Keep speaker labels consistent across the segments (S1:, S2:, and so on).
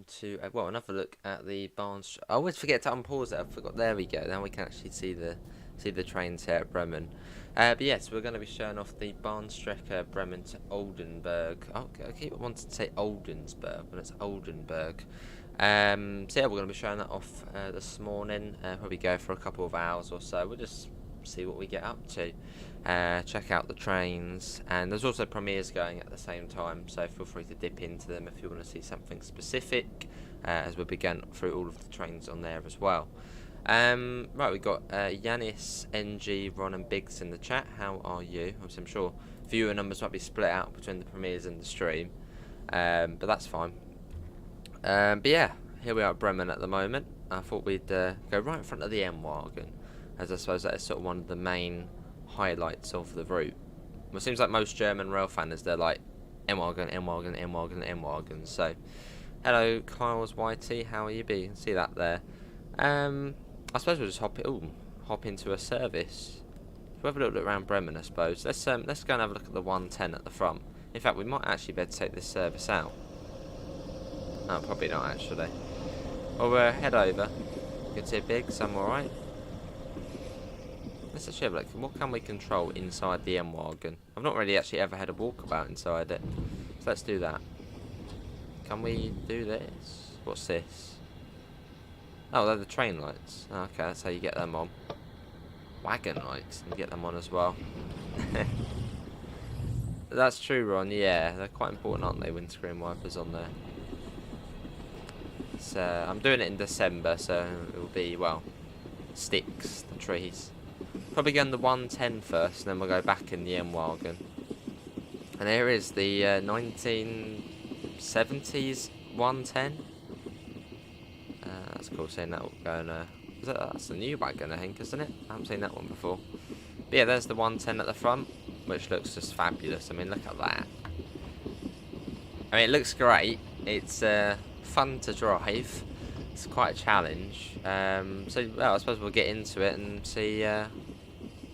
S1: welcome to well, another look at the Bahnstrecke. I always forget to unpause it. I forgot. There we go. Now we can actually see the trains here at Bremen. But yes, we're going to be showing off the Bahnstrecke Bremen to Oldenburg. Oh, I keep wanting to say Oldensburg, but it's Oldenburg. So yeah, we're going to be showing that off this morning. Probably go for a couple of hours or so. We'll just see what we get up to. Check out the trains, and there's also premieres going at the same time, so feel free to dip into them if you want to see something specific, as we'll be going through all of the trains on there as well. Right, we've got Yanis, NG, Ron and Biggs in the chat. How are you? Obviously, I'm sure viewer numbers might be split out between the premieres and the stream, but that's fine. But yeah, here we are at Bremen at the moment. I thought we'd go right in front of the M-wagon, as I suppose that is sort of one of the main highlights of the route. Well, it seems like most German rail fans, they're like M-wagon, M-wagon, M-wagon, M-wagon. So, hello, Kyle's YT, how are you? You can see that there. I suppose we'll just hop into a service. We'll have a little look around Bremen, I suppose. Let's go and have a look at the 110 at the front. In fact, we might actually be able to take this service out. Oh, probably not actually. Well, we'll head over. You can see Biggs, I'm alright. Let's actually have a look. What can we control inside the M-wagon? I've not really actually ever had a walkabout inside it. So let's do that. Can we do this? What's this? Oh, they're the train lights. Okay, that's how you get them on. Wagon lights. You get them on as well. That's true, Ron. Yeah, they're quite important, aren't they? Windscreen wipers on there. So, I'm doing it in December, so it will be, well, sticks, the trees. Probably go on the 110 first, and then we'll go back in the M-wagon. And here is the 1970s 110. That's cool seeing that going. That's a new wagon, I think, isn't it? I haven't seen that one before. But yeah, there's the 110 at the front, which looks just fabulous. I mean, look at that. I mean, it looks great. It's fun to drive. It's quite a challenge. So, well, I suppose we'll get into it and see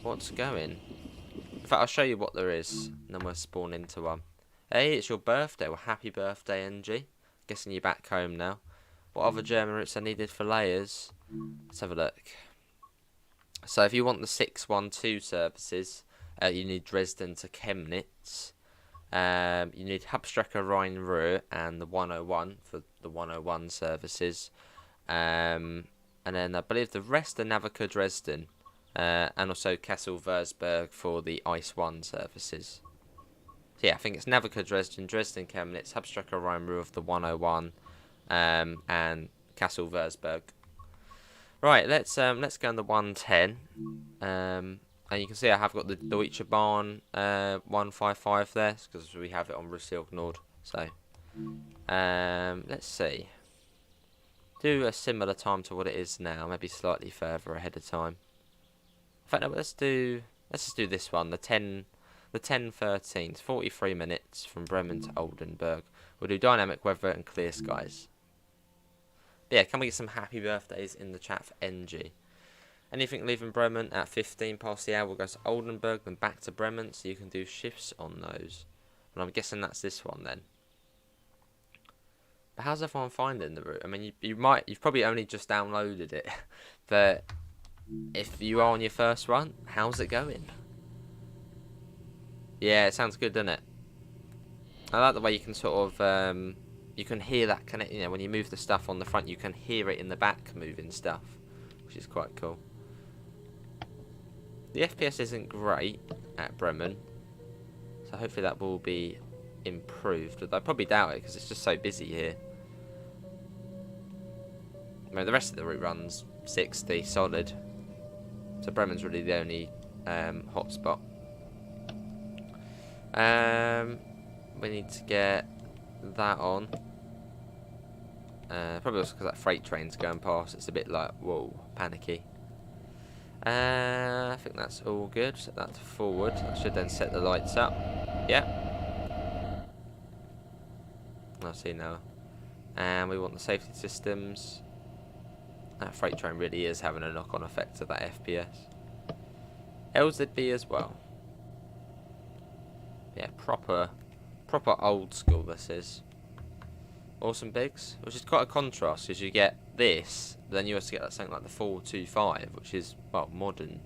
S1: what's going. In fact, I'll show you what there is, and then we'll spawn into one. Hey, it's your birthday. Well, happy birthday, NG. Guessing you're back home now. What other German routes are needed for layers? Let's have a look. So, if you want the 612 services, you need Dresden to Chemnitz. You need Bahnstrecke Rhein-Ruhr and the 101 for the 101 services. And then I believe the rest are Navica Dresden. And also Kassel-Würzburg for the Ice 1 services. So yeah, I think it's Navica Dresden, Dresden Chemnitz, Bahnstrecke Rhein-Ruhr of the 101, and Kassel-Würzburg. Right, let's go on the 110. And you can see I have got the Deutsche Bahn 155 there, because we have it on Russilk Nord. So, let's see. Do a similar time to what it is now, maybe slightly further ahead of time. In fact, no, let's just do this one, the 10:13, 43 minutes from Bremen to Oldenburg. We'll do dynamic weather and clear skies. But yeah, can we get some happy birthdays in the chat for NG? Anything leaving Bremen at 15 past the hour will go to Oldenburg, then back to Bremen, so you can do shifts on those. And I'm guessing that's this one then. But how's everyone finding the route? I mean, you've probably only just downloaded it, but if you are on your first run, how's it going? Yeah, it sounds good, doesn't it? I like the way you can sort of, you can hear that connect. You know, when you move the stuff on the front, you can hear it in the back moving stuff, which is quite cool. The FPS isn't great at Bremen, so hopefully that will be improved. But I probably doubt it because it's just so busy here. I mean, the rest of the route runs 60 solid, so Bremen's really the only hotspot. We need to get that on. Probably also because that freight train's going past. It's a bit like, whoa, panicky. I think that's all good. Set that to forward. I should then set the lights up. Yeah. I see now. And we want the safety systems. That freight train really is having a knock-on effect to that FPS. LZB as well. Yeah, proper old school this is. Awesome Bigs, which is quite a contrast because you get this, but then you also get something like the 425, which is, well, modern.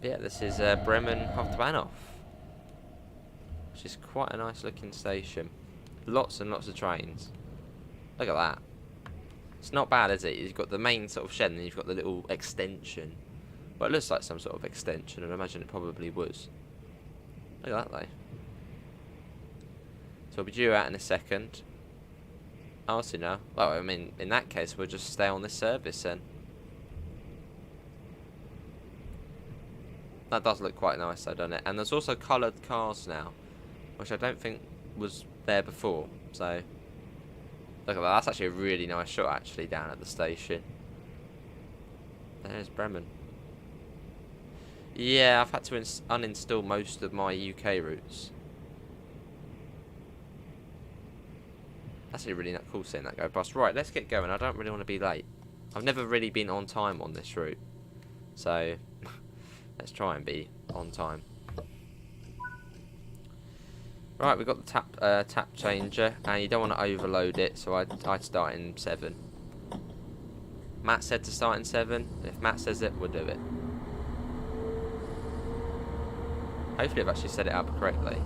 S1: But yeah, this is Bremen Hauptbahnhof, which is quite a nice looking station. Lots and lots of trains. Look at that. It's not bad, is it? You've got the main sort of shed and then you've got the little extension. Well, it looks like some sort of extension, and I imagine it probably was. Look at that, though. So we'll be due out in a second. Oh, see now. Well, I mean, in that case, we'll just stay on this service then. That does look quite nice, though, doesn't it? And there's also coloured cars now, which I don't think was there before. So, look at that. That's actually a really nice shot, actually, down at the station. There's Bremen. Yeah, I've had to uninstall most of my UK routes. That's actually really not cool seeing that go past. Right, let's get going. I don't really want to be late. I've never really been on time on this route. So, let's try and be on time. Right, we've got the tap changer, and you don't want to overload it, so I'd start in 7. Matt said to start in 7. If Matt says it, we'll do it. Hopefully I've actually set it up correctly.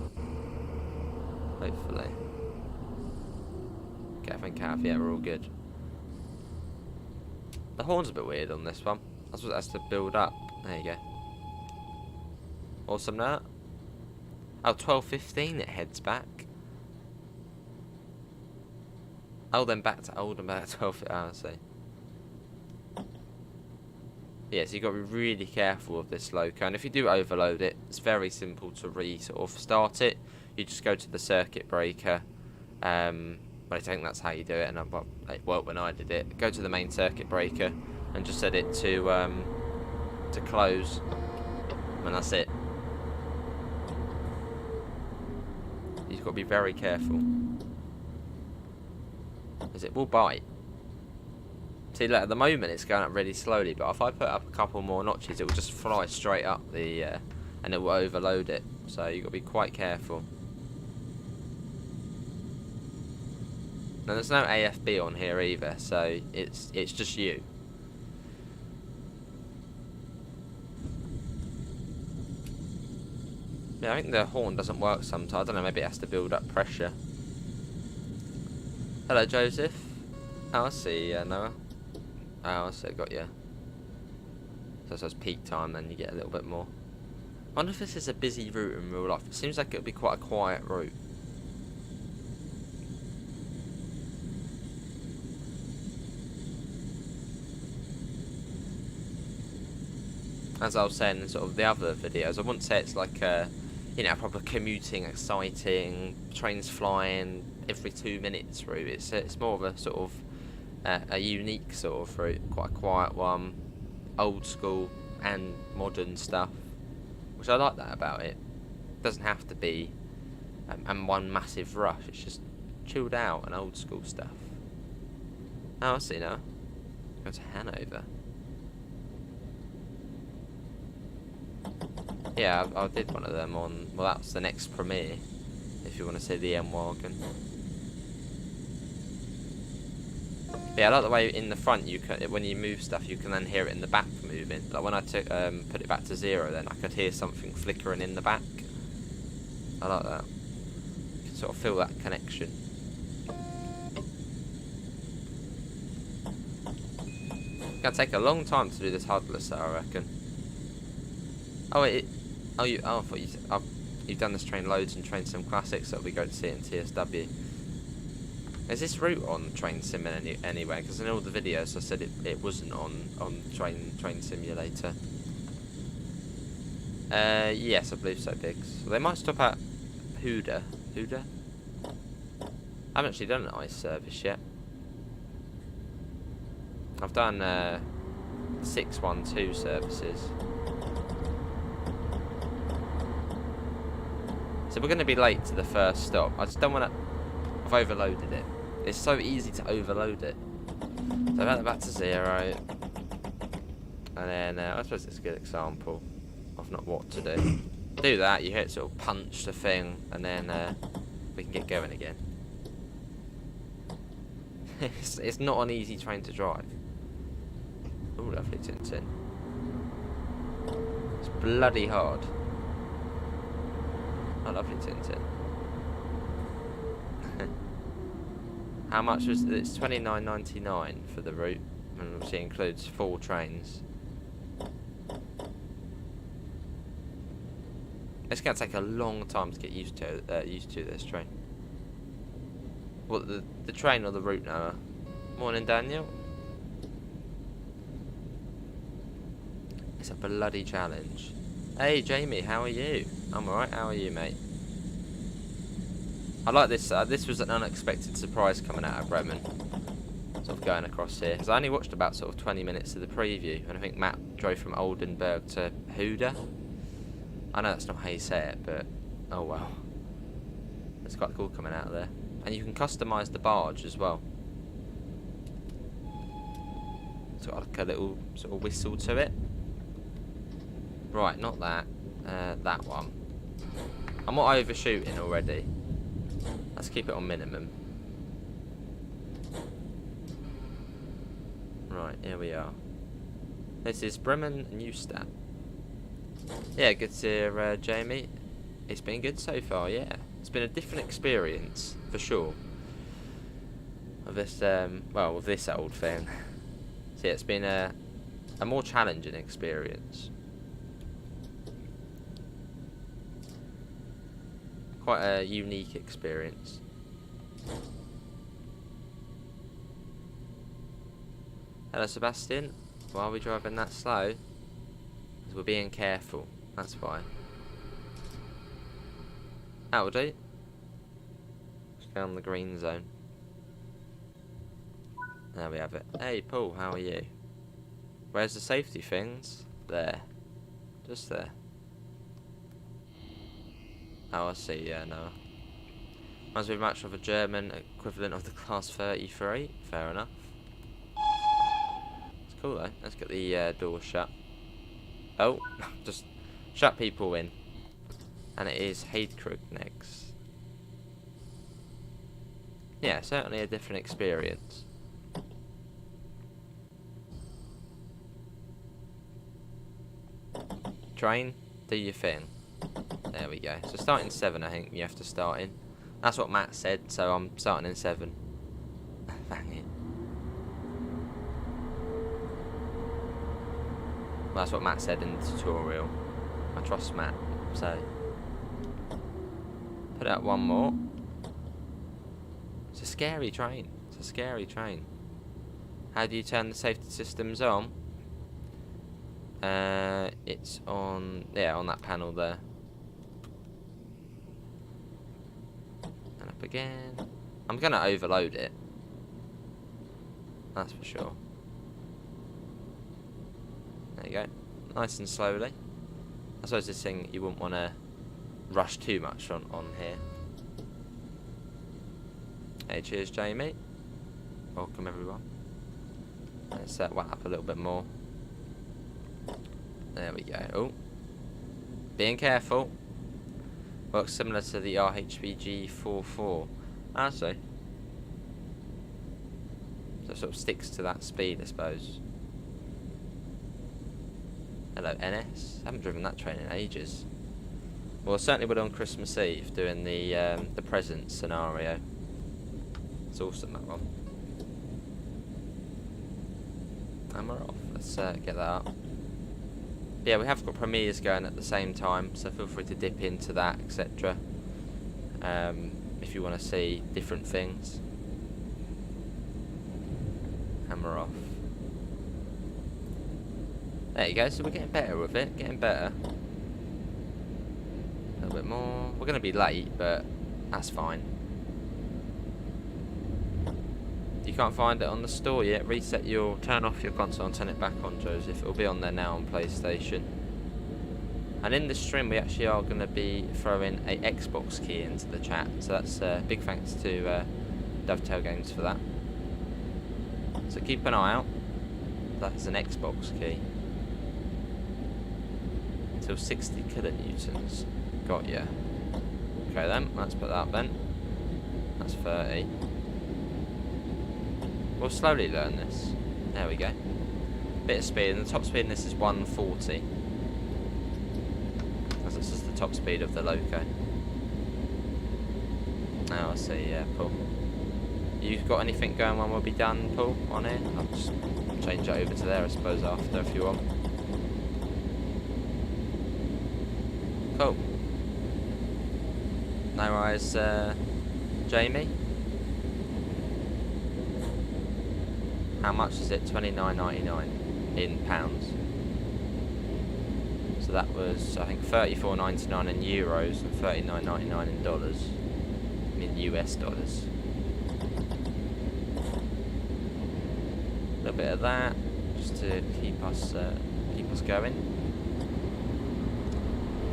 S1: Hopefully. Gav and Cav, yeah, we're all good. The horn's a bit weird on this one. That's what it has to build up. There you go. Awesome that. Oh, 12:15 it heads back. Oh, then back to Oldenburg at 12. Oh, I see. Yeah, so you've got to be really careful of this loco, and if you do overload it, it's very simple to sort of start it. You just go to the circuit breaker. Well, I think that's how you do it, and it worked when I did it. Go to the main circuit breaker and just set it to close, and that's it. You've got to be very careful, as it will bite. See, look, at the moment it's going up really slowly, but if I put up a couple more notches, it will just fly straight up the, and it will overload it. So you've got to be quite careful. Now there's no AFB on here either, so it's just you. Yeah, I think the horn doesn't work sometimes. I don't know, maybe it has to build up pressure. Hello, Joseph. Oh, I see, Noah. Oh, I see, got you. So it's peak time, then you get a little bit more. I wonder if this is a busy route in real life. It seems like it would be quite a quiet route. As I was saying in sort of the other videos, I wouldn't say it's like a, you know, proper commuting, exciting, trains flying every 2 minutes route. It's more of a sort of a unique sort of route, quite a quiet one, old school and modern stuff, which I like that about it. It doesn't have to be and one massive rush. It's just chilled out and old school stuff. Oh, I see now. Go to Hanover. Yeah, I did one of them on, well, that was the next premiere, if you want to say the M-wagon. Yeah, I like the way in the front you can, when you move stuff, you can then hear it in the back moving. Like when I put it back to 0, then I could hear something flickering in the back. I like that. You can sort of feel that connection. It's gonna take a long time to do this hardless, I reckon. Oh, I thought you've done this train loads in Train Sim Classics, so it'll be great to see it in TSW. Is this route on Train Sim anyway? Because in all the videos I said it wasn't on Train Simulator. Yes, I believe so, Biggs. Well, they might stop at Huda. Huda? I haven't actually done an ice service yet. I've done 612 services. So we're going to be late to the first stop. I just don't want to... I've overloaded it. It's so easy to overload it. So I've back to 0. And then I suppose it's a good example of not what to do. Do that, you hit sort of punch the thing, and then we can get going again. It's not an easy train to drive. Oh, lovely Tintin. It's bloody hard. Oh, lovely Tintin. How much was it? It's $29.99 for the route, and obviously includes 4 trains. It's going to take a long time to get used to this train. What, the train or the route now? Morning, Daniel. It's a bloody challenge. Hey, Jamie, how are you? I'm alright. How are you, mate? I like this. This was an unexpected surprise coming out of Bremen. Sort of going across here. Because I only watched about sort of 20 minutes of the preview, and I think Matt drove from Oldenburg to Huda. I know that's not how you say it, but oh well. It's quite cool coming out of there. And you can customise the barge as well. It's got like a little sort of whistle to it. Right, not that. That one. I'm not overshooting already. Let's keep it on minimum. Right, here we are. This is Bremen Neustadt. Yeah, good to hear, Jamie. It's been good so far, yeah. It's been a different experience, for sure. Of this, well, with this old thing. So yeah, it's been a more challenging experience. Quite a unique experience. Hello, Sebastian. Why are we driving that slow? Because we're being careful. That's why. That will do. Just go on the green zone. There we have it. Hey, Paul, how are you? Where's the safety things? There. Just there. Oh, I see, yeah, no. Reminds me much of a German equivalent of the Class 33. Fair enough. It's cool, though. Let's get the door shut. Oh, just shut people in. And it is Heidkrug next. Yeah, certainly a different experience. Train, do your thing. There we go. So starting 7, I think you have to start in. That's what Matt said, so I'm starting in 7. Bang it. Well, that's what Matt said in the tutorial. I trust Matt, so put out one more. It's a scary train. It's a scary train. How do you turn the safety systems on? It's on, yeah, on that panel there. And up again. I'm gonna overload it. That's for sure. There you go. Nice and slowly. I suppose this thing you wouldn't want to rush too much on here. Hey, cheers, Jamie. Welcome, everyone. Let's whack up a little bit more. There we go. Oh, being careful. Works similar to the RHBG 44. I see. So it sort of sticks to that speed, I suppose. Hello, NS. I haven't driven that train in ages. Well, I certainly would on Christmas Eve, doing the present scenario. It's awesome, that one. And we're off. Let's get that up. Yeah, we have got premieres going at the same time, so feel free to dip into that, etc. If you want to see different things. And we're off. There you go, so we're getting better with it, getting better. A little bit more. We're going to be late, but that's fine. You can't find it on the store yet. Turn off your console and turn it back on, Joseph. It'll be on there now on PlayStation. And in the stream, we actually are going to be throwing a Xbox key into the chat. So that's big thanks to Dovetail Games for that. So keep an eye out. That's an Xbox key. Till 60 kilonewtons. Got ya. Okay then, let's put that then. That's 30. We'll slowly learn this. There we go. Bit of speed, and the top speed in this is 140. As this is the top speed of the loco. Now I see, yeah, Paul. You got anything going when we'll be done, Paul, on here? I'll just change it over to there, I suppose, after if you want. Cool. No worries, Jamie. How much is it? $29.99 in pounds. So that was, I think, $34.99 in euros and $39.99 in dollars. In US dollars. A little bit of that, just to keep us going.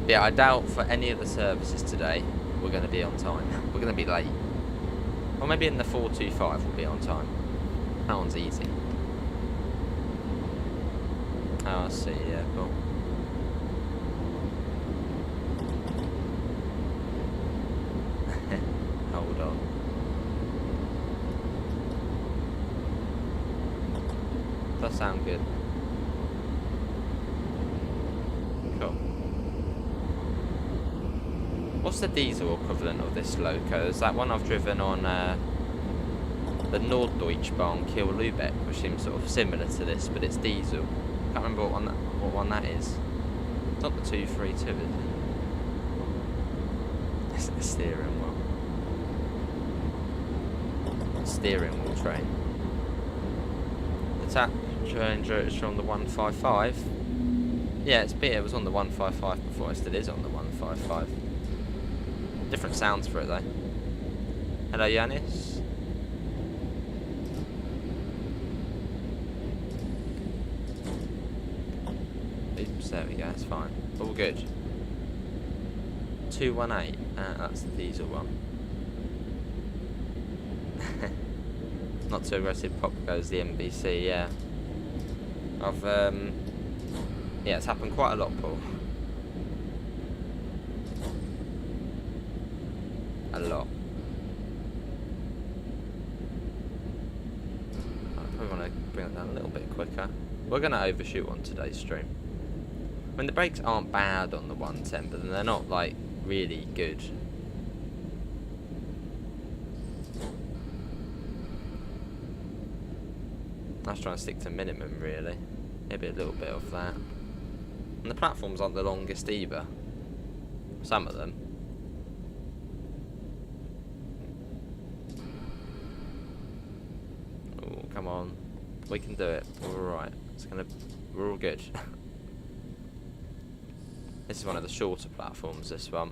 S1: Yeah, I doubt for any of the services today we're going to be on time. We're going to be late. Or maybe in the 425 we'll be on time. That one's easy. Oh, I see, yeah, cool. Hold on. Does sound good. Cool. What's the diesel equivalent of this loco? Is that one I've driven on the Norddeutschbahn Kiel Lübeck, which seems sort of similar to this, but it's diesel. Can't remember what one that is. It's not the 232, is it? It's the steering wheel. Steering wheel train. The tap changer is from the 155. Yeah, it was on the 155 before. It still is on the 155. Different sounds for it though. Hello, Yanis. Oops, there we go. It's fine. All good. 218. That's the diesel one. Not too aggressive. Pop goes the MBC. Yeah. Yeah, it's happened quite a lot, Paul. A lot. I probably want to bring it down a little bit quicker. We're going to overshoot on today's stream. I mean, the brakes aren't bad on the 110, but they're not, like, really good. I was trying to stick to minimum, really. Maybe a little bit of that. And the platforms aren't the longest either. Some of them. Oh, come on. We can do it. We're alright. We're all good. This is one of the shorter platforms, this one.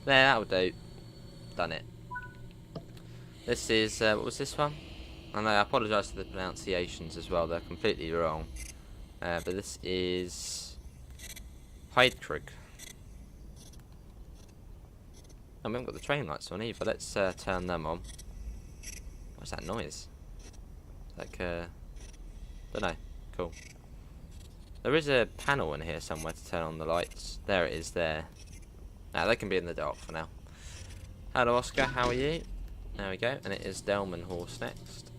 S1: There, that'll do. Done it. This is, what was this one? And I apologise for the pronunciations as well, they're completely wrong. But this is Heidkrug. And we haven't got the train lights on either. Let's turn them on. What's that noise? Like, don't know. Cool. There is a panel in here somewhere to turn on the lights. There it is there. Now, they can be in the dark for now. Hello, Oscar. How are you? There we go. And it is Delmenhorst next.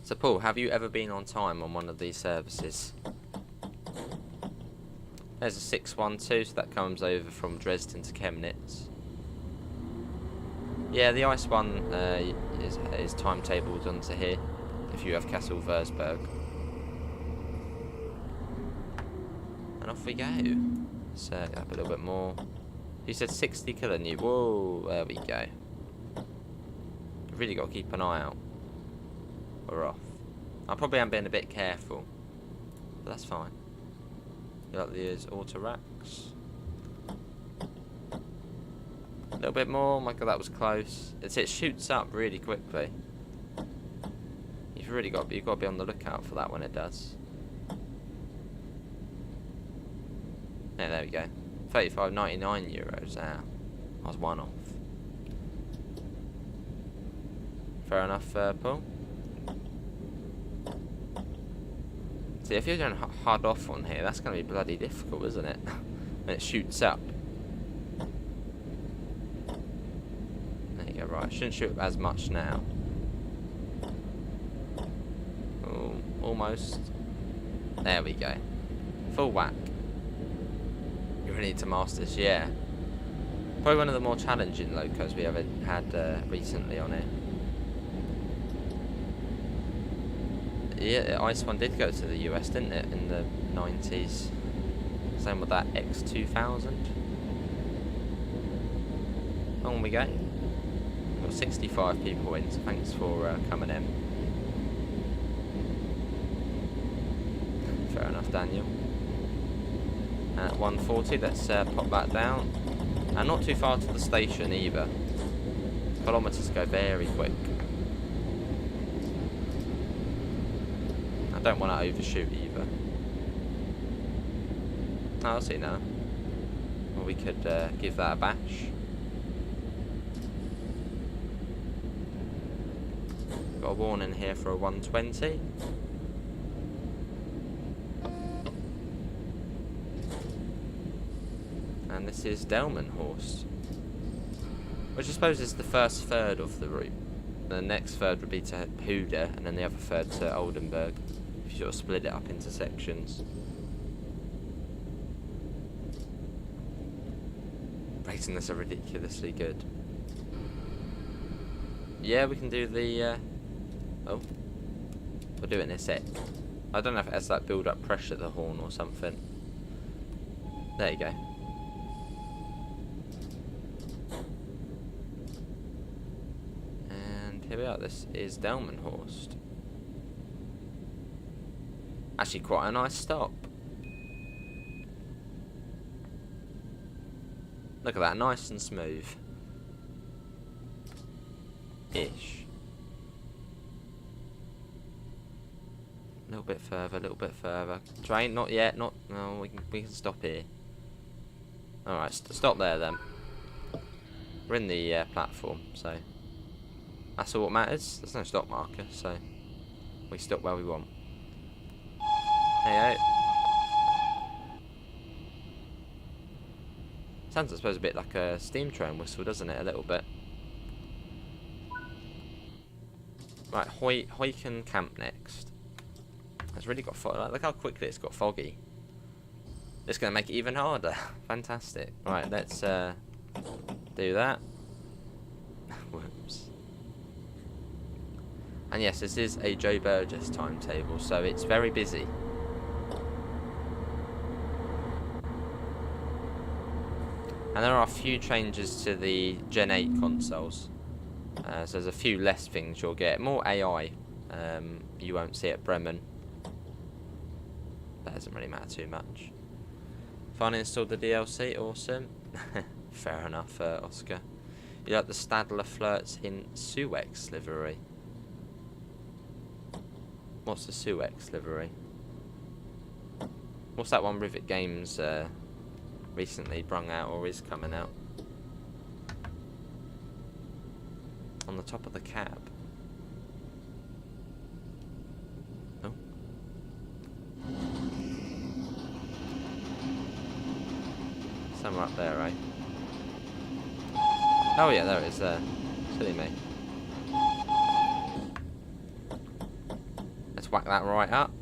S1: So, Paul, have you ever been on time on one of these services? There's a 612, so that comes over from Dresden to Chemnitz. Yeah, the ice one is timetabled onto here, if you have Kassel Würzburg. And off we go. So, up a little bit more. You said 60 kilonewtons. Whoa, there we go. Really got to keep an eye out. We're off. I probably am being a bit careful, but that's fine. You like these auto racks? A little bit more. Oh my god, that was close. It shoots up really quickly. You've got to be on the lookout for that when it does. Yeah, there we go. 35.99 euros. I was one off. Fair enough, Paul. See, if you're going hard off on here, that's going to be bloody difficult, isn't it? When it shoots up. There you go, right. I shouldn't shoot as much now. Oh, almost. There we go. Full whack. You really need to master this, yeah. Probably one of the more challenging locos we ever had recently on it. Yeah, Ice One did go to the US, didn't it, in the 90s? Same with that X2000. On we go. We've got 65 people in, so thanks for coming in. Fair enough, Daniel. At 140, let's pop that down. And not too far to the station either. Kilometres go very quick. I don't want to overshoot either. Oh, I'll see now. Well, we could give that a bash. Got a warning here for a 120. And this is Delmenhorst, which I suppose is the first third of the route. The next third would be to Huda, and then the other third to Oldenburg, if you sort of split it up into sections. Rating this are ridiculously good. Yeah, we can do the... oh. We'll do it in a sec. I don't know if it has that build-up pressure at the horn or something. There you go. Here we are, this is Delmenhorst. Actually quite a nice stop. Look at that, nice and smooth. Ish. A little bit further, a little bit further. Train, not yet, not, no, we can stop here. Alright, stop there then. We're in the platform, so... that's all what matters. There's no stop marker, so we stop where we want. Hey, sounds, I suppose, a bit like a steam train whistle, doesn't it? A little bit. Right, Huyken Camp next. It's really got foggy. Look how quickly it's got foggy. It's going to make it even harder. Fantastic. Right, let's do that. Whoops. And yes, this is a Joe Burgess timetable, so it's very busy. And there are a few changes to the Gen 8 consoles. So there's a few less things you'll get. More AI you won't see at Bremen. That doesn't really matter too much. Finally installed the DLC, awesome. Fair enough, Oscar. You like the Stadler flirts in Suex livery. What's the Suex livery? What's that one Rivet Games recently brung out, or is coming out? On the top of the cab. Oh. Somewhere up there, right? Oh yeah, there it is there. Silly me. Let's whack that right up.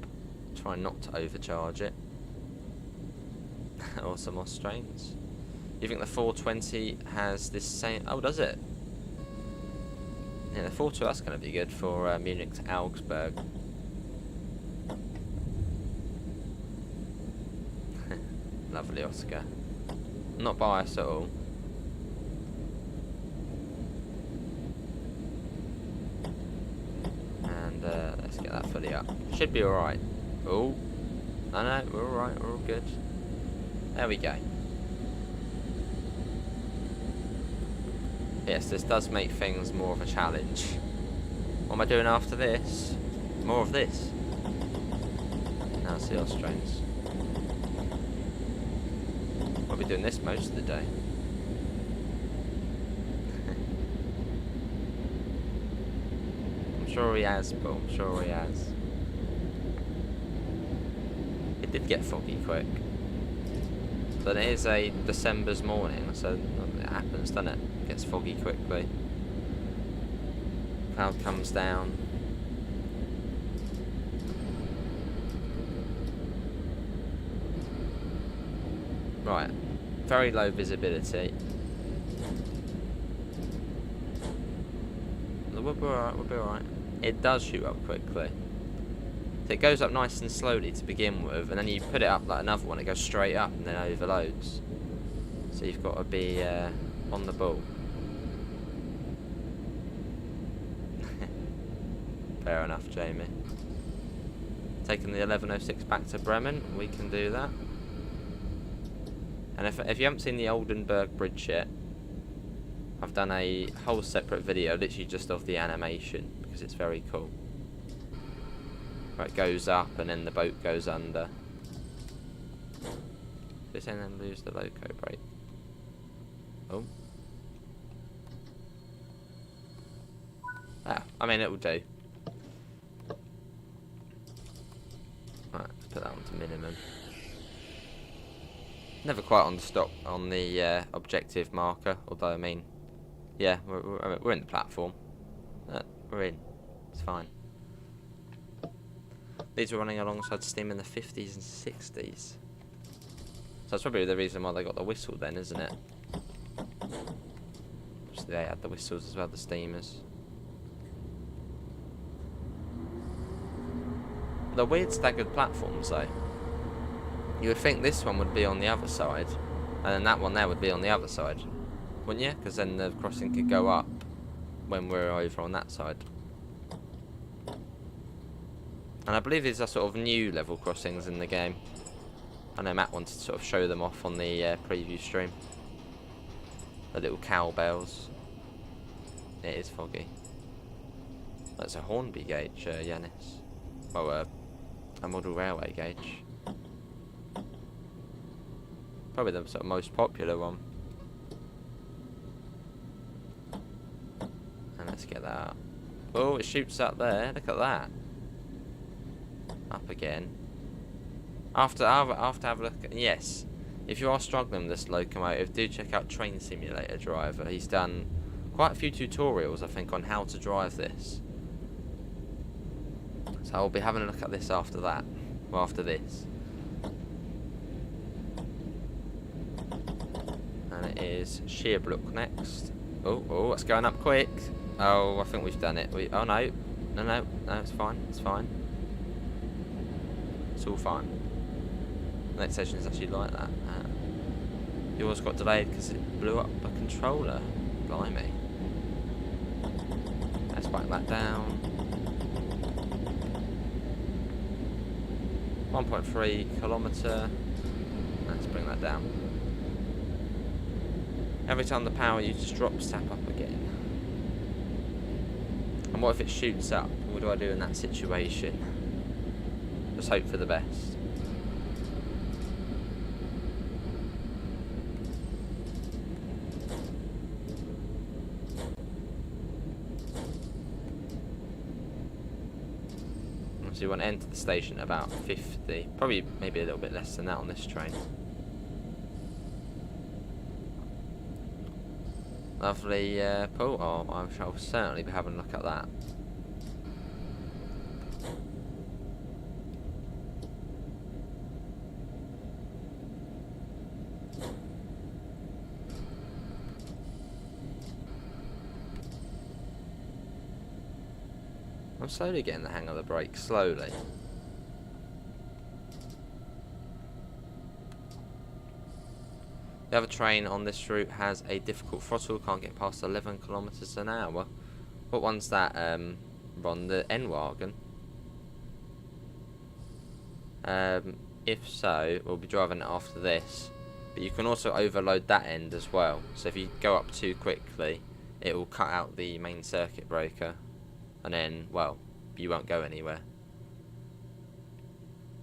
S1: Try not to overcharge it. Or some more strains. You think the 420 has this same... oh, does it? Yeah, the 420, that's going to be good for Munich to Augsburg. Lovely, Oscar. Not biased at all. And let's get that fully up. Should be alright. Oh, no, we're alright, we're all good. There we go. Yes, this does make things more of a challenge. What am I doing after this? More of this. Now it's the Austrians. I'll be doing this most of the day. sure he has, Paul. I'm sure he has. It did get foggy quick. But it is a December's morning, so it happens, doesn't it? It gets foggy quickly. Cloud comes down. Right. Very low visibility. We'll be alright, we'll be alright. It does shoot up quickly. So it goes up nice and slowly to begin with, and then you put it up like another one, it goes straight up and then overloads. So you've got to be on the ball. Fair enough, Jamie. Taking the 1106 back to Bremen, we can do that. And if you haven't seen the Oldenburg bridge yet, I've done a whole separate video literally just of the animation, because it's very cool. Where it goes up and then the boat goes under. This and then lose the loco brake. Oh. Ah, I mean it will do. Right, let's put that on to minimum. Never quite on the stop on the objective marker, although I mean, yeah, we're in the platform. We're in. It's fine. These are running alongside steam in the 50s and 60s. So that's probably the reason why they got the whistle then, isn't it? So they had the whistles as well, the steamers. The weird staggered platforms though. You would think this one would be on the other side, and then that one there would be on the other side, wouldn't you? Because then the crossing could go up when we're over on that side. And I believe these are sort of new level crossings in the game. I know Matt wanted to sort of show them off on the preview stream. The little cowbells. It is foggy. That's a Hornby gauge, Yanis. Well, a model railway gauge. Probably the sort of most popular one. And let's get that up. Oh, it shoots up there. Look at that. Up again. After have a look at, yes, if you are struggling with this locomotive, do check out Train Simulator Driver. He's done quite a few tutorials, I think, on how to drive this. So I'll be having a look at this after that. Well, after this. And it is Sheerbrook next. Oh, it's going up quick. Oh, I think we've done it. Oh no, it's fine. It's fine. It's all fine. The next session is actually like that. Yours got delayed because it blew up a controller. Blimey. Let's back that down. 1.3 kilometre. Let's bring that down. Every time the power usage drops, tap up again. And what if it shoots up? What do I do in that situation? Just hope for the best. So you want to enter the station at about 50, probably maybe a little bit less than that on this train. Lovely pool. Oh, I shall certainly be having a look at that. I'm slowly getting the hang of the brake, slowly. The other train on this route has a difficult throttle, can't get past 11 kilometers an hour. What one's that, Ron? The M-wagon? If so, we'll be driving it after this. But you can also overload that end as well. So if you go up too quickly, it will cut out the main circuit breaker. And then, well, you won't go anywhere.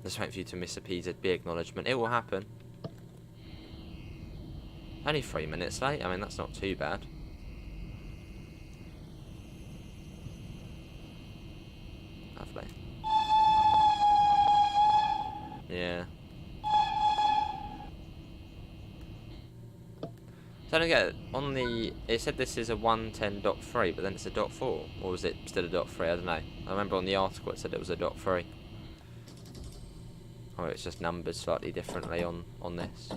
S1: Just wait for you to miss a PZB acknowledgement. It will happen. Only 3 minutes late. I mean, that's not too bad. Yeah. So I don't get it. On the, it said this is a 110.3, but then it's a .4, or was it still a .3? I don't know. I remember on the article it said it was a .3. Or it's just numbered slightly differently on this.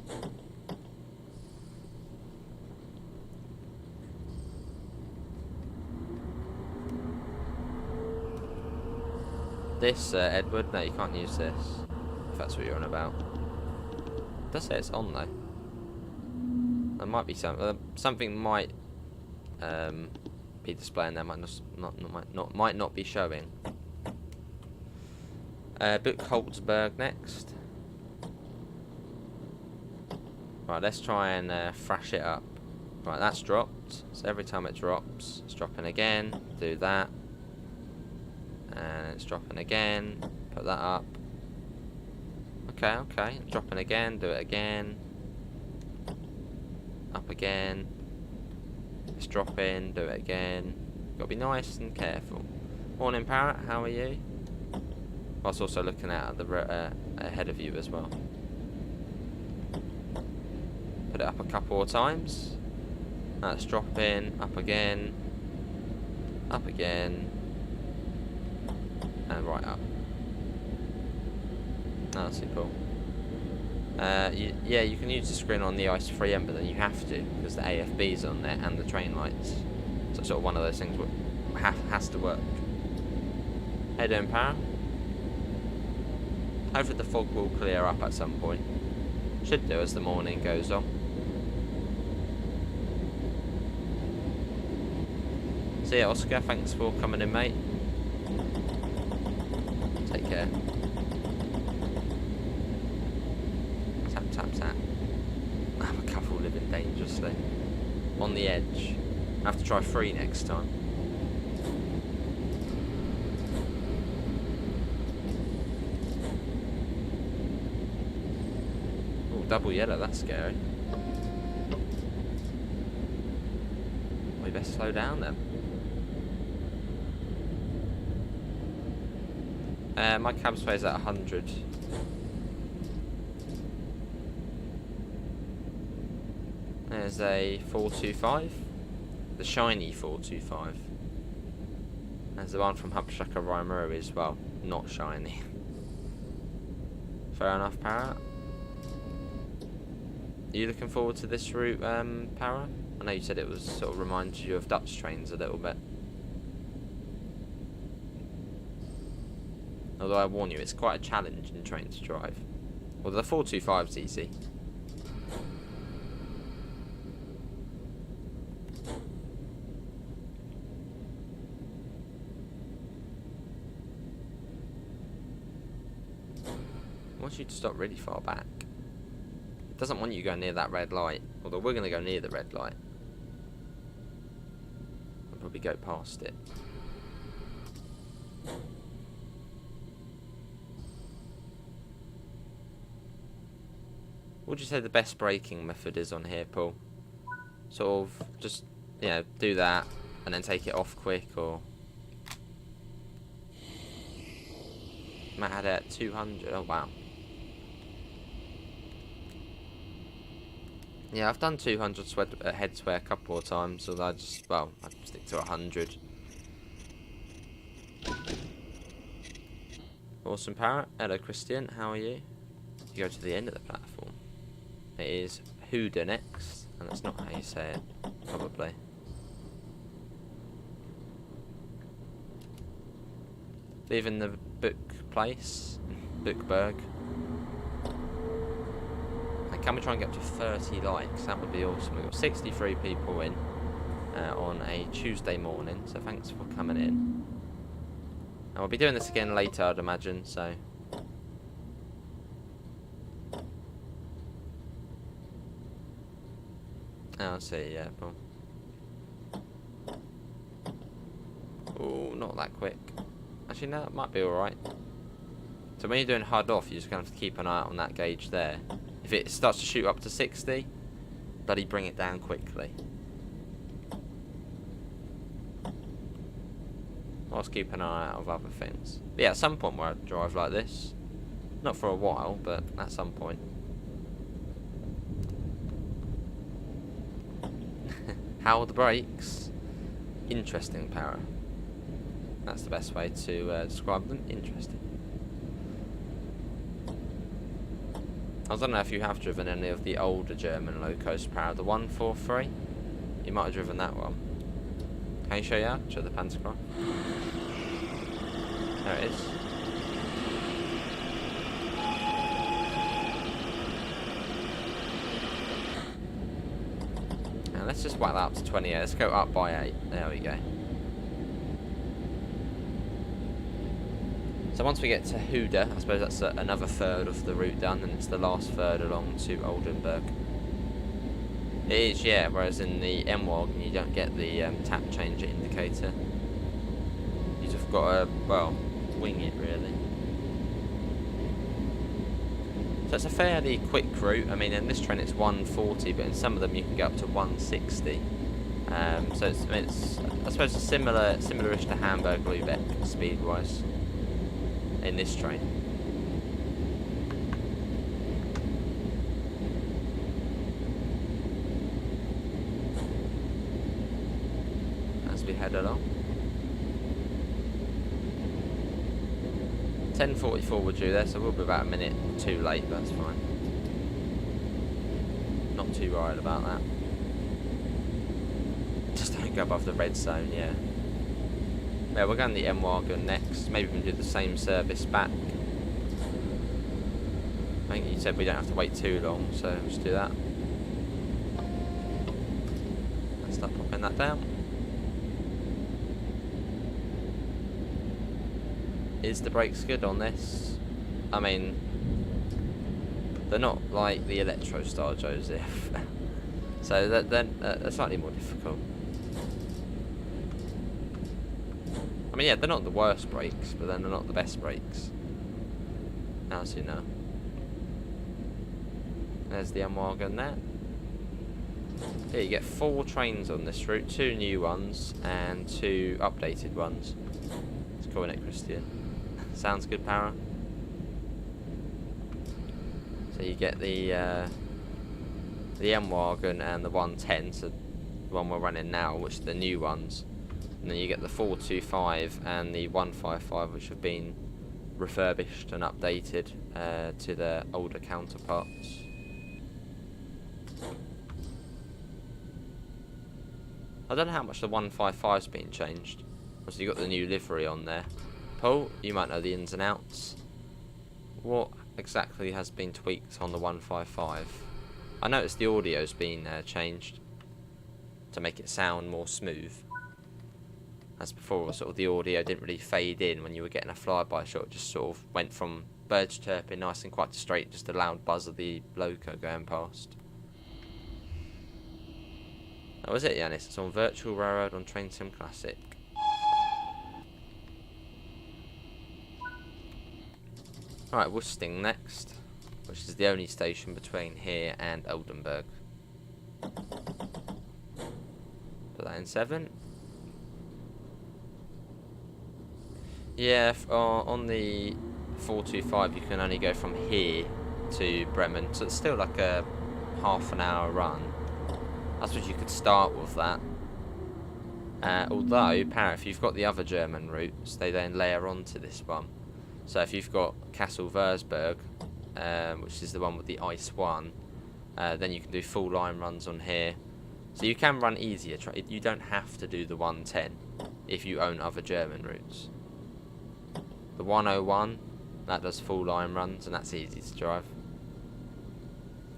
S1: This, Edward, no, you can't use this. If that's what you're on about. It does say it's on though. There might be something might be displaying there, might not be showing. Book Oldenburg next. Right, let's try and thrash it up. Right, that's dropped. So every time it drops, it's dropping again. Do that. And it's dropping again. Put that up. Okay, okay. Dropping again. Do it again. Up again. It's dropping. Do it again. Gotta be nice and careful. Morning, Parrot. How are you? I was also looking out at the ahead of you as well. Put it up a couple of times. That's dropping. Up again. Up again. And right up. Oh, that's cool. Yeah, you can use the screen on the ICE 3M, but then you have to, because the AFB's on there and the train lights. So it's sort of one of those things that has to work. How you doing, Parrot? Hopefully the fog will clear up at some point. Should do as the morning goes on. So yeah, Oscar, thanks for coming in, mate. Take care. Tap, tap, tap. I'm a couple living dangerously. On the edge. I have to try 3 next time. Oh, double yellow, that's scary. We best slow down then. My cab space at 100. There's a 425. The shiny 425. There's the one from Hubshacker Rymuru as well. Not shiny. Fair enough, Parrot. Are you looking forward to this route, Parrot? I know you said it was sort of reminds you of Dutch trains a little bit. Although I warn you, it's quite a challenging train to drive. Well, the 425's easy. I want you to stop really far back. It doesn't want you going near that red light. Although we're going to go near the red light. I'll probably go past it. What would you say the best braking method is on here, Paul? Sort of just, you know, do that and then take it off quick, or... Matt had it at 200, oh wow. Yeah, I've done 200 head sway a couple of times, so I just, well, I stick to 100. Awesome, Parrot. Hello, Christian, how are you? You go to the end of the platform. It is Huda next, and that's not how you say it, probably. Leaving the book place, Bookberg. And can we try and get up to 30 likes? That would be awesome. We've got 63 people in on a Tuesday morning, so thanks for coming in. And we'll be doing this again later, I'd imagine, so... Oh, I see, yeah, boom. Oh, not that quick. Actually, no, that might be alright. So when you're doing hard off, you're just going to have to keep an eye out on that gauge there. If it starts to shoot up to 60, bloody bring it down quickly. Whilst keep an eye out of other things. But yeah, at some point where I drive like this, Not for a while, but at some point. How are the brakes? Interesting, Para. That's the best way to describe them. Interesting. I don't know if you have driven any of the older German locos, Para. The 143? You might have driven that one. Can you show you? Show the Panzercraft. There it is. Now let's just whack that up to 28. Let's go up by 8. There we go. So once we get to Huda, I suppose that's another third of the route done, and it's the last third along to Oldenburg. It is, yeah, whereas in the M-wagon you don't get the tap changer indicator. You've just got to, well, wing it really. So it's a fairly quick route. I mean, in this train it's 140, but in some of them you can get up to 160. So it's I suppose it's similar-ish to Hamburg-Lübeck speed-wise in this train. As we head along. 10:44 we're due there, so we'll be about a minute too late, but that's fine. Not too worried about that. Just don't go above the red zone, yeah. Yeah, we're going the M-wagon next. Maybe we can do the same service back. I think you said we don't have to wait too long, so let's do that. Let's start popping that down. Is the brakes good on this? I mean, they're not like the Electrostar Joseph. So they're slightly more difficult. I mean, yeah, they're not the worst brakes, but then they're not the best brakes. As you know. There's the M-wagon there. Here you get 4 trains on this route, 2 new ones and 2 updated ones. It's cool, isn't it, Christian? Sounds good, Para. So you get the M-wagon and the 110, so the one we're running now, which are the new ones. And then you get the 425 and the 155, which have been refurbished and updated to their older counterparts. I don't know how much the 155's been changed. So you got the new livery on there. Paul, you might know the ins and outs. What exactly has been tweaked on the 155? I noticed the audio's been changed to make it sound more smooth. As before, sort of the audio didn't really fade in when you were getting a flyby shot. It just sort of went from birds chirping nice and quite straight, just a loud buzz of the loco going past. That was it, Yanis. It's on Virtual Railroad on Train Sim Classic. Alright, Woosting next, which is the only station between here and Oldenburg. Put that in 7. Yeah, on the 425 you can only go from here to Bremen, so it's still like a half an hour run. I suppose you could start with that. Although, if you've got the other German routes, they then layer onto this one. So if you've got Kassel-Würzburg, which is the one with the ice one, then you can do full line runs on here. So you can run easier. You don't have to do the 110 if you own other German routes. The 101, that does full line runs, and that's easy to drive.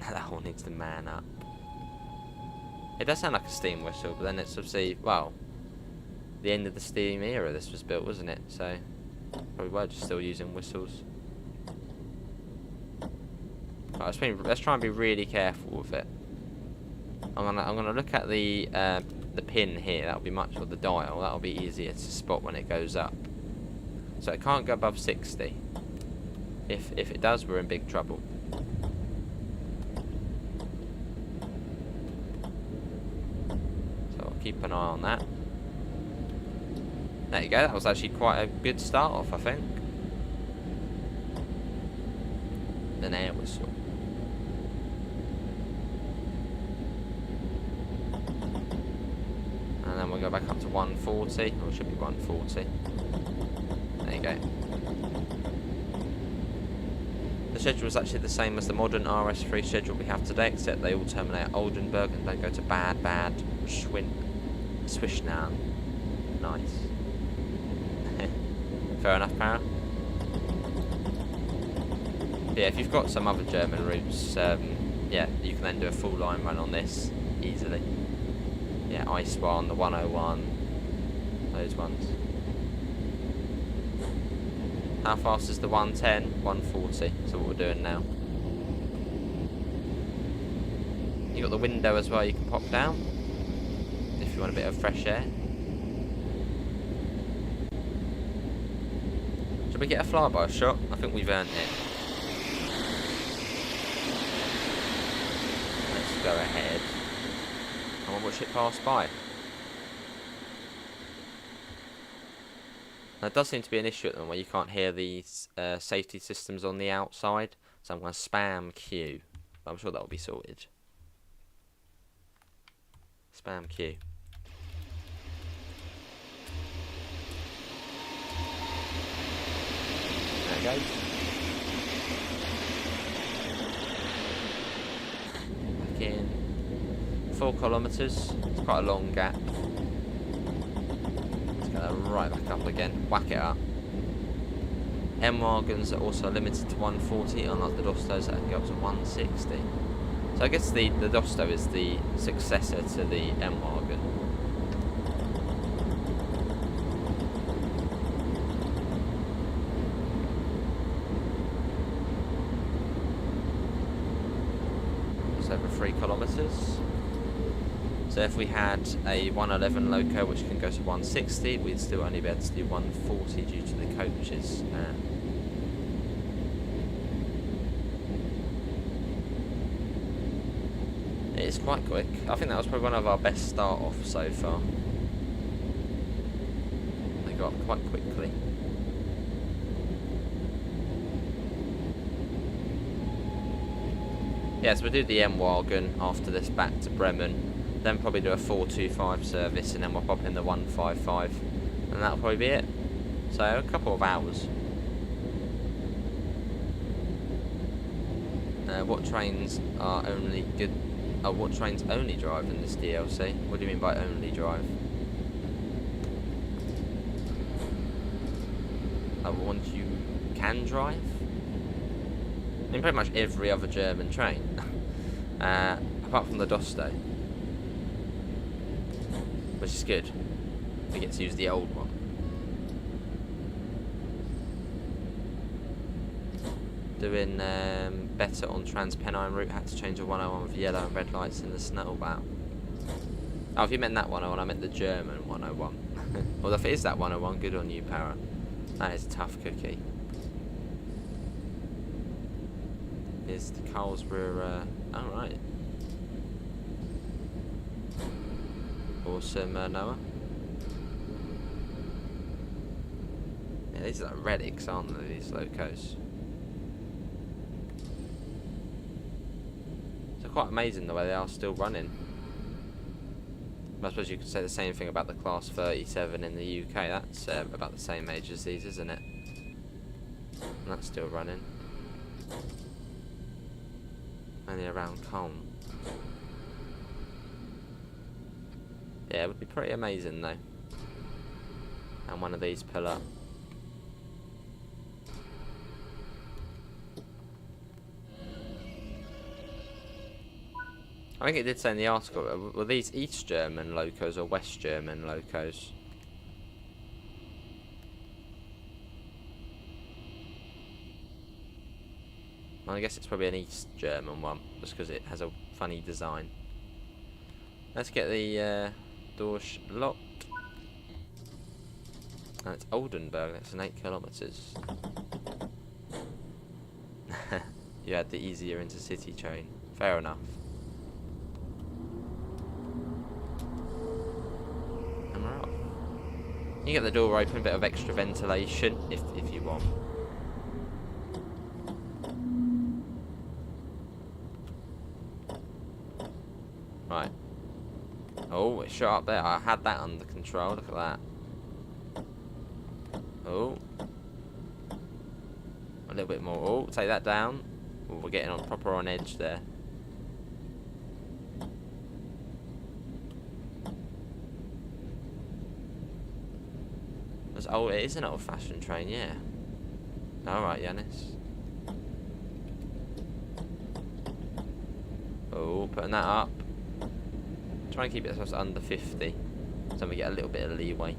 S1: That one needs to man up. It does sound like a steam whistle, but then it's obviously, well, the end of the steam era this was built, wasn't it? So probably were just still using whistles. Right, let's try and be really careful with it. I'm gonna look at the pin here. That'll be much, or the dial. That'll be easier to spot when it goes up. So it can't go above 60. If it does, we're in big trouble. So I'll keep an eye on that. There you go. That was actually quite a good start off, I think. an air whistle. And then we'll go back up to 140, or it should be 140. There you go. The schedule is actually the same as the modern RS3 schedule we have today, except they all terminate at Oldenburg and don't go to Bad Schwischnauen. Nice. Fair enough, Para. Yeah, if you've got some other German routes, yeah, you can then do a full line run on this easily. Yeah, Ice 1, the 101, those ones. How fast is the 110? 140, so what we're doing now. You got the window as well you can pop down, if you want a bit of fresh air. Should we get a flyby shot? I think we've earned it. Let's go ahead. I want to watch it pass by. There does seem to be an issue at the moment where you can't hear these safety systems on the outside, so I'm going to spam Q. But I'm sure that will be sorted. Spam Q. There it goes. Back in. 4 kilometres. It's quite a long gap. Right back up again, whack it up. M-wagons are also limited to 140, unlike the Dostos that can go up to 160. So I guess the Dosto is the successor to the M-wagon. Just over 3 kilometres. So if we had a 111 loco which can go to 160, we'd still only be able to do 140 due to the coaches. It's quite quick. I think that was probably one of our best start off so far. They got up quite quickly. Yeah, so we'll do the M-wagon after this back to Bremen. Then probably do a 425 service, and then we'll pop in the 155, and that'll probably be it. So a couple of hours. What trains are only good? Oh, what trains only drive in this DLC? What do you mean by only drive? Oh, ones you can drive? I mean, pretty much every other German train, apart from the Dosto. Which is good. We get to use the old one. Doing better on Transpennine route. Had to change a 101 with yellow and red lights in the snow. Wow. Oh, if you meant that 101, I meant the German 101. Well, if it is that 101, good on you, Para. That is a tough cookie. Is the Carlsberg... alright. Awesome, Noah. Yeah, these are like relics, aren't they, these locos? So quite amazing the way they are still running. I suppose you could say the same thing about the Class 37 in the UK. That's about the same age as these, isn't it? And that's still running. Only around Colne. Yeah, it would be pretty amazing though. And one of these pull up. I think it did say in the article, were these East German locos or West German locos? Well, I guess it's probably an East German one, just because it has a funny design. Let's get the doors locked. And it's Oldenburg, that's in 8 kilometres. You had the easier intercity train. Fair enough. And we're off. You get the door open, a bit of extra ventilation if you want. get shot up there. I had that under control. Look at that. Oh. A little bit more. Oh, take that down. Oh, we're getting on proper on edge there. Oh, it is an old-fashioned train, yeah. Alright, Yanis. Oh, putting that up. Trying to keep it just under 50. So we get a little bit of leeway.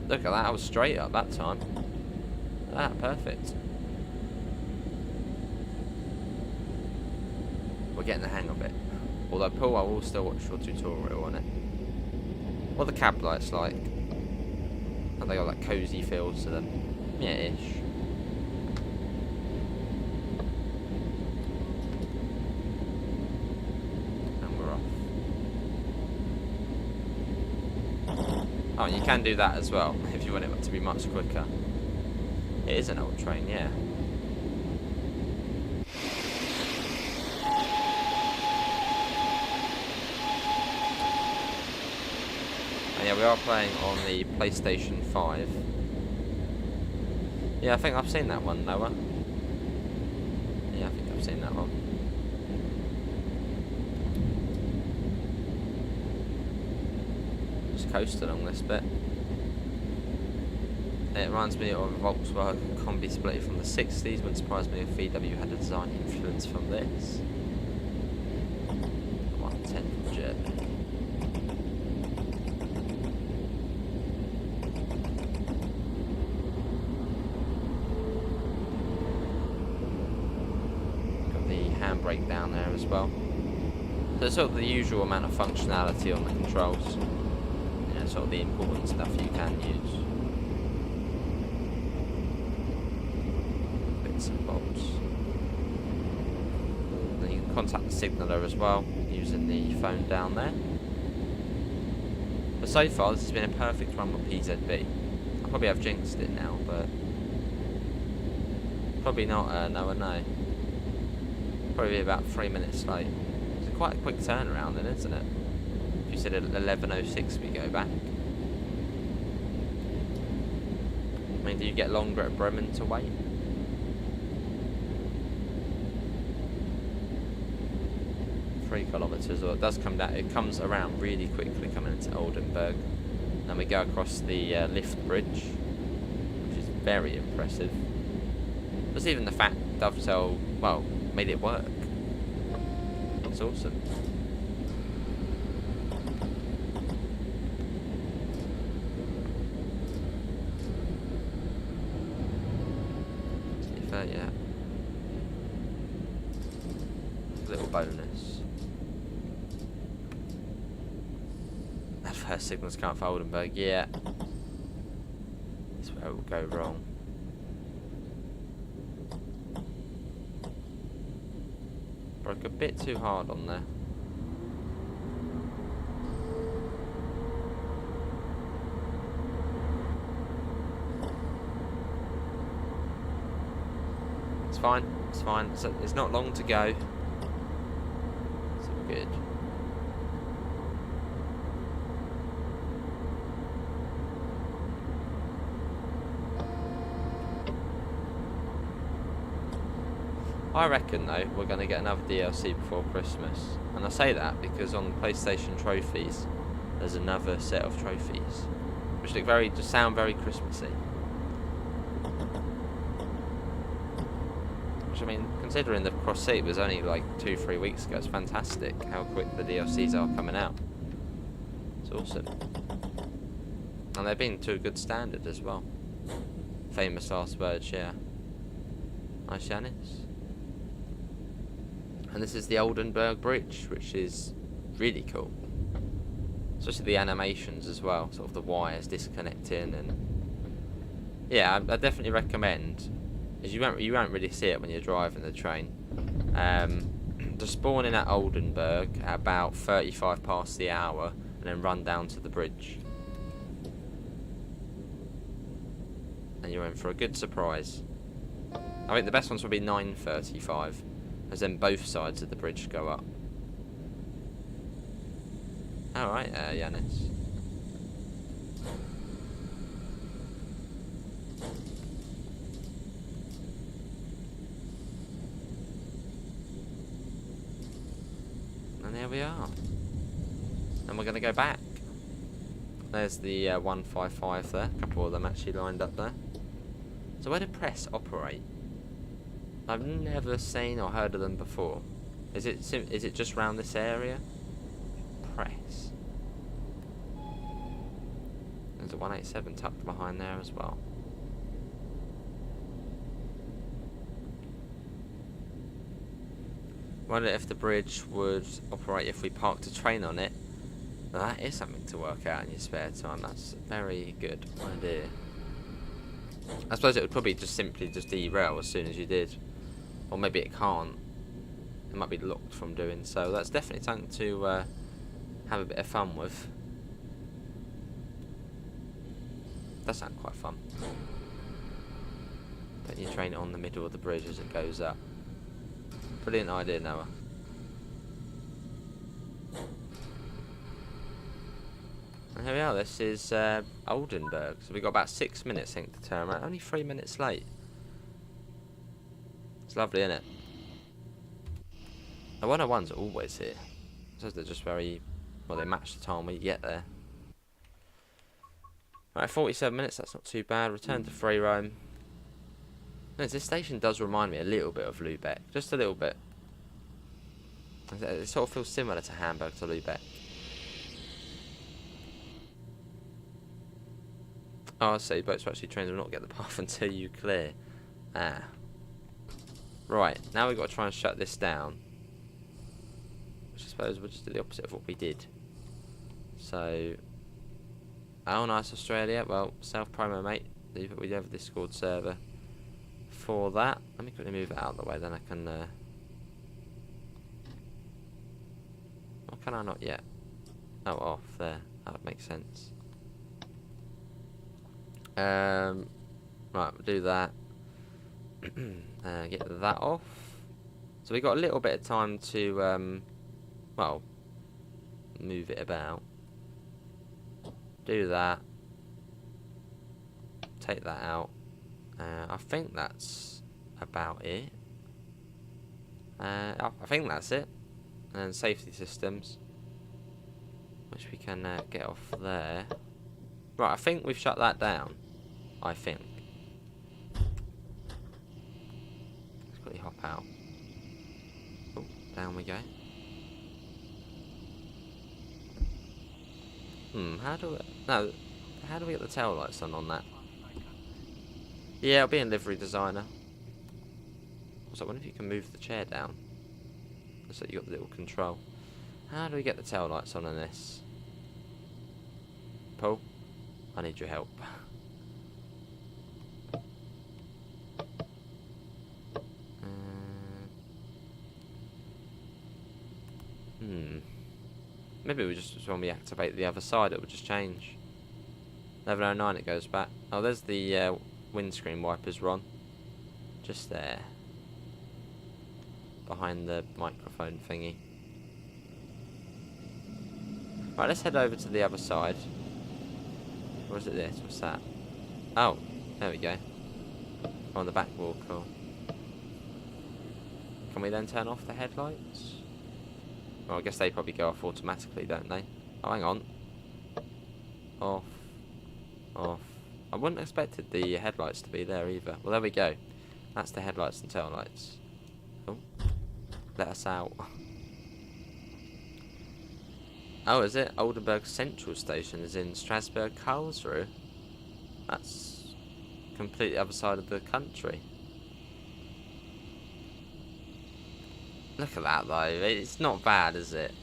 S1: Look at that, I was straight up that time. Look at that, perfect. We're getting the hang of it. Although, Paul, I will still watch your tutorial on it. What are the cab lights like? Have they got that cosy feel to them? Yeah-ish. And we're off. Oh, and you can do that as well, if you want it to be much quicker. It is an old train, yeah. Yeah, we are playing on the PlayStation 5. Yeah, I think I've seen that one, Noah. Yeah, I think I've seen that one. Just coast along this bit. It reminds me of a Volkswagen Combi Split from the 60s. Wouldn't surprise me if VW had a design influence from this. 110 from Germany. Brake down there as well. So it's sort of the usual amount of functionality on the controls. Yeah, sort of the important stuff you can use. Bits and bobs. Then you can contact the signaller as well using the phone down there. But so far this has been a perfect run with PZB. I probably have jinxed it now, but probably not. No. Probably about 3 minutes late. It's quite a quick turnaround then, isn't it? If you said at 11:06 we go back. I mean, do you get longer at Bremen to wait? Three kilometres, or it does come down. It comes around really quickly coming into Oldenburg. Then we go across the lift bridge, which is very impressive. Just even the fact Dovetail, well, made it work. It's awesome. See if that, yeah. Little bonus. That first signal's come for Oldenburg, yeah. That's where it will go wrong. Broke a bit too hard on there. It's fine, it's fine. It's not long to go. It's all good. I reckon though we're going to get another DLC before Christmas, and I say that because on the PlayStation trophies there's another set of trophies which look just sound very Christmassy. Which, I mean, considering the cross seat was only like 2-3 weeks ago, it's fantastic how quick the DLCs are coming out. It's awesome, and they've been to a good standard as well. Famous last words, yeah. Nice, Yanis. And this is the Oldenburg Bridge, which is really cool. Especially the animations as well, sort of the wires disconnecting, and yeah, I definitely recommend. As you won't really see it when you're driving the train. Just spawn in at Oldenburg at about 35 past the hour, and then run down to the bridge, and you're in for a good surprise. I think the best ones will be 9:35. As then both sides of the bridge go up. Alright, Yanis. And there we are. And we're going to go back. There's the 155 there. A couple of them actually lined up there. So where do press operate? I've never seen or heard of them before. Is it just around this area? Press. There's a 187 tucked behind there as well. Wonder if the bridge would operate if we parked a train on it. Now that is something to work out in your spare time. That's a very good idea. I suppose it would probably just simply derail as soon as you did. Or maybe it can't. It might be locked from doing so. That's definitely something to have a bit of fun with. That sounds quite fun. Putting your train on the middle of the bridge as it goes up. Brilliant idea, Noah. And here we are. This is Oldenburg. So we've got about 6 minutes, I think, to turn around. Only 3 minutes late. It's lovely, isn't it? The 101's always here. So they're just very... Well, they match the time when you get there. Right, 47 minutes. That's not too bad. Return to free roam. This station does remind me a little bit of Lübeck. Just a little bit. It sort of feels similar to Hamburg to Lübeck. Oh, I see. Boats actually trains will not get the path until you clear. Ah. Right, now we've got to try and shut this down. Which I suppose we'll just do the opposite of what we did. So... Oh, nice, Australia. Well, self-promo, mate. We have a Discord server for that. Let me quickly move it out of the way, then I can... Or can I not yet? Oh, off there. That would make sense. Right, we'll do that. Get that off. So we got a little bit of time to, well, move it about. Do that. Take that out. I think that's about it. I think that's it. And safety systems, which we can get off there. Right, I think we've shut that down. I think. Let's quickly hop out. Oh, down we go. How do we get the tail lights on that? Yeah, it'll be in livery designer. Also, I wonder if you can move the chair down. So you got the little control. How do we get the tail lights on this? Paul, I need your help. Maybe we just, when we activate the other side, it will just change. 11:09 it goes back. Oh, there's the windscreen wipers, Ron. Just there. Behind the microphone thingy. Right, let's head over to the other side. Or is it this? What's that? Oh, there we go. On the back wall, cool. Can we then turn off the headlights? Well, I guess they probably go off automatically, don't they? Oh, hang on. Off. Off. I wouldn't have expected the headlights to be there either. Well, there we go. That's the headlights and tail lights. Oh. Let us out. Oh, is it? Oldenburg Central Station is in Strasbourg, Karlsruhe. That's completely other side of the country. Look at that though. It's not bad, is it?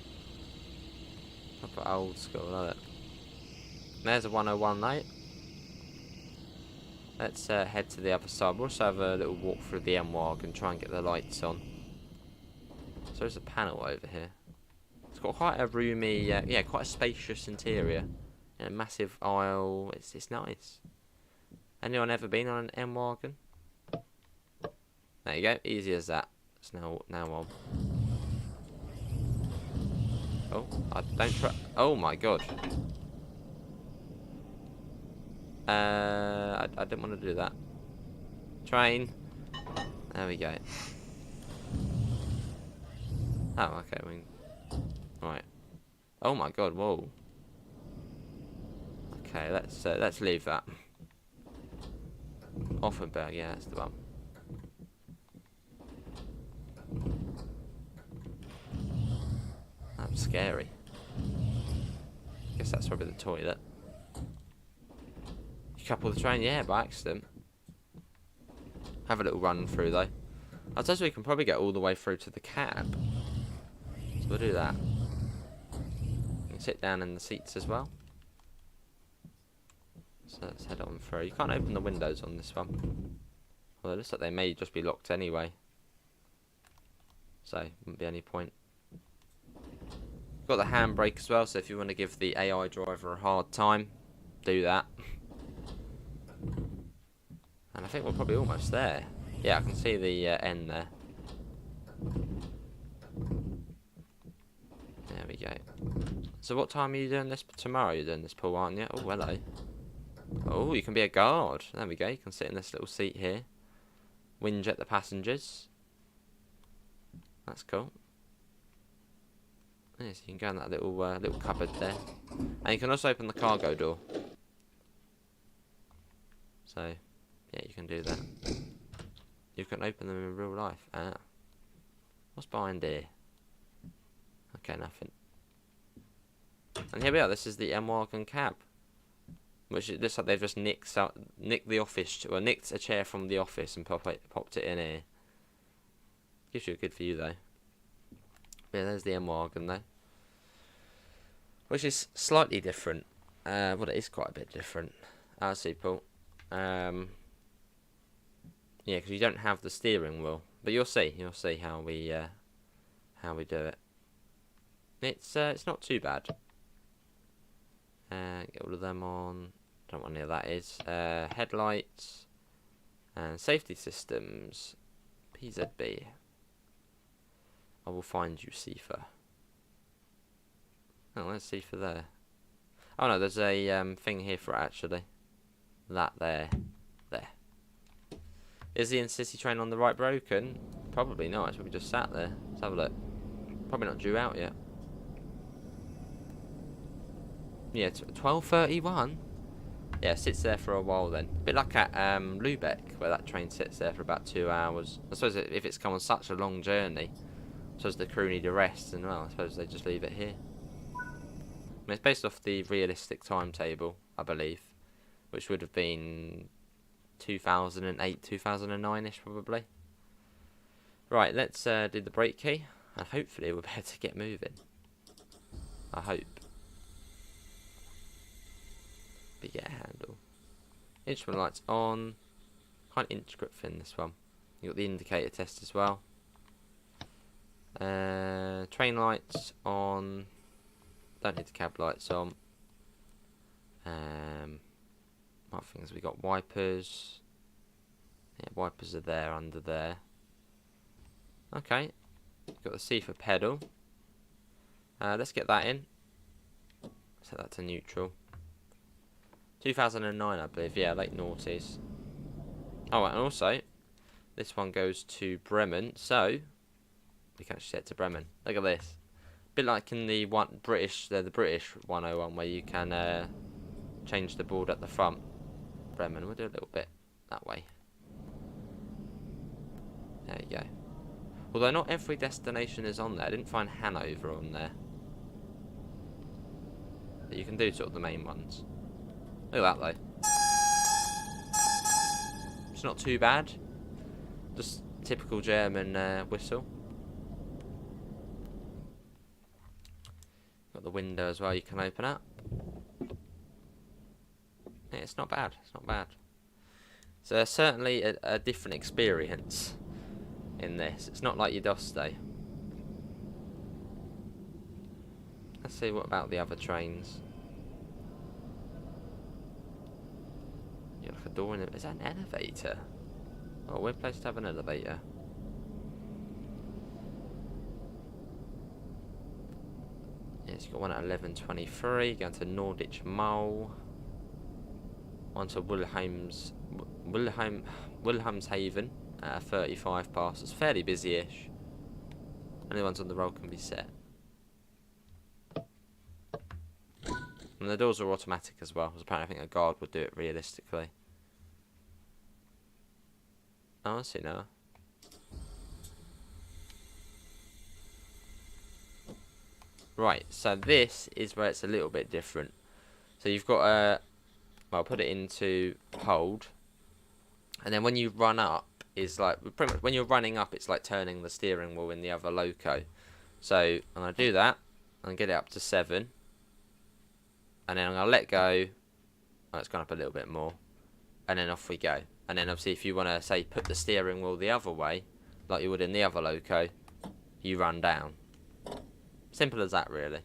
S1: Proper old school, love it. There's a 101 mate. Let's head to the other side. We'll also have a little walk through the M-wagon, try and get the lights on. So there's a panel over here. It's got quite a roomy, yeah, quite a spacious interior. And a massive aisle. It's nice. Anyone ever been on an M-wagon? There you go. Easy as that. It's now on. Oh, I don't try. Oh my god. I didn't want to do that. Train. There we go. Oh, okay. Right. Oh my god. Whoa. Okay, let's leave that. Oldenburg, yeah, that's the one. That's scary. Guess that's probably the toilet. You couple the train, yeah, by accident. Have a little run through though. I suppose we can probably get all the way through to the cab. So we'll do that. You can sit down in the seats as well. So let's head on through. You can't open the windows on this one. Well, it looks like they may just be locked anyway. So, wouldn't be any point. Got the handbrake as well, so if you want to give the AI driver a hard time, do that. And I think we're probably almost there. Yeah, I can see the end there. There we go. So what time are you doing this? Tomorrow you're doing this, Paul, aren't you? Oh, hello. Oh, you can be a guard. There we go. You can sit in this little seat here. Whinge at the passengers. That's cool. Yes, you can go in that little cupboard there. And you can also open the cargo door. So, yeah, you can do that. You can open them in real life. Ah. What's behind here? Okay, nothing. And here we are. This is the M-wagon cab. Which it looks like they've just nicked the office, or nicked a chair from the office and popped it in here. Gives you a good view though. Yeah, there's the M-wagon though. Which is slightly different. Well, it is quite a bit different. I see, Paul. Yeah, because you don't have the steering wheel, but you'll see how we do it. It's not too bad. Get all of them on. Don't know what any of that is. Headlights and safety systems. PZB. I will find you, Sifa. Oh, there's Sifa there. Oh no, there's a thing here for it actually. That there. Is the in-city train on the right broken? Probably not. It's probably just sat there. Let's have a look. Probably not due out yet. Yeah, 12:31. Yeah, sits there for a while then. A bit like at Lübeck, where that train sits there for about 2 hours. I suppose if it's come on such a long journey, I suppose the crew need a rest, and well, I suppose they just leave it here. I mean, it's based off the realistic timetable, I believe, which would have been 2008, 2009-ish probably. Right, let's do the brake key, and hopefully we'll be able to get moving. I hope. But yeah, handle. Instrument lights on. Quite intricate thing, this one. You got the indicator test as well. Train lights on. Don't need the cab lights on. What things we got? Wipers. Yeah, wipers are there under there. Okay. Got the C for pedal. Let's get that in. Set that to neutral. 2009, I believe. Yeah, late noughties. Oh, and also, this one goes to Bremen, so we can actually set it to Bremen. Look at this. A bit like in the British 101, where you can change the board at the front. Bremen, we'll do a little bit that way. There you go. Although not every destination is on there. I didn't find Hanover on there. But you can do sort of the main ones. Look at that though. It's not too bad. Just typical German whistle. Got the window as well you can open up. Yeah, it's not bad. It's not bad. So certainly a different experience in this. It's not like your Doste. Let's see what about the other trains. Like a door in it. Is that an elevator? Oh, weird place to have an elevator. Yes, you've got one at 11:23, going to Norwich Mole. On to Wilhelmshaven, 35 past. It's fairly busy-ish. Only ones on the roll can be set. And the doors are automatic as well, because apparently I think a guard would do it realistically. Oh, I see now. Right, so this is where it's a little bit different. So you've got a... Well, put it into hold. And then when you run up, is like... Pretty much when you're running up, it's like turning the steering wheel in the other loco. So I'm going to do that. And get it up to 7. And then I'm going to let go. Oh, it's gone up a little bit more. And then off we go. And then obviously if you want to, say, put the steering wheel the other way, like you would in the other loco, you run down. Simple as that, really.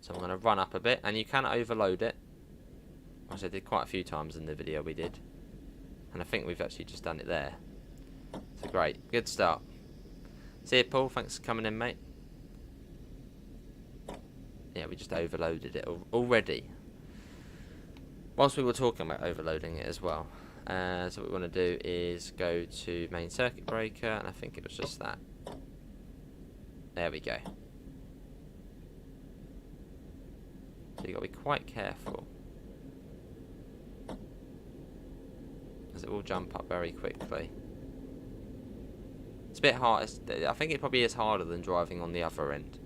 S1: So I'm going to run up a bit, and you can overload it. As I did quite a few times in the video we did. And I think we've actually just done it there. So great, good start. See you, Paul, thanks for coming in, mate. Yeah, we just overloaded it already. Whilst we were talking about overloading it as well. So what we want to do is go to main circuit breaker, and I think it was just that. There we go. So you've got to be quite careful, as it will jump up very quickly. It's a bit hard. I think it probably is harder than driving on the other end.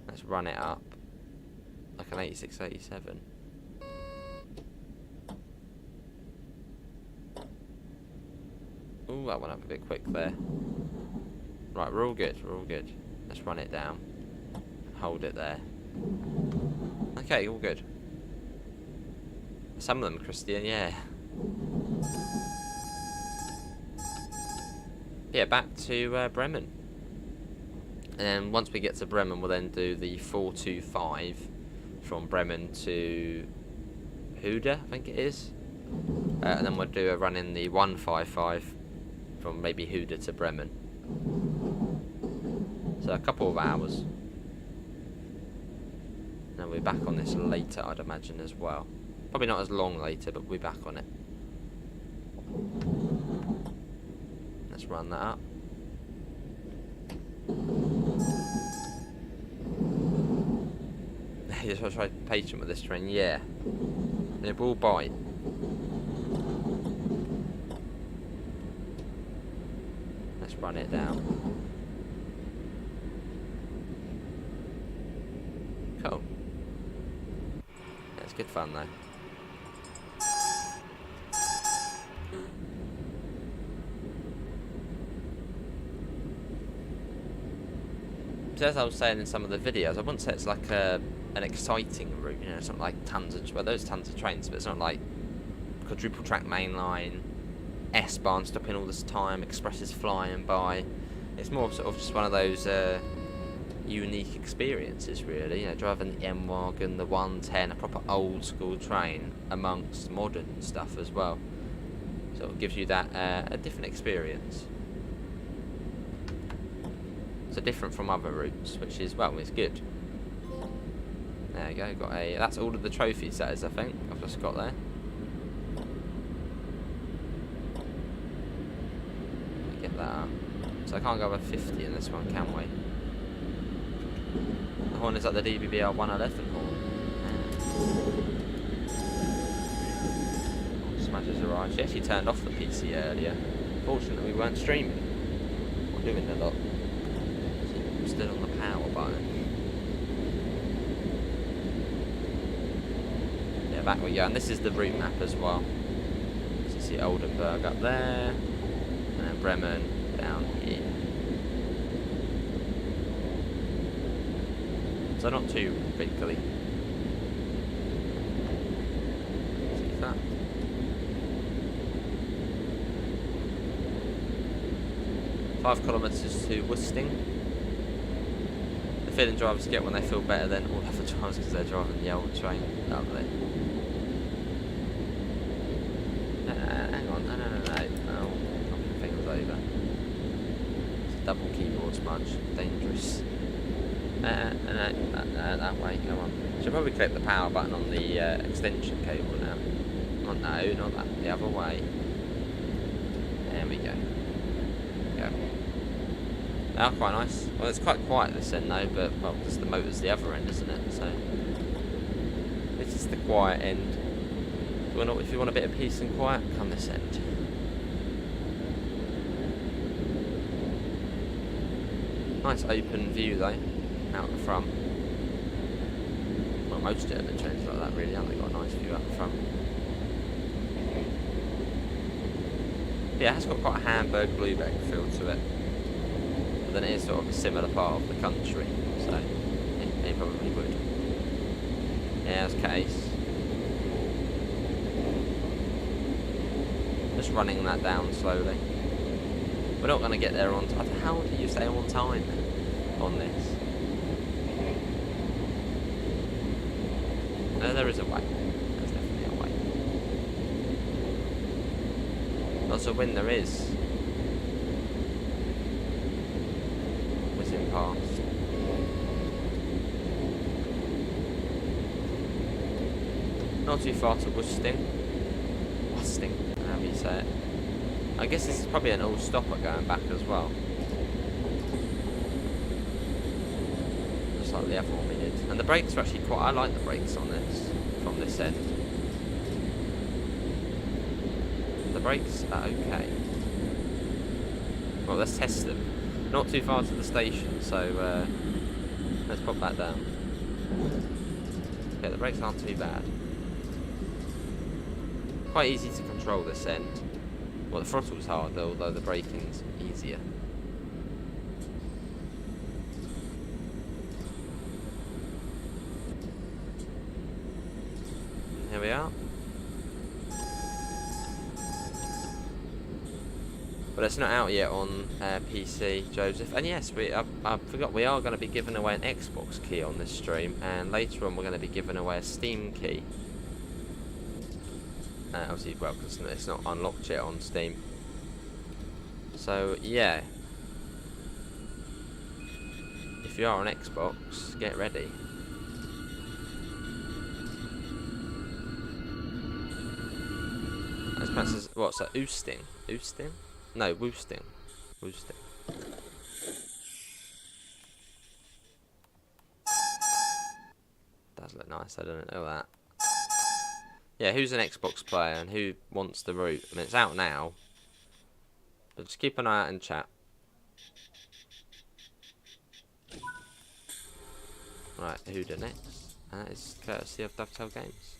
S1: Let's run it up. Like an 86, 87. Ooh, that went up a bit quick there. Right, we're all good, we're all good. Let's run it down. Hold it there. Okay, all good. Some of them, Christian, yeah. Yeah, back to Bremen. And then once we get to Bremen, we'll then do the 425 from Bremen to Huda, I think it is. And then we'll do a run in the 155 from maybe Huda to Bremen. So a couple of hours. And we'll be back on this later, I'd imagine, as well. Probably not as long later, but we'll be back on it. Let's run that up. You just want to try to be patient with this train, yeah. And it will bite. Let's run it down. Cool. Yeah, it's good fun though. So as I was saying in some of the videos, I wouldn't say it's like an exciting route, you know, it's not like tons of, well, there's tons of trains, but it's not like quadruple track mainline, S-Bahn stopping all this time, expresses flying by. It's more sort of just one of those unique experiences, really, you know, driving the M-wagon, the 110, a proper old school train amongst modern stuff as well. So it gives you that a different experience. So different from other routes, which is, well, it's good. There you go, got a, that's all of the trophies that is, I think, I've just got there. Get that up. So I can't go over 50 in this one, can we? The horn is like the DBBR 111 horn. Smashes her eye. She actually turned off the PC earlier. Fortunately, we weren't streaming. Or doing a lot. So still on the power button. Yeah, back we go. And this is the route map as well. So you see Oldenburg up there. And then Bremen down here. So not too wrinkly. See that? Five kilometres to Worcester. The feeling drivers get when they feel better than all other drivers because they're driving the old train. Lovely. Hang on, no. Oh, knocking things over. It's a double keyboard smudge. Dangerous. No, that way, come on. Should probably click the power button on the extension cable now. Oh no, not that, the other way. There we go. They are quite nice. Well, it's quite quiet this end though, but, well, because the motor's the other end, isn't it? So, this is the quiet end. If you want a bit of peace and quiet, come this end. Nice open view though, out the front. Well, most German trains like that really, haven't they? Got a nice view out the front. Yeah, it has got quite a Hamburg-Lübeck feel to it. But then it is sort of a similar part of the country, so it probably would. Yeah, that's case. Just running that down slowly. We're not going to get there on time. How do you stay on time on this? No, there is a way. There's definitely a way. Lots of wind there is. Whizzing past. Not too far to Wusting. However you say it. I guess this is probably an all-stopper going back as well. Just like the other one we did. And the brakes are actually quite... I like the brakes on this, from this end. The brakes are okay. Well, let's test them. Not too far to the station, so let's pop that down. Okay, the brakes aren't too bad. Quite easy to control this end. Well, the throttle's hard, although the braking's easier. And here we are. But it's not out yet on PC, Joseph. And yes, I forgot, we are going to be giving away an Xbox key on this stream, and later on we're going to be giving away a Steam key. Obviously, well, because it's not unlocked yet on Steam. So, yeah. If you are on Xbox, get ready. This pronounces, what's that? Oosting? Oosting? No, Woosting. Woosting. Does look nice, I didn't know that. Yeah, who's an Xbox player and who wants the route? I mean, it's out now. But just keep an eye out in chat. Right, who the next? That is courtesy of Dovetail Games.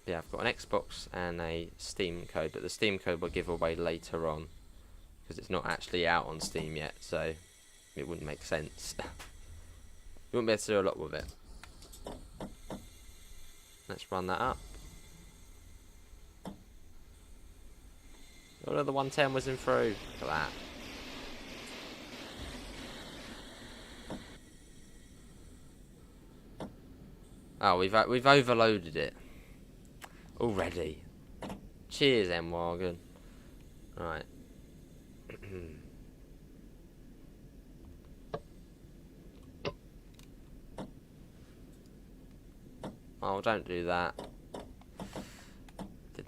S1: Yeah, I've got an Xbox and a Steam code, but the Steam code will give away later on. Because it's not actually out on Steam yet, so it wouldn't make sense. You wouldn't be able to do a lot with it. Let's run that up. Oh, look, the 110 was in through. Look at that. Oh, we've overloaded it already. Cheers, M-wagon. Right. Oh, don't do that. Did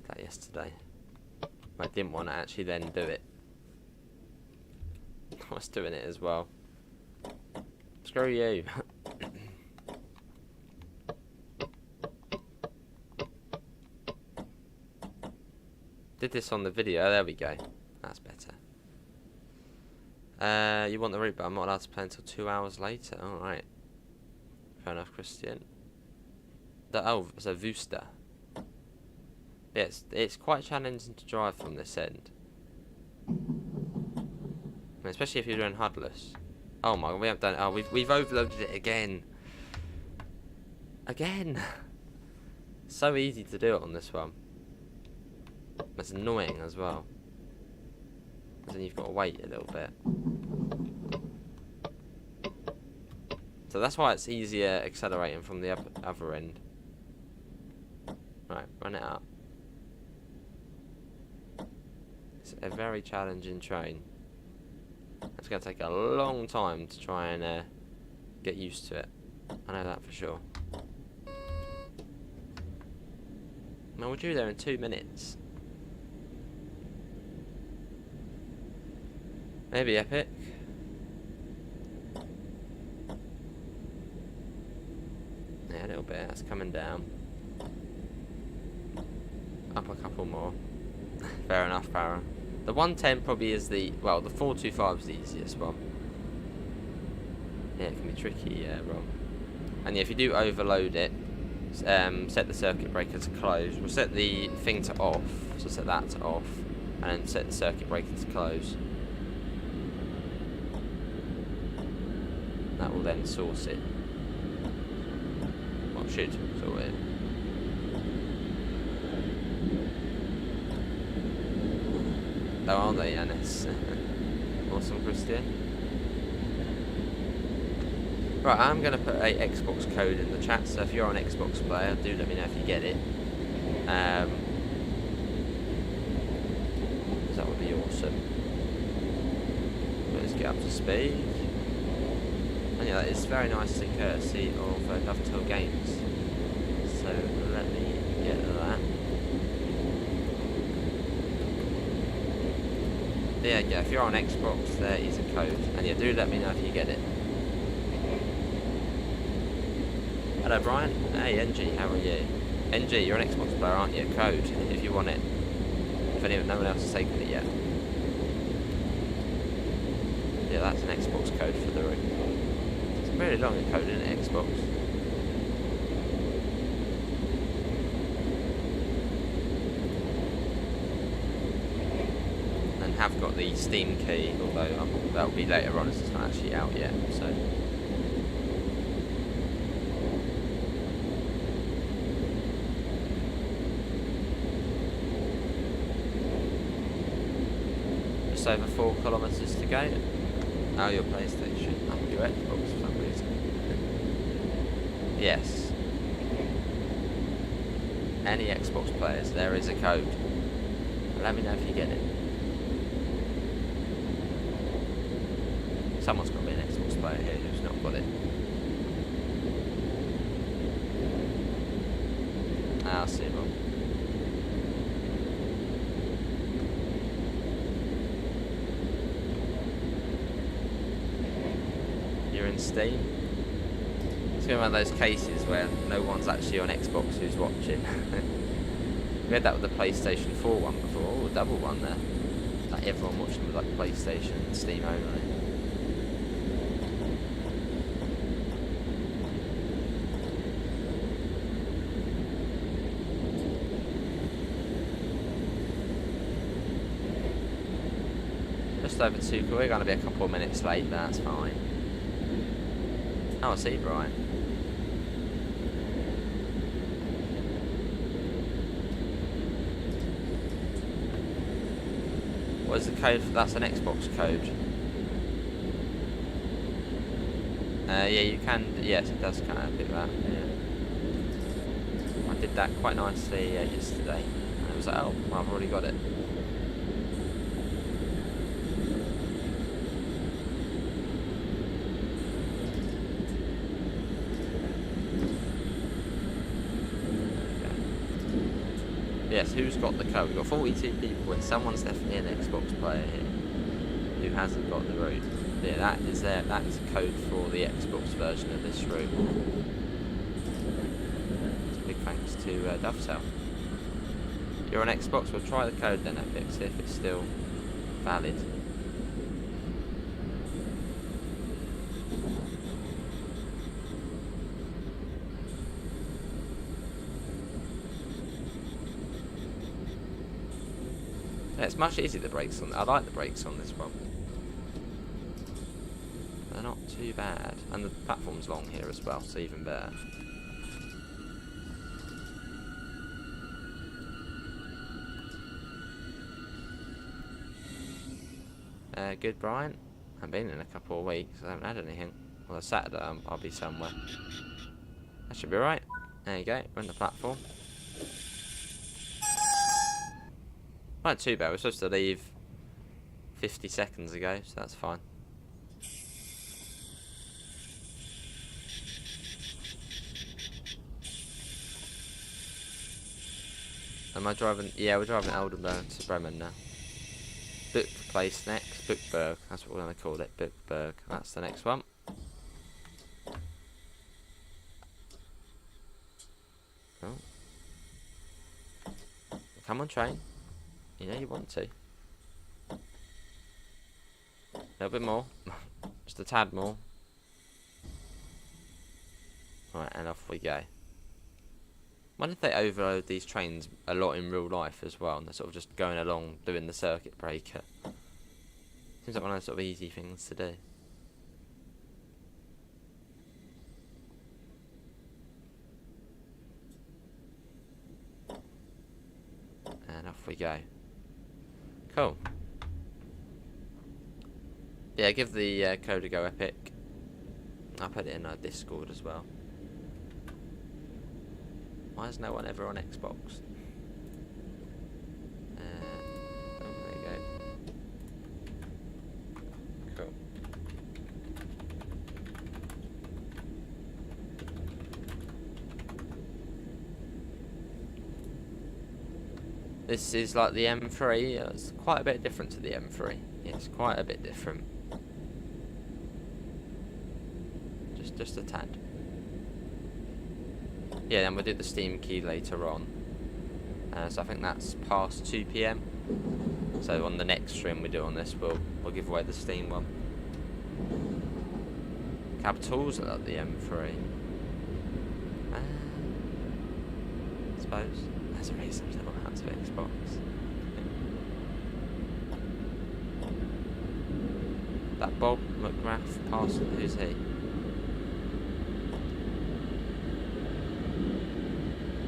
S1: that yesterday. I didn't want to actually then do it. I was doing it as well. Screw you. Did this on the video. There we go. That's better. You want the route, but I'm not allowed to play until 2 hours later. Alright. Fair enough, Christian. Oh, so Wuster. Yeah, it's quite challenging to drive from this end. I mean, especially if you're doing HUDless. Oh my god, we haven't done it. Oh, we've overloaded it again. Again. So easy to do it on this one. It's annoying as well. Because then you've got to wait a little bit. So that's why it's easier accelerating from the other end. Right, run it up. a very challenging train. It's going to take a long time to try and get used to it. I know that for sure. Now we're due there in 2 minutes. Maybe epic. Yeah, a little bit. That's coming down. Up a couple more. Fair enough, Farah. The 110 probably is the... Well, the 425 is the easiest one. Yeah, it can be tricky, Rob. And yeah, if you do overload it, set the circuit breaker to close. We'll set the thing to off. So set that to off. And then set the circuit breaker to close. That will then source it. Well, it should sort it. Oh, aren't they, Yanis? Awesome, Christian. Right, I'm going to put a Xbox code in the chat, so if you're an Xbox player, do let me know if you get it. That would be awesome. Let's get up to speed. And yeah, that is very nicely courtesy of Dovetail Games. So let me get that. Yeah, if you're on Xbox, there is a code. And yeah, do let me know if you get it. Hello, Brian. Hey, NG, how are you? NG, you're an Xbox player, aren't you? Code, if you want it. If no one else has taken it yet. Yeah, that's an Xbox code for the room. It's really long a code in Xbox. Have got the Steam key, although that'll be later on as it's not actually out yet. So just over 4 kilometres to go. Oh, your PlayStation, not your Xbox for some reason. Yes. Any Xbox players, there is a code. Let me know if you get it. Someone's got to be an Xbox player here who's not got it. I'll see Rob. You're in Steam. It's going to be one of those cases where no one's actually on Xbox who's watching. We had that with the PlayStation 4 one before. Oh, a double one there. Like everyone watching with like PlayStation and Steam only. Just over 2, we're going to be a couple of minutes late, but that's fine. Oh, I see, Brian. What is the code for that's an Xbox code? Yeah, you can, yes, it does kind of bit that, yeah. I did that quite nicely yesterday, and it was like, oh, well, I've already got it. Yes, who's got the code? We've got 42 people and someone's definitely an Xbox player here who hasn't got the route. Yeah, that is there. That is a code for the Xbox version of this route. So big thanks to Dovetail. You're on Xbox, we'll try the code then, Epic, see if it's still valid. Yeah, it's much easier the brakes on. I like the brakes on this one. They're not too bad, and the platform's long here as well, so even better. Good, Brian. I've been in a couple of weeks. I haven't had anything. Well, Saturday I'll be somewhere. That should be right. There you go. We're on the platform. Not too bad. We're supposed to leave 50 seconds ago, so that's fine. Am I driving? Yeah, we're driving Oldenburg to Bremen now. Book place next. Bookberg. That's what we're going to call it. Bookberg. That's the next one. Oh. Come on, train. You know you want to. A little bit more. Just a tad more. Right, and off we go. I wonder if they overload these trains a lot in real life as well, and they're sort of just going along doing the circuit breaker. Seems like one of those sort of easy things to do. And off we go. Cool. Yeah, give the code a go, Epic. I'll put it in our Discord as well. Why is no one ever on Xbox? Oh, there you go. Cool. This is like the M3. It's quite a bit different to the M3. It's quite a bit different. Just a tad. Yeah, then we'll do the Steam key later on. So I think that's past 2 PM. So on the next stream we do on this, we'll give away the Steam one. Capitals at the M3. I suppose there's a reason they don't have to Xbox. That Bob McGrath Parson, who's he?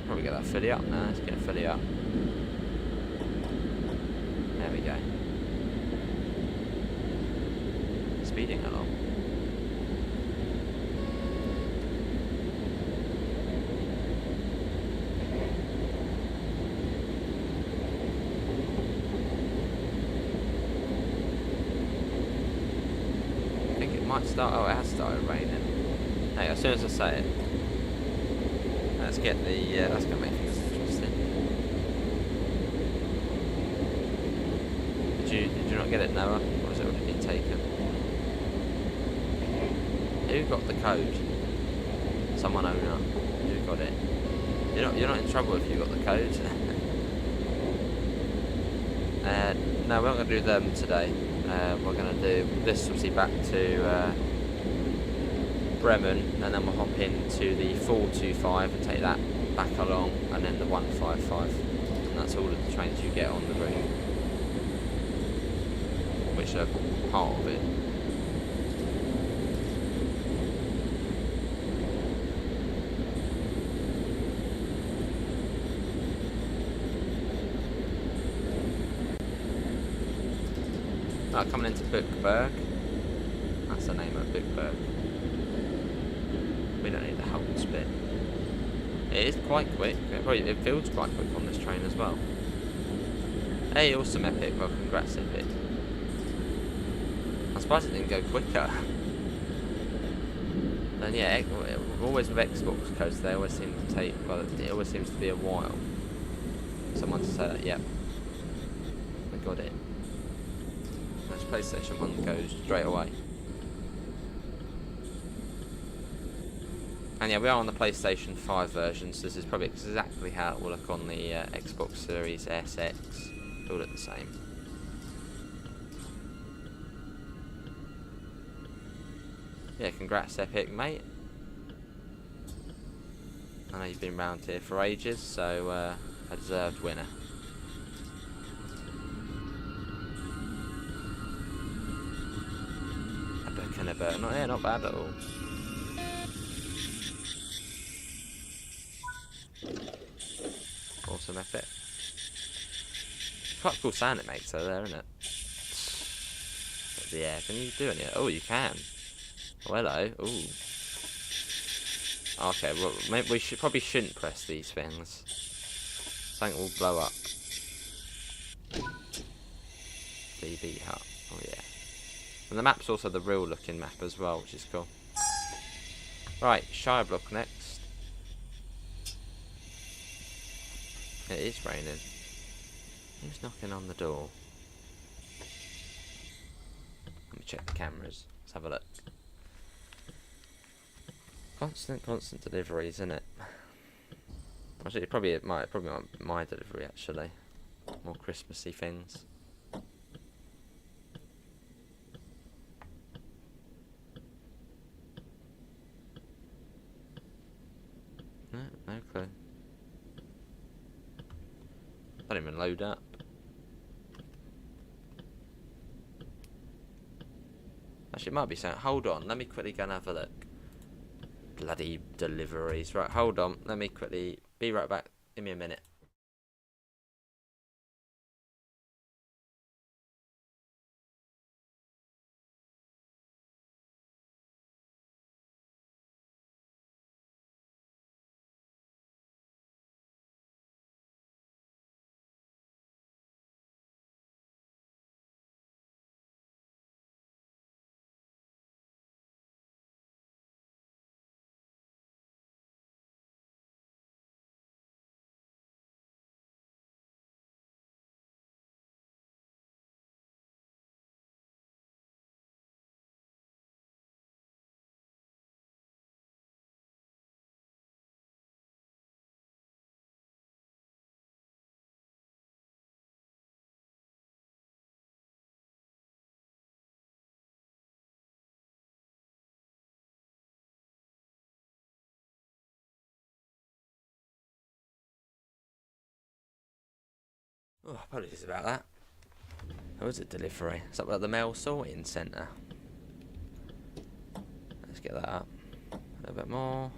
S1: Probably get that fully up now. Let's get it fully up. There we go. Speeding along. I think it might start. Oh, it has started raining. Hey, as soon as I say it. Let's get the, that's going to make things interesting. Did you not get it, Noah? Or has it already been taken? Who got the code? Someone owner. Who got it? You're not in trouble if you got the code. No, we're not going to do them today. We're going to do this obviously back to Bremen, and then we'll hop into the 425 and take that back along, and then the 155, and that's all of the trains you get on the route, which are part of it. Coming into Bookberg. That's the name of Bookberg. We don't need the Holtz bit. It is quite quick. It feels quite quick on this train as well. Hey, awesome, Epic. Well, congrats, Epic. I'm surprised it didn't go quicker. And yeah, always with Xbox codes, they always seem to take. Well, it always seems to be a while. Someone to say that, yep, we got it. This PlayStation 1 goes straight away. And yeah, we are on the PlayStation 5 version, so this is probably exactly how it will look on the Xbox Series SX. All look the same. Yeah, congrats, Epic, mate. I know you've been around here for ages, so a deserved winner. A book and a bird. Not bad at all. Awesome, Epic. Quite a cool sound it makes though, there, isn't it? But yeah, can you do it yet? Oh, you can. Oh, hello. Ooh. Okay, well, maybe we probably shouldn't press these things. Something will blow up. VB hut. And the map's also the real looking map as well, which is cool. Right, Shire block next. It is raining. Who's knocking on the door? Let me check the cameras. Let's have a look. Constant deliveries, isn't it? Actually, probably my delivery actually. More Christmassy things. No clue. Don't even load up. Actually, it might be something. Hold on, let me quickly go and have a look. Bloody deliveries. Right, hold on. Let me quickly be right back. Give me a minute. Oh, apologies about that. How was it delivery? It's up at the mail sorting centre. Let's get that up. A little bit more.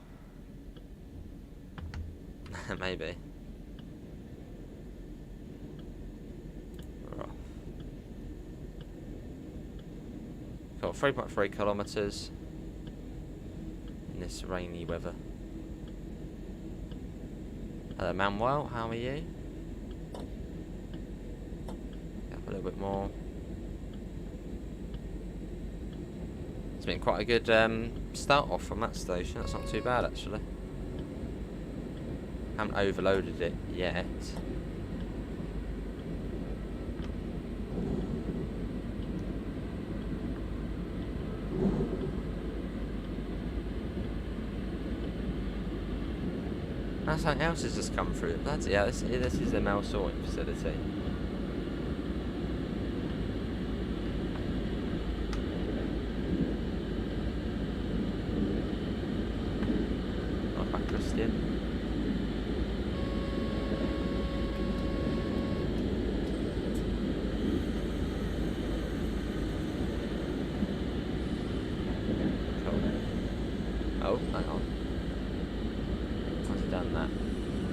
S1: Maybe. We're off. Got 3.3 kilometres in this rainy weather. Hello Manuel, how are you? Up a little bit more. It's been quite a good start off from that station. That's not too bad actually. Haven't overloaded it yet. Now something else has just come through. That's, yeah, this is the mail sorting facility. Not quite Christian. Oh, hang on. How's he done that?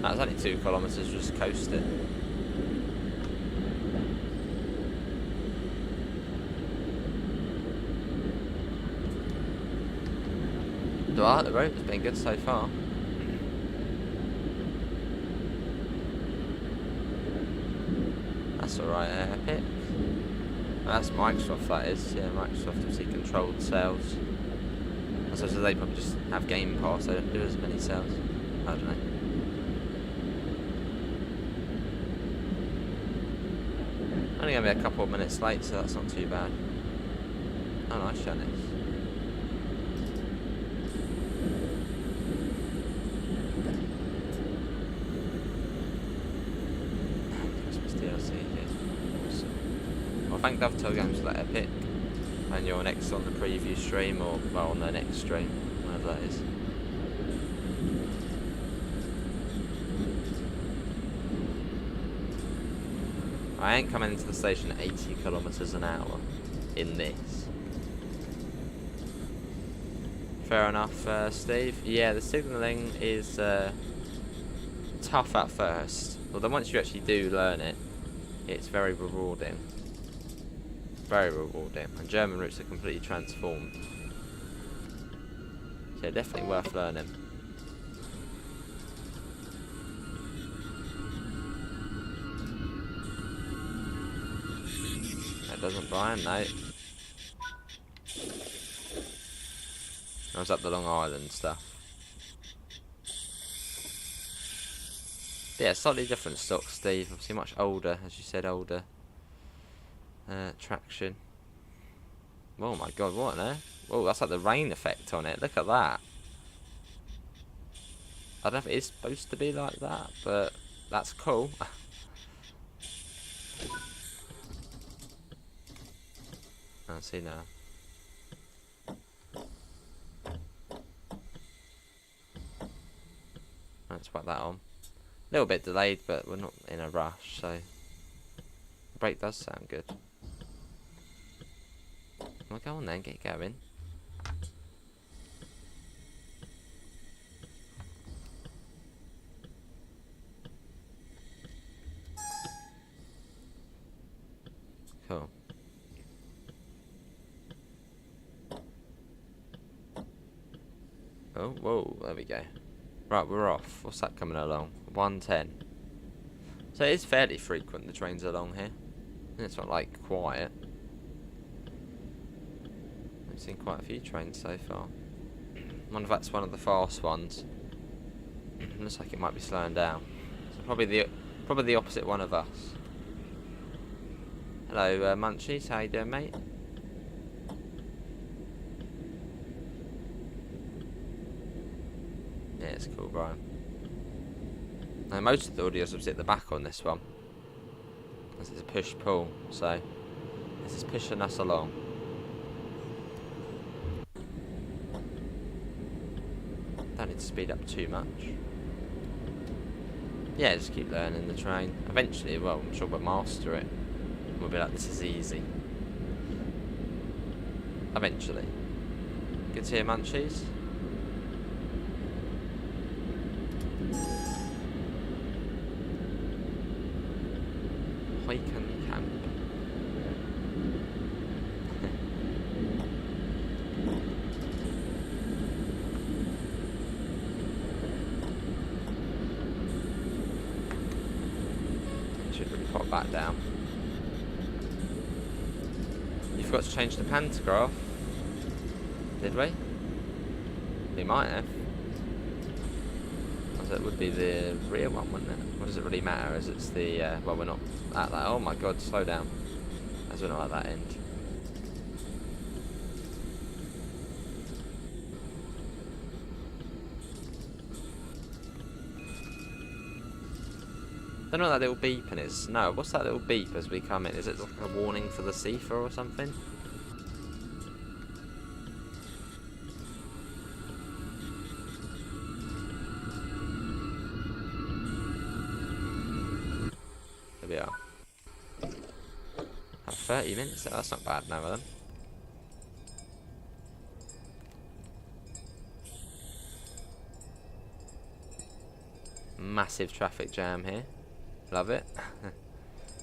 S1: That's only 2 kilometres, just coast it. Alright, the rope has been good so far. That's alright, Epic. That's Microsoft, that is. Yeah, Microsoft obviously controlled sales. I suppose they probably just have Game Pass, they don't do as many sales. I don't know. Only gonna be a couple of minutes late, so that's not too bad. Oh, nice, Shanice. Christmas DLC, yeah. Awesome. Well, thank Dovetail Games for that Epic. And you're next on the preview stream, or well, on the next stream, whatever that is. I ain't coming into the station at 80 kilometres an hour in this. Fair enough, Steve. Yeah, the signalling is tough at first, although once you actually do learn it, it's very rewarding. Very rewarding, and German routes are completely transformed. So yeah, definitely worth learning. That doesn't Brian, no. Or is that the Long Island stuff? But yeah, slightly different stock, Steve. Obviously much older, as you said, older traction. Oh my god, what on earth? Oh, that's like the rain effect on it. Look at that. I don't know if it is supposed to be like that, but that's cool. I see now. Let's put that on. A little bit delayed, but we're not in a rush, so the brake does sound good. Well, go on then, get going. Cool. Oh, whoa, there we go. Right, we're off. What's that coming along? 110. So it is fairly frequent, the trains along here. And it's not like quiet. I've seen quite a few trains so far. I wonder if that's one of the fast ones. Looks like it might be slowing down. So probably the opposite one of us. Hello, Munchies. How you doing, mate? Yeah, it's cool, Brian. Now, most of the audio's obviously at the back on this one, as it's a push-pull, so this is pushing us along. Don't need to speed up too much. Yeah, just keep learning the train. Eventually, well, I'm sure we'll master it. We'll be like, this is easy. Eventually. Good to hear, Munchies. Huyken Camp. Should really pop that down. You forgot to change the pantograph, did we? We might have. It would be the rear one, wouldn't it? What does it really matter as it's the, well, we're not at that. Oh my god, slow down. As we're not at that end. Don't know what that little beeping is. No, what's that little beep as we come in? Is it like a warning for the CIFA or something? We are. Have 30 minutes? That's not bad now, then. Massive traffic jam here. Love it. And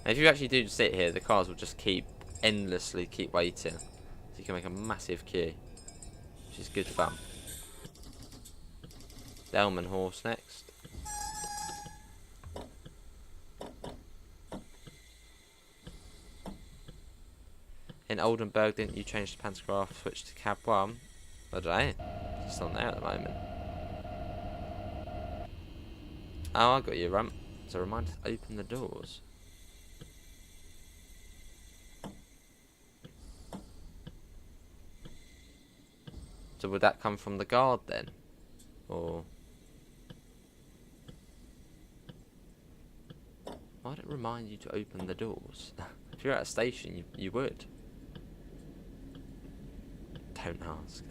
S1: if you actually do sit here, the cars will just endlessly keep waiting. So you can make a massive queue, which is good fun. Delman Horse next. In Oldenburg, didn't you change the pantograph, switch to cab 1? I don't know. It's just on there at the moment. Oh, I got you, Rump. So remind us to open the doors. So would that come from the guard then? Or... why'd it remind you to open the doors? If you're at a station, you would. Don't ask.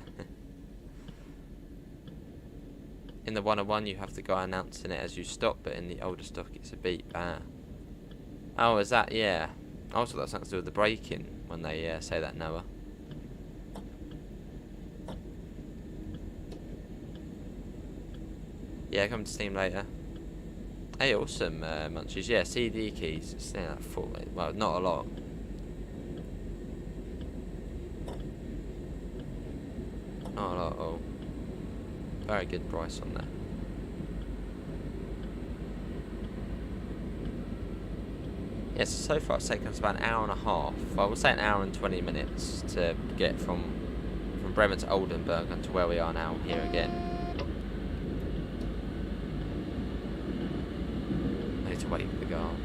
S1: In the 101 you have the guy announcing it as you stop, but in the older stock it's a beep. Ah. Oh, is that? Yeah. I also thought that's something to do with the braking when they say that, Noah. Yeah, come to Steam later. Hey, awesome, Munchies. Yeah, CD keys. It's like full. Well, not a lot. Not a lot at all. Very good price on there. Yes, so far it's taken us about an hour and a half. Well, we'll say an hour and 20 minutes to get from Bremen to Oldenburg and to where we are now here again. I need to wait for the guard.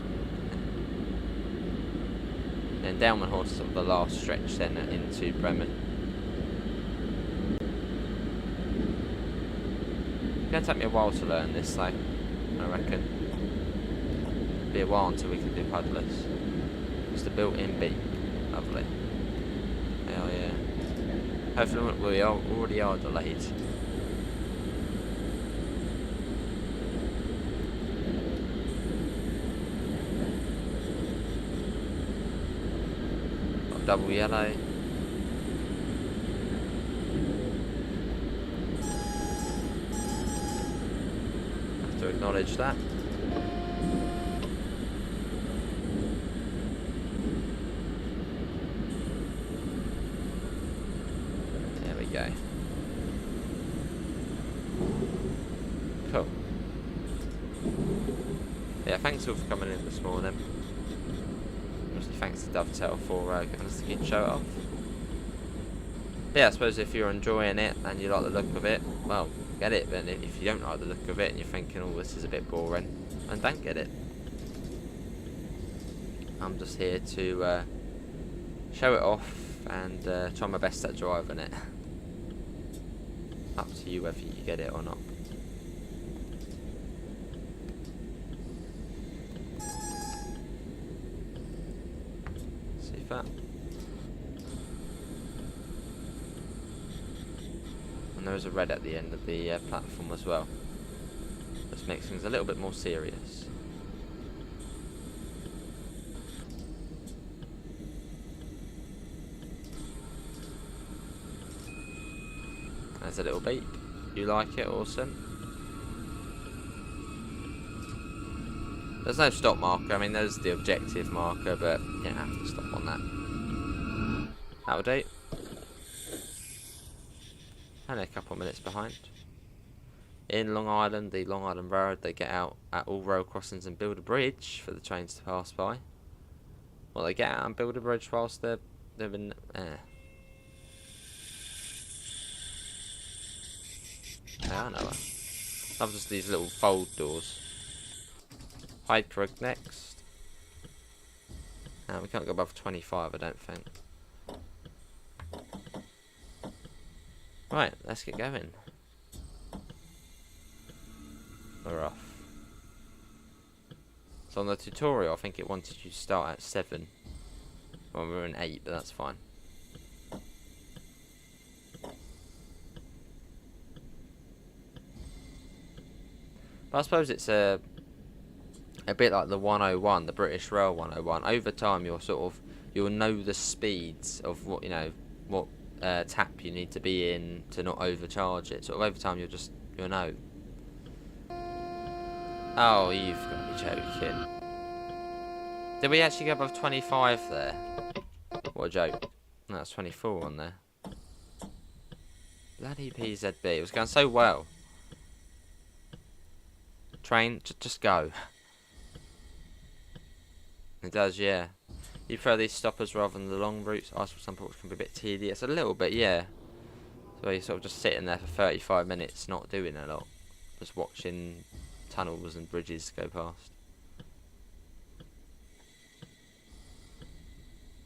S1: Then down on horses on the last stretch then into Bremen. It's going to take me a while to learn this though, I reckon. It'll be a while until we can do puddlers. It's the built-in beep. Lovely. Hell yeah. Hopefully we already are delayed. Got double yellow. Have to acknowledge that. Go. Cool. Yeah, thanks all for coming in this morning. Mostly thanks to Dovetail for giving us the key to show it off. But yeah, I suppose if you're enjoying it and you like the look of it, well, get it. But if you don't like the look of it and you're thinking, oh, this is a bit boring, then don't get it. I'm just here to show it off and try my best at driving it. Up to you whether you get it or not. See that. And there is a red at the end of the platform as well. This makes things a little bit more serious. There's a little beep. You like it? Awesome. There's no stop marker. I mean, there's the objective marker, but you don't have to stop on that. That'll do. Only a couple of minutes behind. In Long Island, the Long Island Road, they get out at all road crossings and build a bridge for the trains to pass by. Well, they get out and build a bridge whilst they're in. Yeah, I know her. Love just these little fold doors. Hyper next. We can't go above 25, I don't think. Right, let's get going. We're off. So on the tutorial, I think it wanted you to start at 7. Well, we're in 8, but that's fine. But I suppose it's a bit like the 101, the British Rail 101. Over time, you'll know the speeds of what what tap you need to be in to not overcharge it. Sort of over time, you'll know. Oh, you've got to be joking! Did we actually go above 25 there? What a joke! No, that's 24 on there. Bloody PZB! It was going so well. Train, just go. It does, yeah. You prefer these stoppers rather than the long routes? I suppose some people can be a bit tedious. A little bit, yeah. So you're sort of just sitting there for 35 minutes, not doing a lot. Just watching tunnels and bridges go past.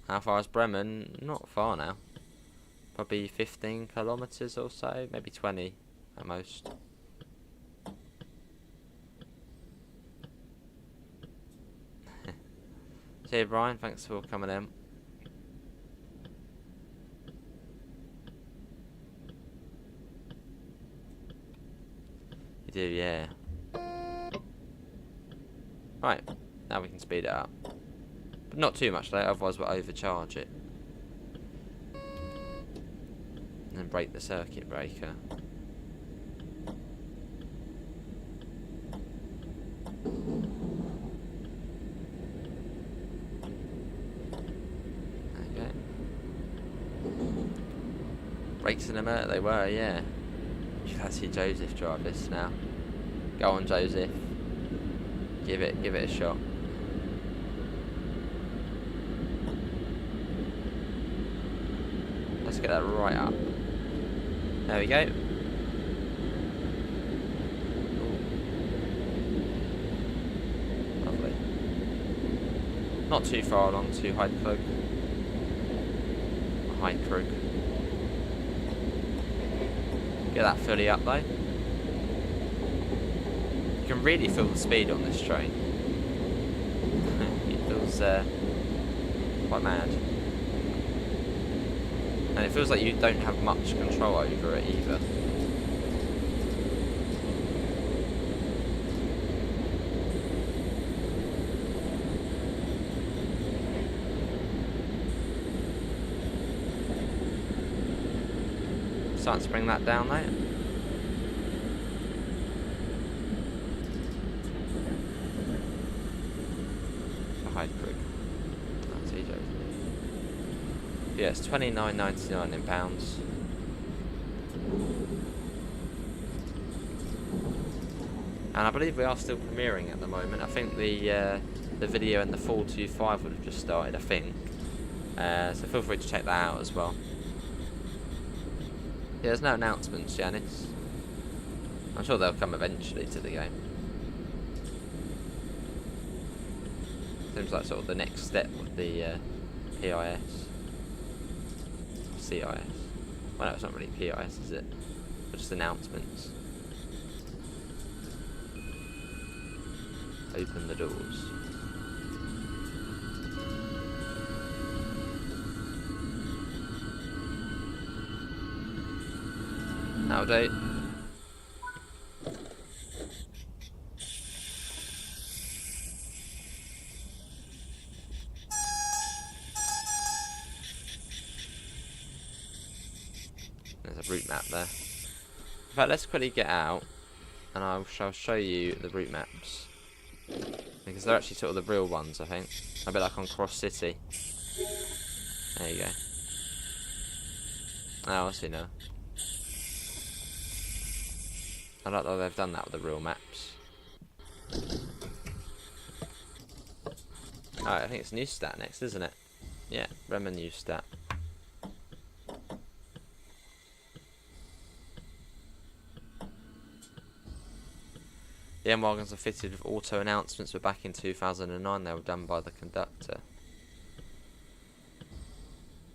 S1: How far is Bremen? Not far now. Probably 15 kilometres or so, maybe 20 at most. See you, Brian, thanks for coming in. You do, yeah. Right, now we can speed it up. But not too much though, otherwise we'll overcharge it. And then break the circuit breaker. Okay. Brakes in a minute, they were, yeah. You can see Joseph drive this now. Go on, Joseph. Give it a shot. Let's get that right up. There we go. Lovely. Not too far along to Heidkrug. Get that fully up though. You can really feel the speed on this train. It feels quite mad. And it feels like you don't have much control over it either. Starting to bring that down though. Yeah, it's £29.99 in pounds. And I believe we are still premiering at the moment. I think the video and the 425 would have just started, I think. So feel free to check that out as well. Yeah, there's no announcements, Janice. I'm sure they'll come eventually to the game. Seems like sort of the next step with the PIS. CIS. Well, no, it's not really PIS, is it? But just announcements. Open the doors. That'll do. There's a route map there. In fact, let's quickly get out and I shall show you the route maps. Because they're actually sort of the real ones, I think. A bit like on Cross City. There you go. Oh, I see now. I like that they've done that with the real maps. Alright, I think it's Neustadt next, isn't it? Yeah, Bremen Neustadt. The M-wagons are fitted with auto announcements, but back in 2009 they were done by the conductor.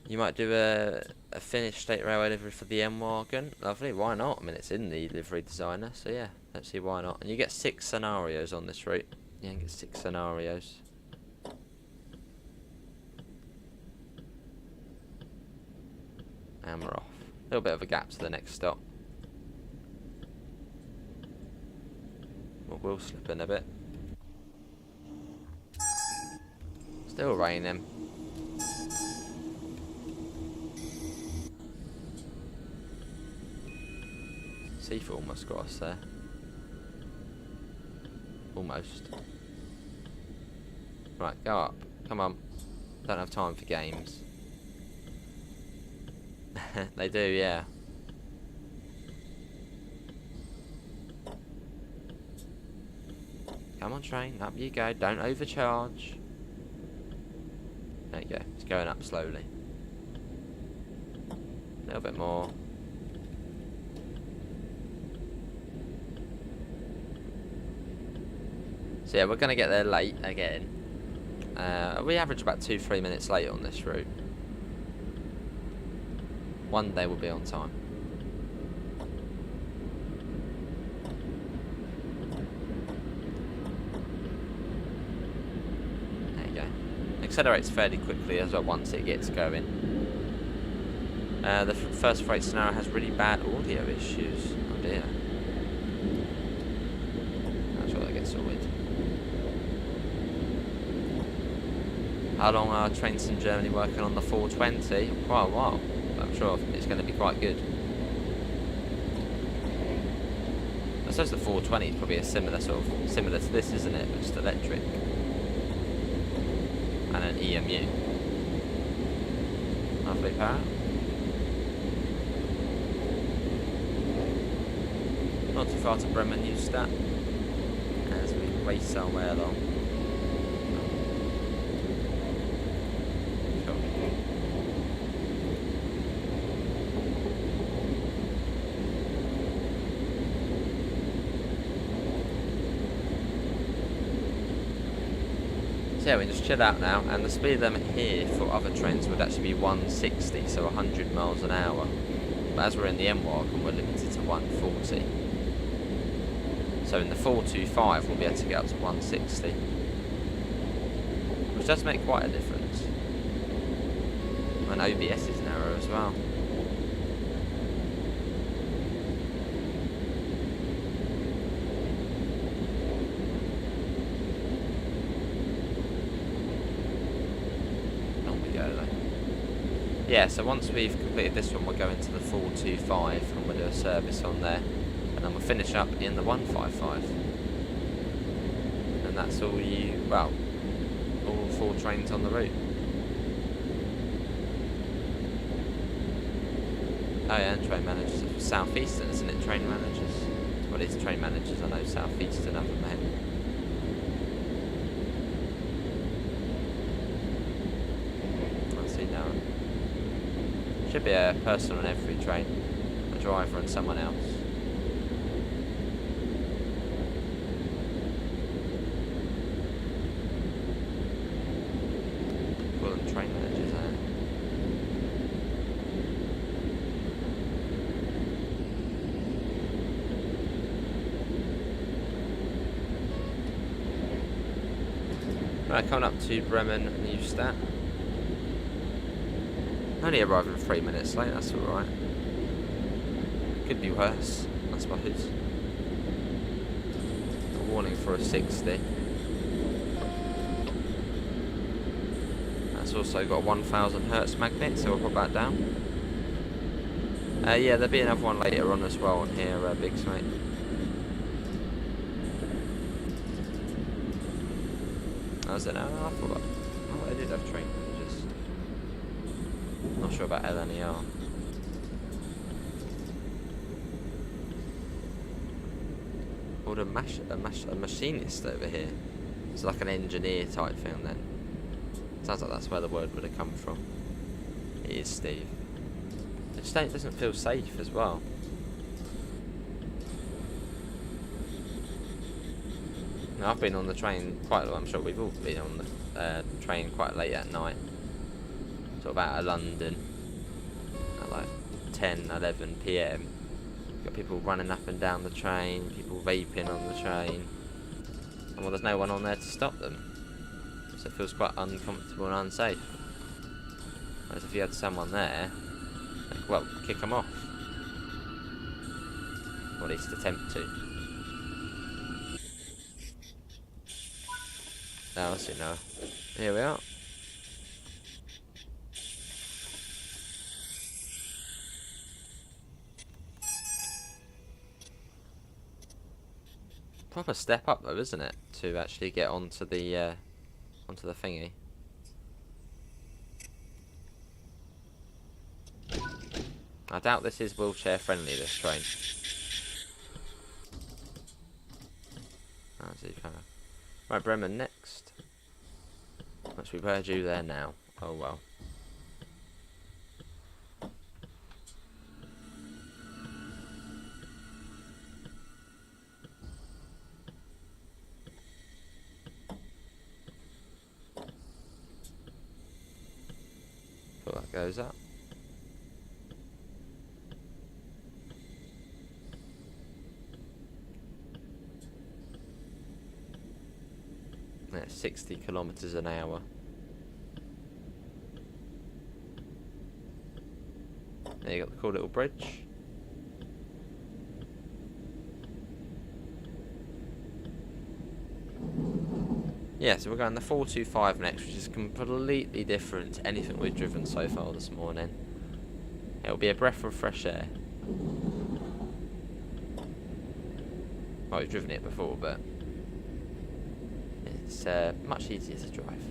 S1: You might do a finished state railway livery for the M-wagon. Lovely, why not? I mean, it's in the livery designer, so yeah, let's see why not. And you get 6 scenarios on this route. Yeah, you get 6 scenarios. And we're off. A little bit of a gap to the next stop. We'll slip in a bit. Still raining. Seafoot almost got us there. Almost. Right, go up. Come on. Don't have time for games. They do, yeah. Come on, train. Up you go. Don't overcharge. There you go. It's going up slowly. A little bit more. So yeah, we're going to get there late again. We average about 2-3 minutes late on this route. One day we'll be on time. There you go. Accelerates fairly quickly as well once it gets going. The first freight scenario has really bad audio issues. Oh dear. I'm sure that gets sorted. How long are trains in Germany working on the 420? Quite a while. But I'm sure it's going to be quite good. I suppose the 420 is probably a similar to this, isn't it? But just electric. And an EMU. Lovely power. Not too far to Bremen Neustadt as we race our way along. yeah, we just chill out now, and the speed limit here for other trains would actually be 160, so 100 miles an hour. But as we're in the M-wagon, we're limited to 140. So in the 425, we'll be able to get up to 160, which does make quite a difference. And OBS is narrow as well. Yeah, so once we've completed this one, we'll go into the 425 and we'll do a service on there, and then we'll finish up in the 155. And that's all all 4 trains on the route. Oh yeah, and train managers. South Eastern, isn't it? Train managers. Well, it's train managers. I know South Eastern other men. Should be a person on every train, a driver and someone else. Call them train managers, eh? Right, coming up to Bremen Neustadt. Only arriving 3 minutes late, that's alright. Could be worse, I suppose. A warning for a 60. That's also got a 1000 Hertz magnet, so we'll put that down. Yeah, there'll be another one later on as well on here, Biggs, mate. I was there now, I thought, oh, I did have train managers. Not sure about LNER. Or a machinist over here. It's like an engineer type thing then. Sounds like that's where the word would have come from. It is Steve. It just doesn't feel safe as well. Now, I've been on the train quite a lot. I'm sure we've all been on the train quite late at night. Sort of out of London at like 10, 11 PM. Got people running up and down the train, people vaping on the train, and well, there's no one on there to stop them, so it feels quite uncomfortable and unsafe. Whereas if you had someone there, like, well, kick them off, or at least attempt to. Oh, I see now. Here we are. Proper step up though, isn't it, to actually get onto the thingy. I doubt this is wheelchair friendly, this train. Right, Bremen next. Which we were due there now. Oh well. That goes up. That's 60 kilometers an hour. There you got the cool little bridge. Yeah, so we're going the 425 next, which is completely different to anything we've driven so far this morning. It'll be a breath of fresh air. Well, we've driven it before, but it's much easier to drive.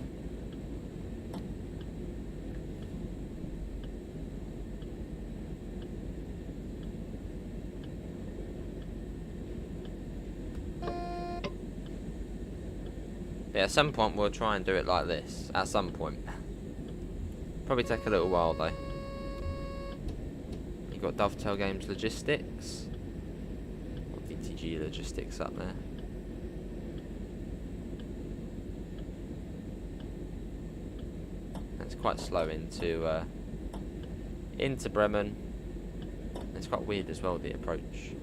S1: Yeah, at some point we'll try and do it like this. At some point. Probably take a little while though. You've got Dovetail Games Logistics. Or VTG Logistics up there. quite slow into Bremen. It's quite weird as well, the approach.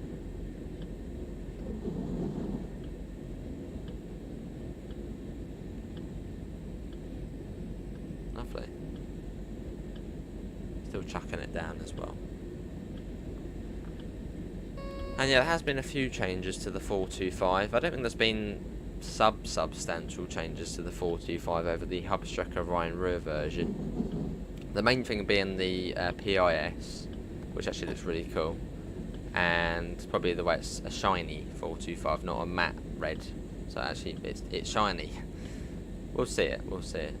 S1: Lovely. Still chucking it down as well. And yeah, there has been a few changes to the 425. I don't think there's been substantial changes to the 425 over the Hubstrecker Rhine-Ruhr version. The main thing being the PIS, which actually looks really cool, and probably the way it's a shiny 425, not a matte red. So actually, it's shiny. We'll see it. We'll see it.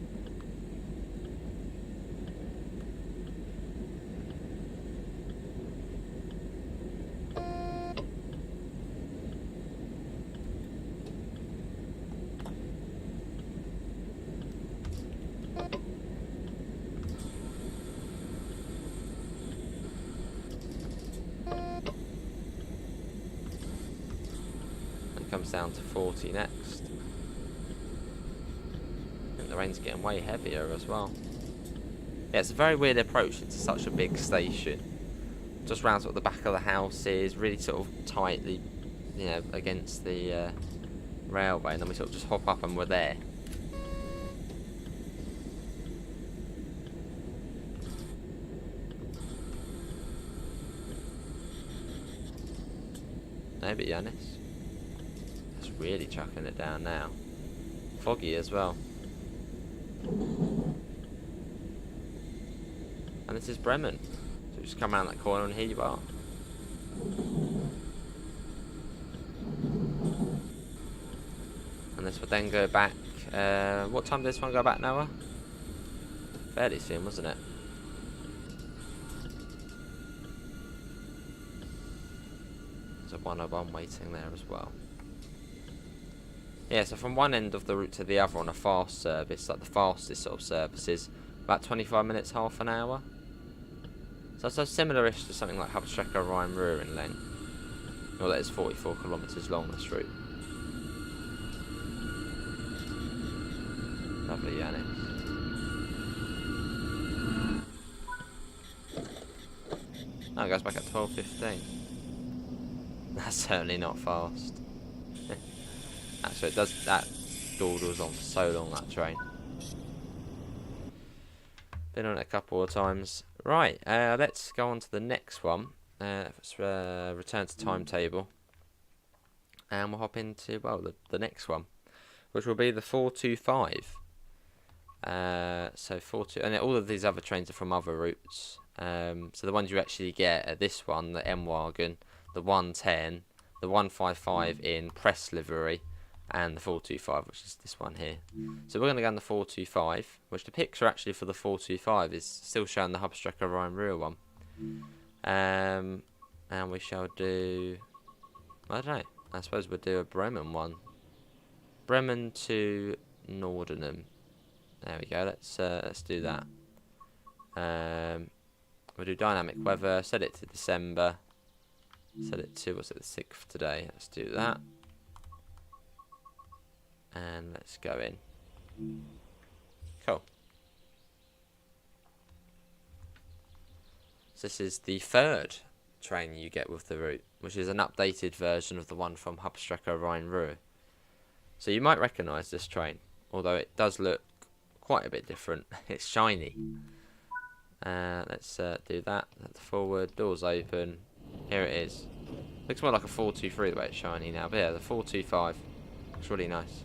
S1: Comes down to 40 next. I think the rain's getting way heavier as well. Yeah, it's a very weird approach into such a big station. Just round sort of the back of the houses, really sort of tightly, you know, against the railway, and then we sort of just hop up and we're there. No, but Yanis. Really chucking it down now. Foggy as well. And this is Bremen. So just come around that corner and here you are. And this would then go back. What time did this one go back, Noah? Fairly soon, wasn't it? There's a 101 waiting there as well. Yeah, so from one end of the route to the other on a fast service, like the fastest sort of services, about 25 minutes, half an hour. So it's similar-ish to something like Hubstrecker Rhine-Ruhr in length. Well, that is 44 kilometres long, this route. Lovely, Yannick. Oh, it goes back at 12:15. That's certainly not fast. Actually, it does. That dawdles on for so long, that train. Been on it a couple of times. Right, let's go on to the next one. Let's return to timetable, and we'll hop into the next one, which will be the 425. So 42, and all of these other trains are from other routes. So the ones you actually get are this one, the M-wagon, the 110, the 155 in press livery, and the 425, which is this one here. So we're going to go on the 425, which the picture actually for the 425 is still showing the Hubstrecker Rhine-Ruhr one. And we shall do, I don't know, I suppose we'll do a Bremen one. Bremen to Nordenham. There we go, let's do that. We'll do dynamic weather, set it to December. Set it to, what's it, the 6th today. Let's do that. And let's go in. Cool. So this is the third train you get with the route, which is an updated version of the one from Hubstrecker Rhine-Ruhr. So you might recognise this train, although it does look quite a bit different. It's shiny. Let's do that. That's forward, doors open. Here it is. Looks more like a 423 the way it's shiny now, but yeah, the 425 looks really nice.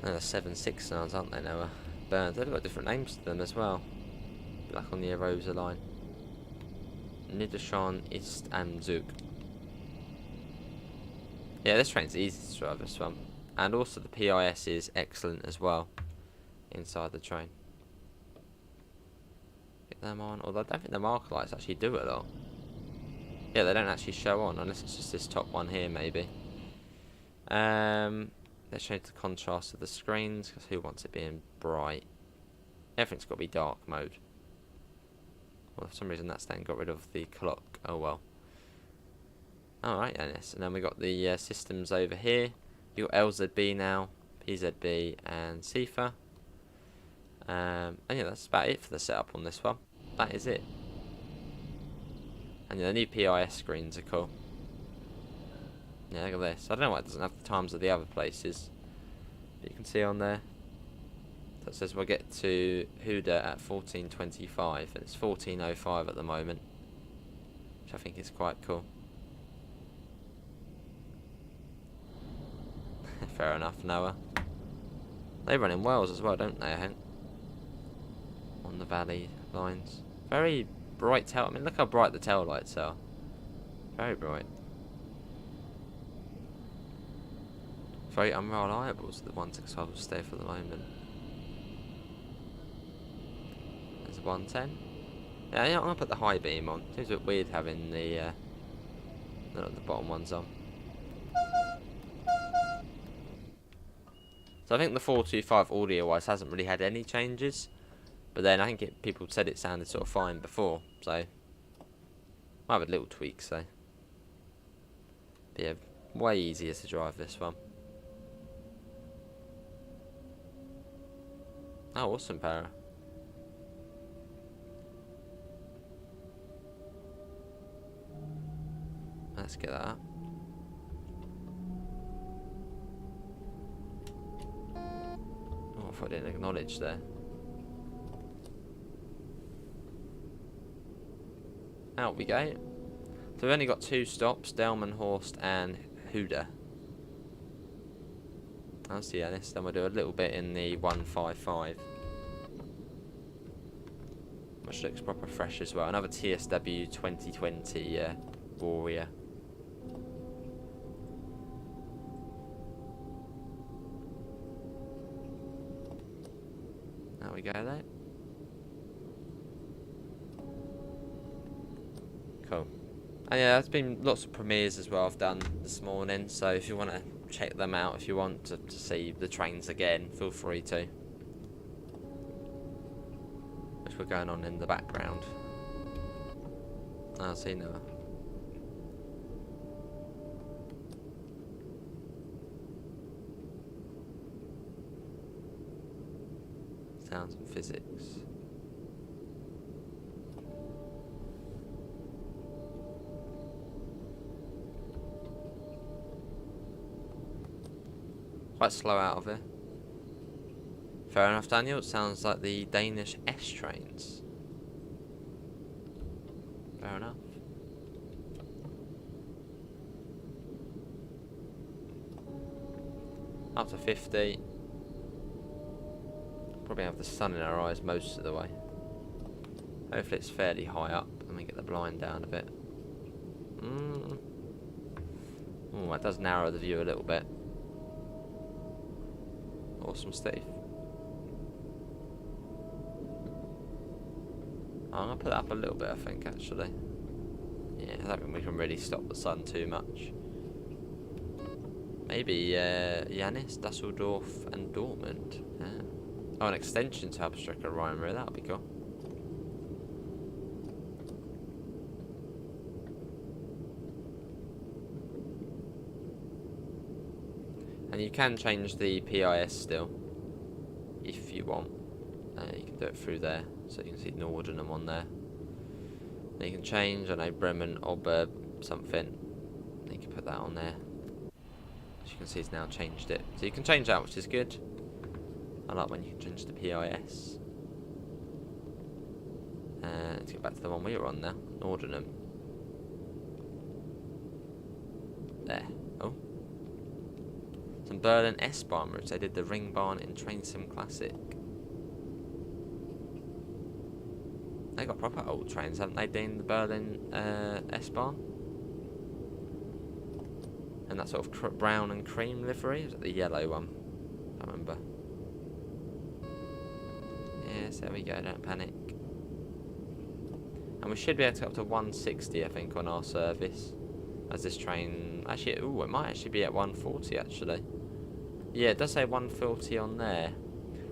S1: And the 769s, aren't they, Noah? Burns. They've got different names to them as well. Like on the Erosa line. Niederschan Ist am Zug. Yeah, this train's easy to drive, this one. And also the PIS is excellent as well inside the train. Get them on, although I don't think the marker lights actually do it a lot. Yeah, they don't actually show on, unless it's just this top one here, maybe. Let's change the contrast of the screens, because who wants it being bright? Everything's got to be dark mode. Well, for some reason that's then got rid of the clock. Oh well. Alright, yes. And then we got the systems over here. You've You got LZB now, PZB, and CIFA. And yeah, that's about it for the setup on this one. That is it. And yeah, the new PIS screens are cool. Yeah, look at this. I don't know why it doesn't have the times of the other places. But you can see on there. That says we'll get to Huda at 14:25, and it's 14:05 at the moment. Which I think is quite cool. Fair enough, Noah. They run in Wales as well, don't they, I think? On the valley lines. Very bright tail. I mean, look how bright the tail lights are. Very bright. Very unreliable is the 165 will stay for the moment. There's a 110. Yeah, I'm gonna put the high beam on. Seems a bit weird having the bottom ones on. So I think the 425 audio-wise hasn't really had any changes, but then I think people said it sounded sort of fine before, so might have a little tweaks though. But yeah, way easier to drive this one. Oh, awesome, Para. Let's get that up. Oh, I thought I didn't acknowledge there. Out we go. So we've only got 2 stops, Delmenhorst and Huda. That's the Ennis. Then we'll do a little bit in the 155. Which looks proper fresh as well. Another TSW 2020 Warrior. There we go there. Cool. And yeah, there's been lots of premieres as well I've done this morning, so if you want to check them out, if you want to see the trains again, feel free to. Which we're going on in the background. I'll see now. Sounds and physics. Quite slow out of here. Fair enough, Daniel. It sounds like the Danish S trains. Fair enough. Up to 50. Probably have the sun in our eyes most of the way. Hopefully it's fairly high up. Let me get the blind down a bit. Oh, that does narrow the view a little bit. Awesome, Steve. I'm going to put that up a little bit, I think, actually. Yeah, I don't think we can really stop the sun too much. Maybe Jannis, Dusseldorf and Dortmund. Yeah. Oh, an extension to Bahnstrecke Rheinberg, that would be cool. And you can change the PIS still, if you want. You can do it through there, so you can see Nordenham on there. Then you can change, I know, Bremen, Oldenburg, something. Then you can put that on there. As you can see, it's now changed it. So you can change that, which is good. I like when you can change the PIS. Let's get back to the one we were on now, Nordenham. There. Oh. Some Berlin S-Bahn routes. They did the Ringbahn in Train Sim Classic. They got proper old trains, haven't they, Dean? The Berlin S-Bahn. And that sort of brown and cream livery. Was it the yellow one? I remember. Yes, there we go. Don't panic. And we should be able to go up to 160, I think, on our service. As this train... Actually, ooh, it might actually be at 140, actually. Yeah, it does say 140 on there.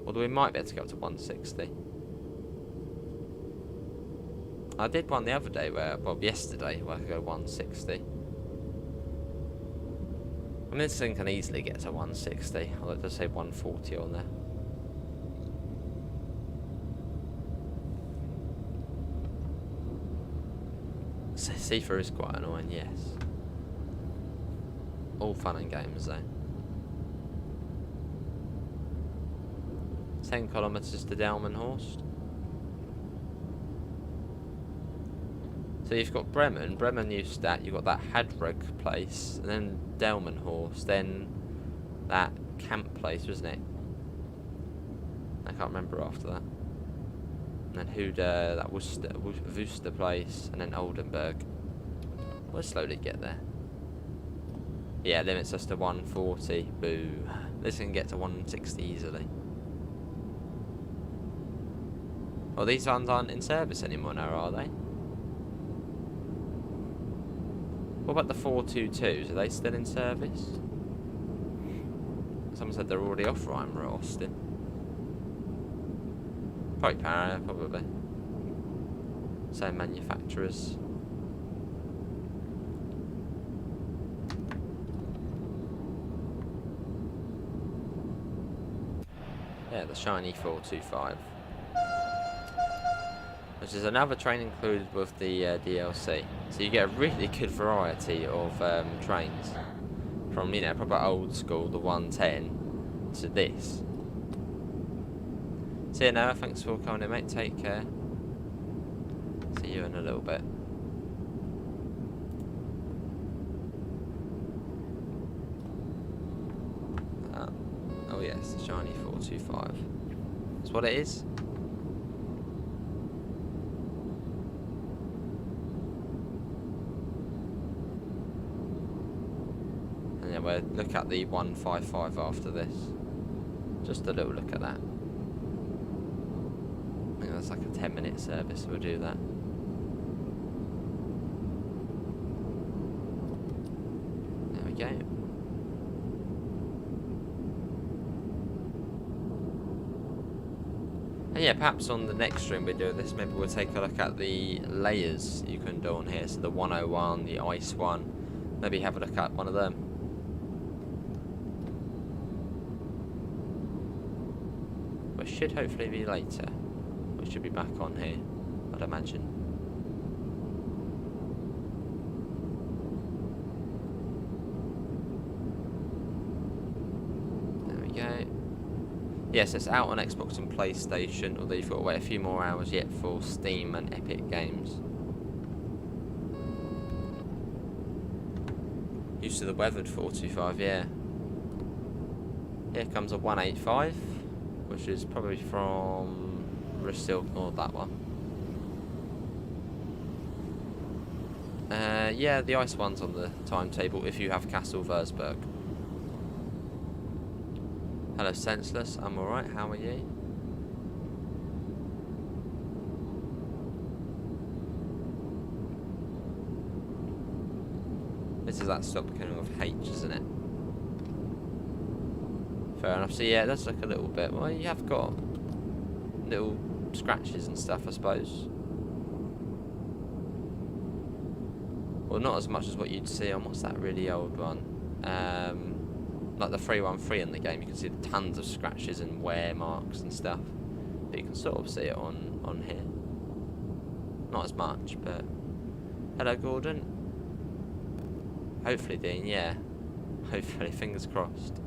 S1: Although we might be able to go up to 160. I did one the other day, where, well, yesterday, where I could go 160. I mean, this thing can easily get to 160, although it does say 140 on there. See-through is quite annoying, yes. All fun and games though. 10 kilometres to Delmenhorst. So you've got Bremen, Neustadt, you've got that Hadrug place, and then Delmenhorst, then that camp place, wasn't it? I can't remember after that. And then Huda, that Worcester place, and then Oldenburg. We'll slowly get there. Yeah, limits us to 140. Boo. This can get to 160 easily. Well, these ones aren't in service anymore now, are they? What about the 422s? Are they still in service? Someone said they're already off Reimer at Austin. Probably Para, probably. Same manufacturers. Yeah, the shiny 425. Which is another train included with the DLC. So you get a really good variety of trains. From, you know, proper old school, the 110, to this. See you now, thanks for coming in, mate, take care. See you in a little bit. Oh yes, the shiny 425. That's what it is. And yeah, we'll look at the 155 after this. Just a little look at that. I think that's like a 10-minute service, so we'll do that. There we go. And yeah, perhaps on the next stream we do this, maybe we'll take a look at the layers you can do on here. So the 101, the ice one, maybe have a look at one of them. But should hopefully be later. We should be back on here, I'd imagine. There we go. Yes, it's out on Xbox and PlayStation, although you've got to wait a few more hours yet for Steam and Epic Games. Used to the weathered 425, yeah. Here comes a 185, which is probably from Bristol, or that one. Yeah, the ice one's on the timetable if you have Castle Würzburg. Hello, Senseless. I'm alright. How are you? This is that stop beginning of H, isn't it? Fair enough. So yeah, it does look a little bit. Well, you have got little scratches and stuff, I suppose. Well, not as much as what you'd see on what's that really old one. Like the 313 in the game, you can see tons of scratches and wear marks and stuff. But you can sort of see it on here. Not as much, but... Hello, Gordon. Hopefully, Dean, yeah. Hopefully, fingers crossed.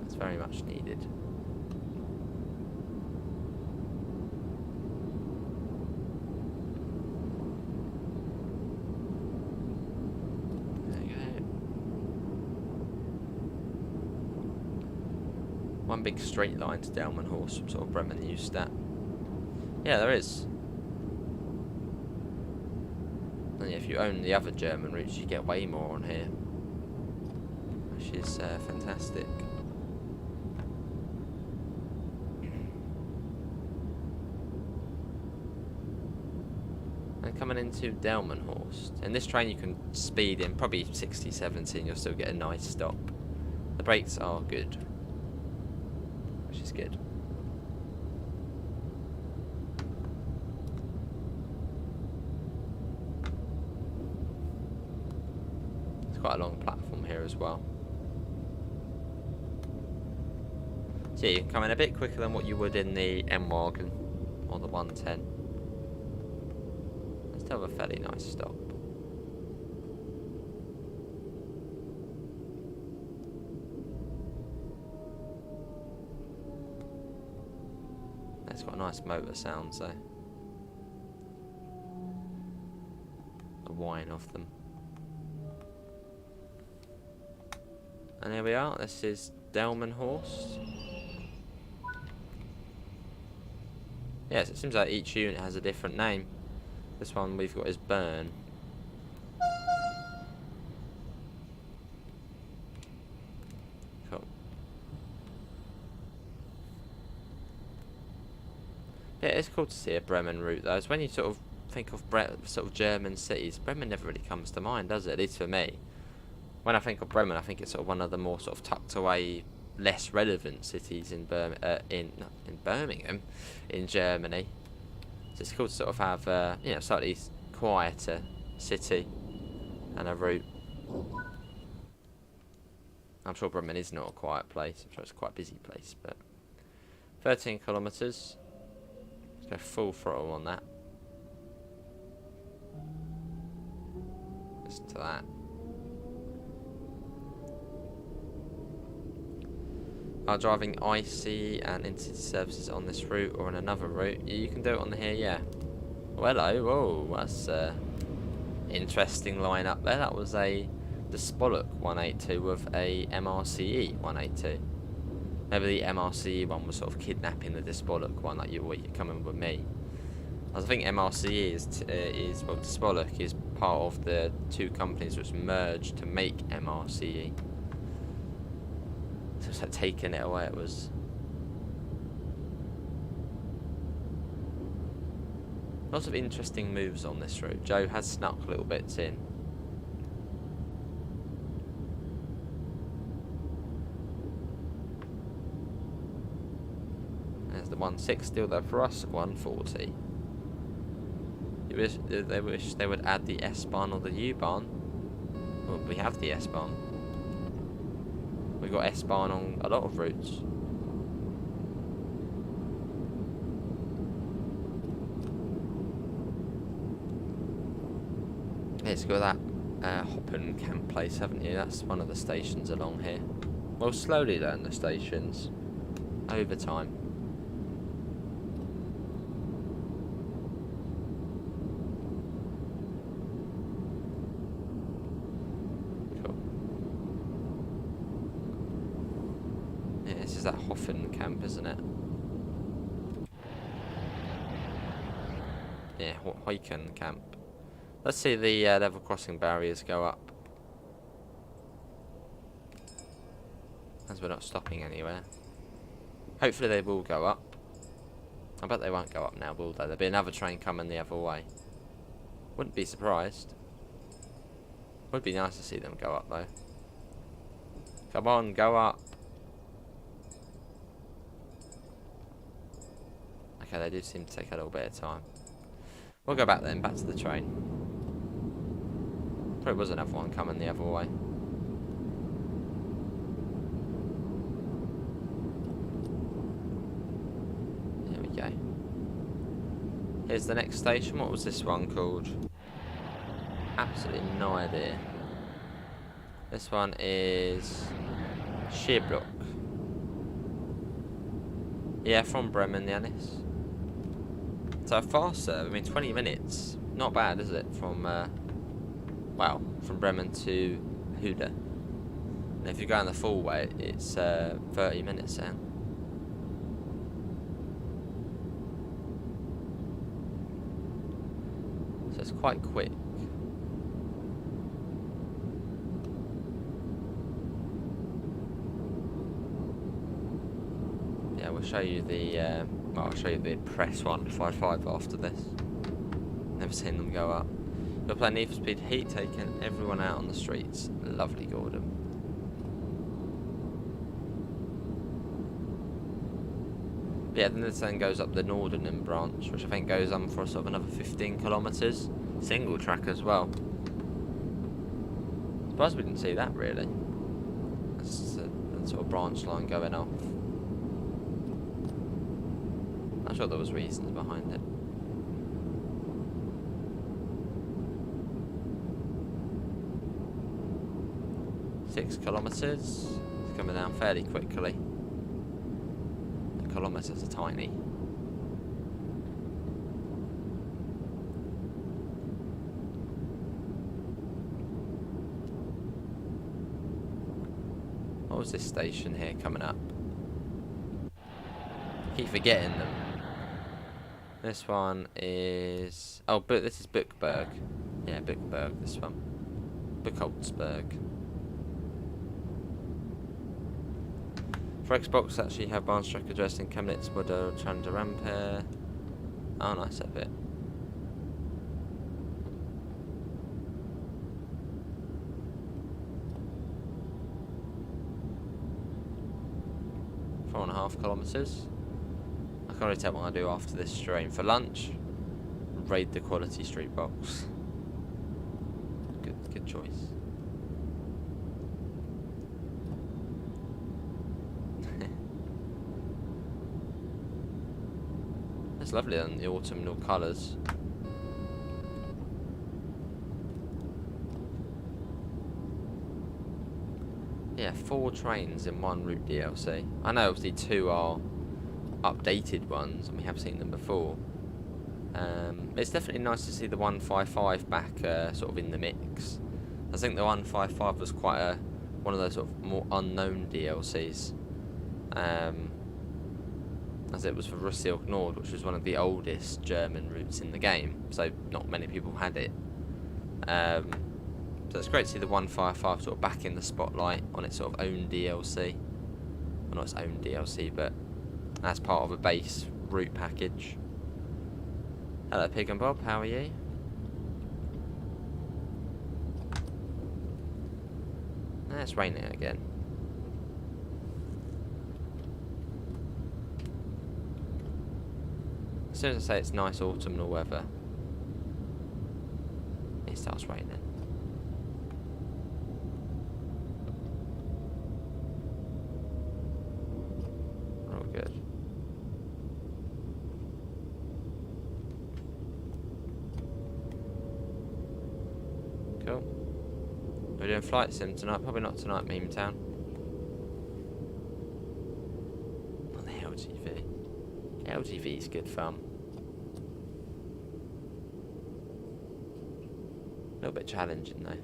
S1: It's very much needed. One big straight line to Delmenhorst from sort of Bremen Neustadt. Yeah, there is. And yeah, if you own the other German routes, you get way more on here, which is fantastic. And coming into Delmenhorst, in this train you can speed in probably 60, 70 and you'll still get a nice stop. The brakes are good. Which is good. quite a long platform here as well. So you can come in a bit quicker than what you would in the M-wagon or the 110. And still have a fairly nice stop. It's got a nice motor sound, so the whine of them. And here we are. This is Delmenhorst. Yes, it seems like each unit has a different name. This one we've got is Bern. Cool. Yeah, it's cool to see a Bremen route though. It's when you sort of think of sort of German cities, Bremen never really comes to mind, does it? At least for me. When I think of Bremen, I think it's sort of one of the more sort of tucked away, less relevant cities in Birmingham, in Germany. So it's cool to sort of have you know, slightly quieter city and a route. I'm sure Bremen is not a quiet place. I'm sure it's quite a busy place, but 13 kilometres. Let's go full throttle on that. Listen to that. Are driving IC and intercity services on this route or on another route? You can do it on here, yeah. Well, hello, whoa, that's interesting lineup there. That was the Spollock 182 with a MRCE 182. Maybe the MRCE one was sort of kidnapping the Spollock one, like you're coming with me. I think MRCE is well, Spollock is part of the two companies which merged to make MRCE. So it's like taking it away. It was lots of interesting moves on this route. Joe has snuck little bits in. There's the 160, although for us 140. They wish they would add the S-Bahn or the U-Bahn. Well, we have the S-Bahn. We've got S-Bahn on a lot of routes. Yeah, it's got that Hoppen camp place, haven't you? That's one of the stations along here. We'll slowly learn the stations over time. That Hoffen camp, isn't it? Yeah, Heuken camp. Let's see the level crossing barriers go up. As we're not stopping anywhere. Hopefully they will go up. I bet they won't go up now, will they? There'll be another train coming the other way. Wouldn't be surprised. Would be nice to see them go up though. Come on, go up. Okay, they do seem to take a little bit of time. We'll go back then, back to the train. Probably was another one coming the other way. There we go. Here's the next station. What was this one called? Absolutely no idea. This one is Scherbrook. Yeah, from Bremen, Yanis. So fast serve, I mean 20 minutes, not bad is it, from well, from Bremen to Huda. And if you're going the full way, it's 30 minutes then. So it's quite quick. Yeah, we'll show you the well, I'll show you the press 155 after this. Never seen them go up. We're playing Need for Speed Heat, taking everyone out on the streets. Lovely, Gordon. But yeah, then this then goes up the Nordenen branch, which I think goes on for sort of another 15 kilometres. Single track as well. Surprised we didn't see that really. That's a sort of branch line going off. I'm sure there was reasons behind it. Six kilometres. It's coming down fairly quickly. The kilometres are tiny. What was this station here coming up? Keep forgetting them. This one is... oh, but this is Buchberg. Yeah, Buchberg, this one. Buchholzberg. For Xbox, actually have Bahnstrecke addressed in Chemnitz, Buda, Chandarampe. Oh, nice, that bit. Four and a half kilometres. I can already tell what I do after this stream. For lunch, raid the Quality Street box. Good choice. It's lovely on the autumnal colours. Yeah, 4 trains in one route DLC. I know obviously 2 are updated ones, and we have seen them before. It's definitely nice to see the 155 back sort of in the mix. I think the 155 was quite one of those sort of more unknown DLCs. As it was for Russilk Nord, which was one of the oldest German routes in the game, so not many people had it. So it's great to see the 155 sort of back in the spotlight on its sort of own DLC. Well, not its own DLC, but as part of a base route package. Hello Pig and Bob, how are you? It's raining again. As soon as I say it's nice autumnal weather, it starts raining. Oh, good. Cool. We're doing flight sim tonight. Probably not tonight, Meme Town. On the LGV. LGV is good fun. A little bit challenging though.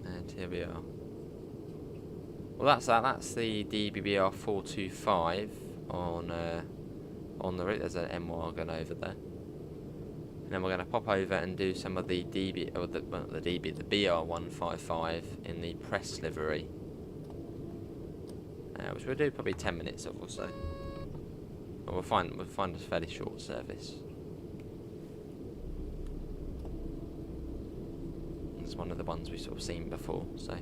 S1: And here we are. Well, that's that. That's the DBBR 425 on the route. There's an M-wagon over there. And then we're going to pop over and do some of the the BR155 in the press livery, which we'll do probably 10 minutes of or so. But we'll find a fairly short service. It's one of the ones we've sort of seen before, so.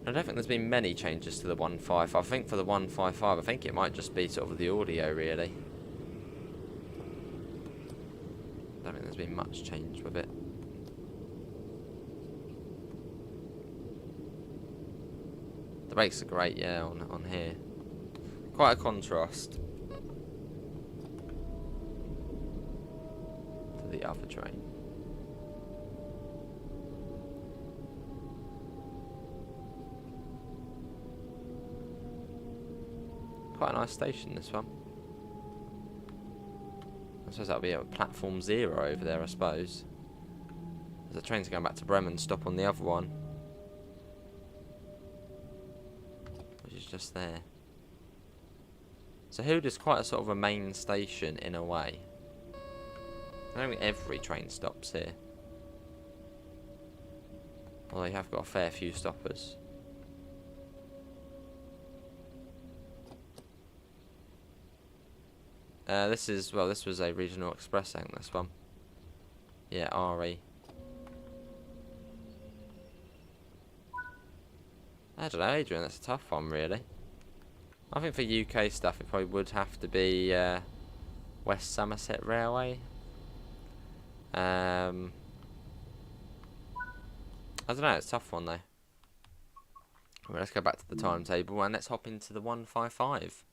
S1: I don't think there's been many changes to the 155. I think for the 155, I think it might just be sort of the audio really. I don't think there's been much change with it. The brakes are great, yeah, on here. Quite a contrast to the other train. Quite a nice station, this one. I suppose that'll be at platform 0 over there, I suppose. As the train's going back to Bremen, stop on the other one, which is just there. So Hood is quite a sort of a main station in a way. I don't think every train stops here. Although you have got a fair few stoppers. This was a regional express, I think, this one. Yeah, RE. I don't know, Adrian, that's a tough one, really. I think for UK stuff, it probably would have to be West Somerset Railway. I don't know, it's a tough one, though. Well, let's go back to the timetable, and let's hop into the 155.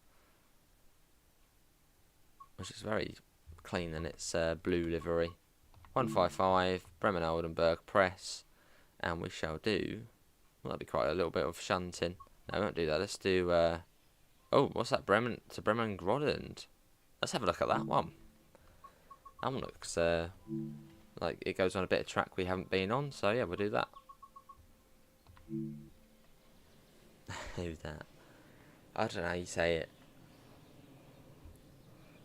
S1: Which is very clean in its blue livery. 155, Bremen Oldenburg Press. And we shall do... Well, that'll be quite a little bit of shunting. No, we won't do that. Let's do... oh, what's that? Bremen to Bremen Groningen. Let's have a look at that one. That one looks like it goes on a bit of track we haven't been on. So, yeah, we'll do that. Who's that? I don't know how you say it.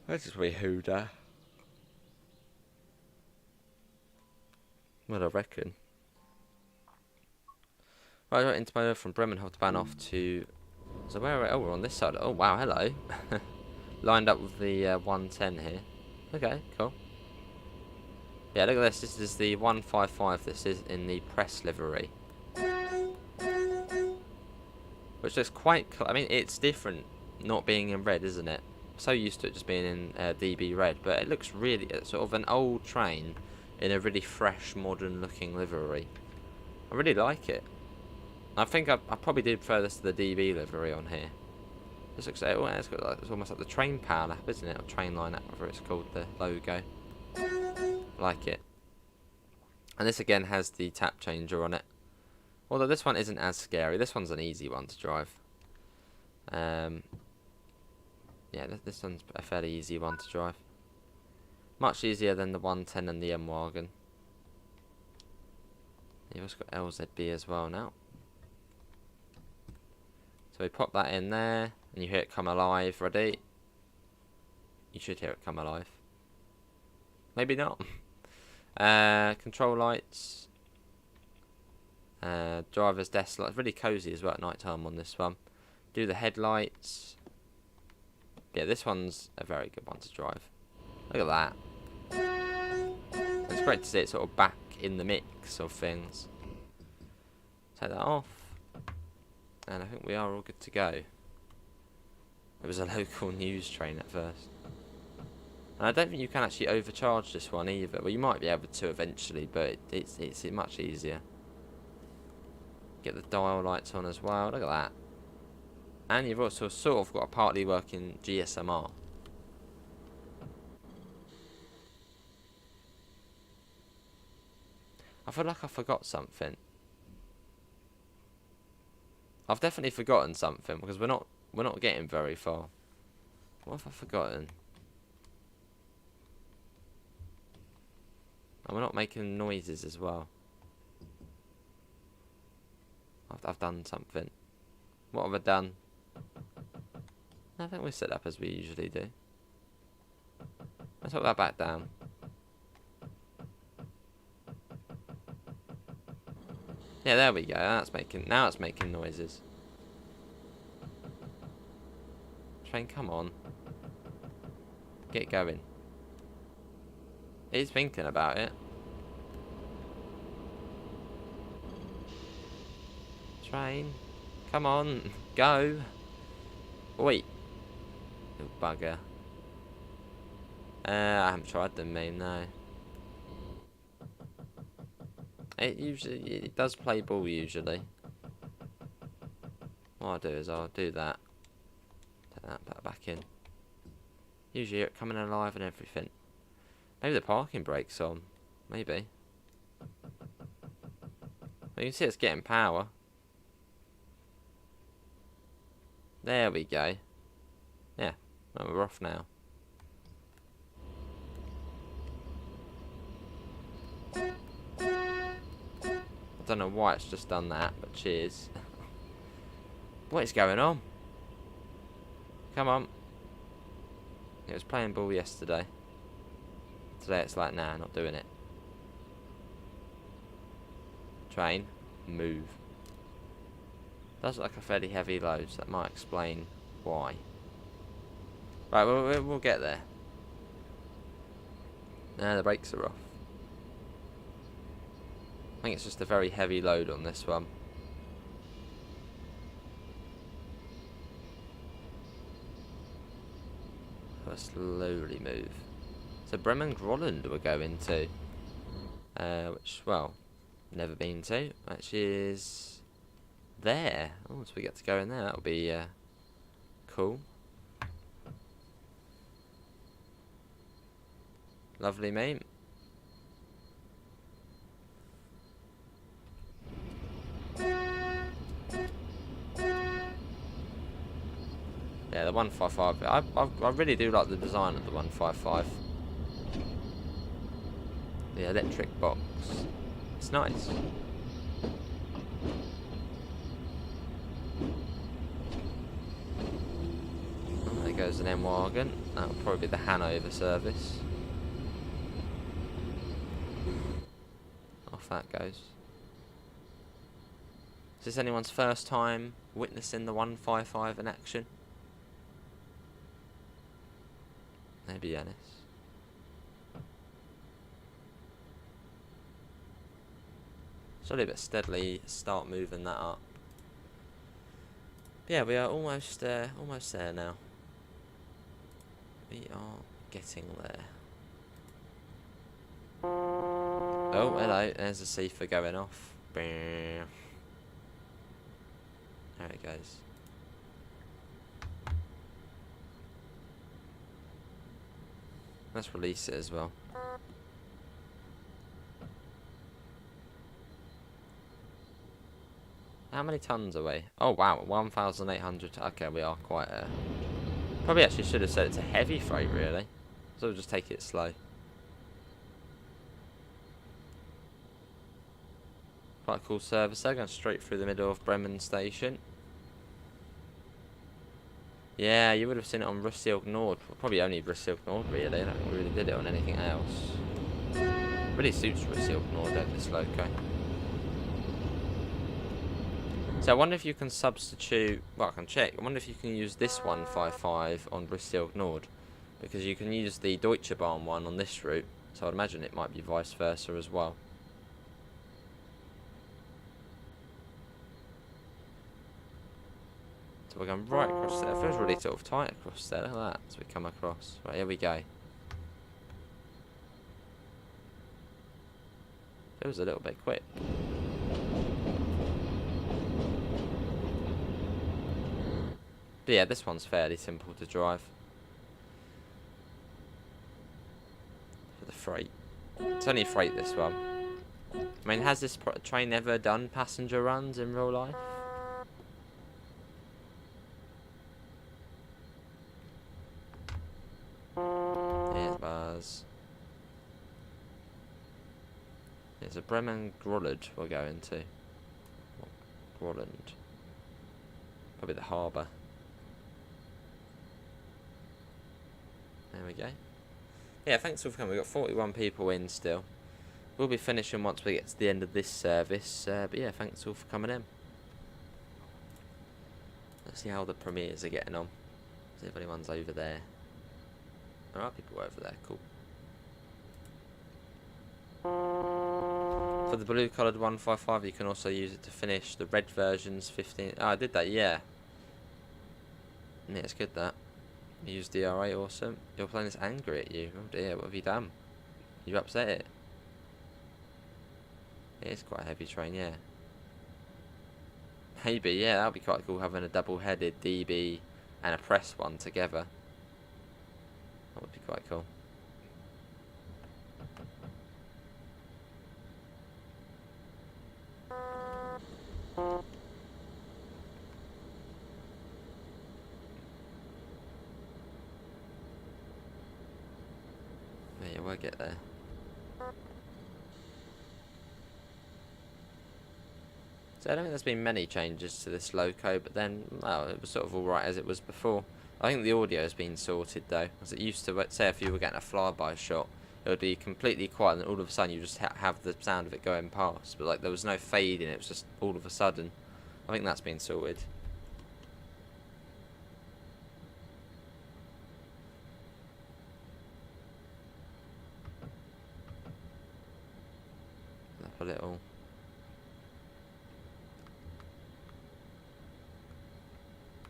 S1: Let's just be Huda. What I reckon. Right, intermodal from Bremen Hauptbahnhof off to... So where are we? Oh, we're on this side. Oh, wow, hello. Lined up with the 110 here. Okay, cool. Yeah, look at this. This is the 155. This is in the press livery. Which looks quite... I mean, it's different not being in red, isn't it? So used to it just being in DB red. But it looks really... It's sort of an old train in a really fresh, modern looking livery. I really like it. I think I probably did prefer this to the DB livery on here. This looks like, oh, it's got like, it's almost like the train power app, isn't it? Or train line app, whatever it's called, the logo. Like it. And this again has the tap changer on it. Although this one isn't as scary. This one's an easy one to drive. Yeah, this one's a fairly easy one to drive. Much easier than the 110 and the M-wagon. You've also got LZB as well now. So we pop that in there, and you hear it come alive. Ready? You should hear it come alive. Maybe not. Control lights. Driver's desk lights. Really cosy as well at night time on this one. Do the headlights. Yeah, this one's a very good one to drive. Look at that. It's great to see it sort of back in the mix of things. Take that off. And I think we are all good to go. It was a local news train at first. And I don't think you can actually overcharge this one either. Well, you might be able to eventually, but it's much easier. Get the dial lights on as well. Look at that. And you've also sort of got a partly working GSMR. I feel like I forgot something. I've definitely forgotten something because we're not getting very far. What have I forgotten? And we're not making noises as well. I've done something. What have I done? I think we're set up as we usually do. Let's put that back down. Yeah, there we go. Now it's making noises. Train, come on. Get going. He's thinking about it. Train, come on, go. Wait. Little bugger. I haven't tried them, mate, no. It does play ball usually. What I'll do is I'll do that. Take that back in. Usually it's coming alive and everything. Maybe the parking brake's on. Maybe. Well, you can see it's getting power. There we go. Yeah, well, we're off now. I don't know why it's just done that, but cheers. What is going on? Come on. It was playing ball yesterday. Today it's like, nah, not doing it. Train, move. Does look like a fairly heavy load, so that might explain why. Right, we'll get there. The brakes are off. think it's just a very heavy load on this one. I'll slowly move. So Bremen Grolland we're going to. Which, well, never been to. Actually is there. Oh, so we get to go in there. That'll be cool. Lovely, mate. Yeah, the 155. I really do like the design of the 155. The electric box. It's nice. Oh, there goes an M-wagon. That'll probably be the Hanover service. Off that goes. Is this anyone's first time witnessing the 155 in action? Maybe Yanis. Slowly but steadily start moving that up. Yeah, we are almost there now. We are getting there. Oh, hello, there's a Seafer going off. There it goes. Let's release it as well. How many tons are we? Oh wow, 1,800. Okay, we are quite probably actually should have said it's a heavy freight really. So we'll just take it slow. Quite a cool service there, going straight through the middle of Bremen station. Yeah, you would have seen it on Russilk Nord. Probably only Russilk Nord really. I don't think we really did it on anything else. Really suits Russilk Nord at this loco. So I wonder if you can substitute, well I can check, I wonder if you can use this 155 on Russilk Nord. Because you can use the Deutsche Bahn one on this route. So I'd imagine it might be vice versa as well. So we're going right across there. It feels really sort of tight across there, look at that, as we come across. Right, here we go. Feels a little bit quick. But yeah, this one's fairly simple to drive. For the freight. It's only freight, this one. I mean, has this train ever done passenger runs in real life? Here's Buzz. It's a Bremen Grolland we're going to. Grolland. Probably the harbour. There we go. Yeah, thanks all for coming. We've got 41 people in still. We'll be finishing once we get to the end of this service. But yeah, thanks all for coming in. Let's see how the premieres are getting on. See if anyone's over there. There are people over there, cool. For the blue coloured 155 you can also use it to finish the red versions 15. Oh, I did that, yeah. Yeah, it's good that. You use DRA, awesome. Your plane is angry at you. Oh dear, what have you done? You upset it? It is quite a heavy train, yeah. Maybe, yeah, that would be quite cool having a double-headed DB and a press one together. That would be quite cool. Yeah, we'll get there. So I don't think there's been many changes to this loco, but then, well, it was sort of alright as it was before. I think the audio has been sorted though, as it used to, say if you were getting a flyby shot, it would be completely quiet and all of a sudden you just have the sound of it going past, but like there was no fading, it was just all of a sudden. I think that's been sorted. Up a little.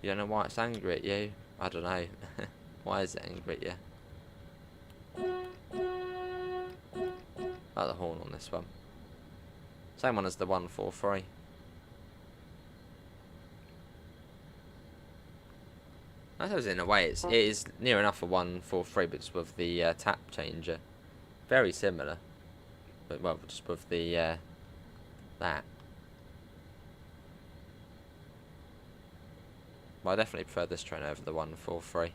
S1: You don't know why it's angry at you? I don't know. Why is it angry at you? Like the horn on this one. Same one as the 143. I suppose in a way it is near enough a 143, but just with the tap changer. Very similar. But well, just with the that. Well, I definitely prefer this train over the 143.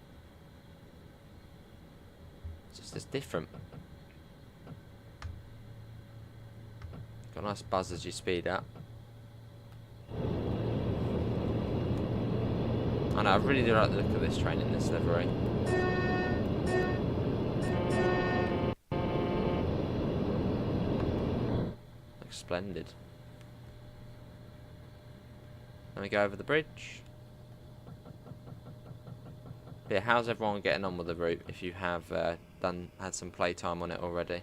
S1: It's different. Got a nice buzz as you speed up. I know, I really do like the look of this train in this livery. Looks splendid. Then we go over the bridge. But yeah, how's everyone getting on with the route if you have had some playtime on it already?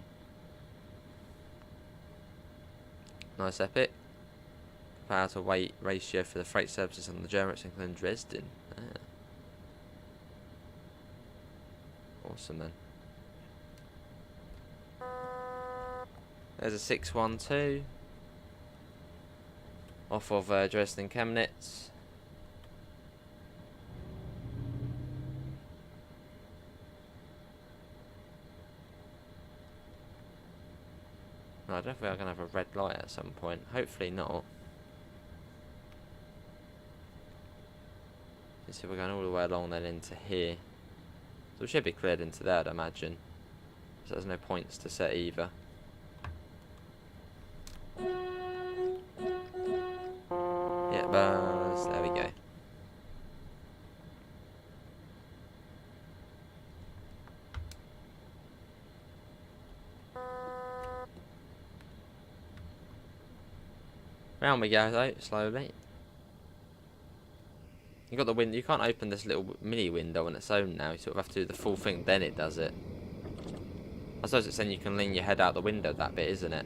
S1: Nice epic. Power to weight ratio for the freight services on the German England Dresden. Ah. Awesome then. There's a 612 off of Dresden Chemnitz. No, I don't think I'm going to have a red light at some point. Hopefully not. So we're going all the way along then into here. So we should be cleared into there, I'd imagine. So there's no points to set either. Yeah, buzz. There we go. Round we go though, slowly. You got the window. You can't open this little mini window on its own now. You sort of have to do the full thing, then it does it. I suppose it's saying you can lean your head out the window that bit, isn't it?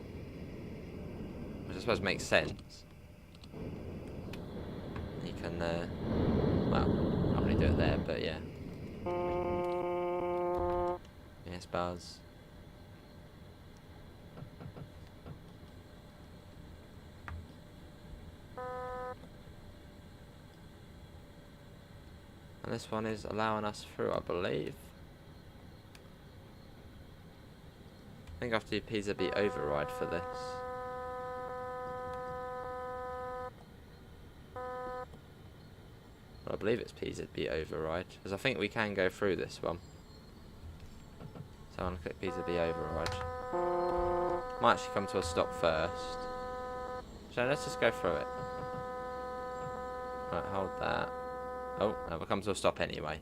S1: Which I suppose makes sense. You can, well, can't really do it there, but yeah. Yes, buzz. And this one is allowing us through, I believe. I think I have to do PZB override for this. Well, I believe it's PZB override, because I think we can go through this one. So I'm going to click PZB override. Might actually come to a stop first. So let's just go through it. Right, hold that. Oh, no, we'll come to a stop anyway.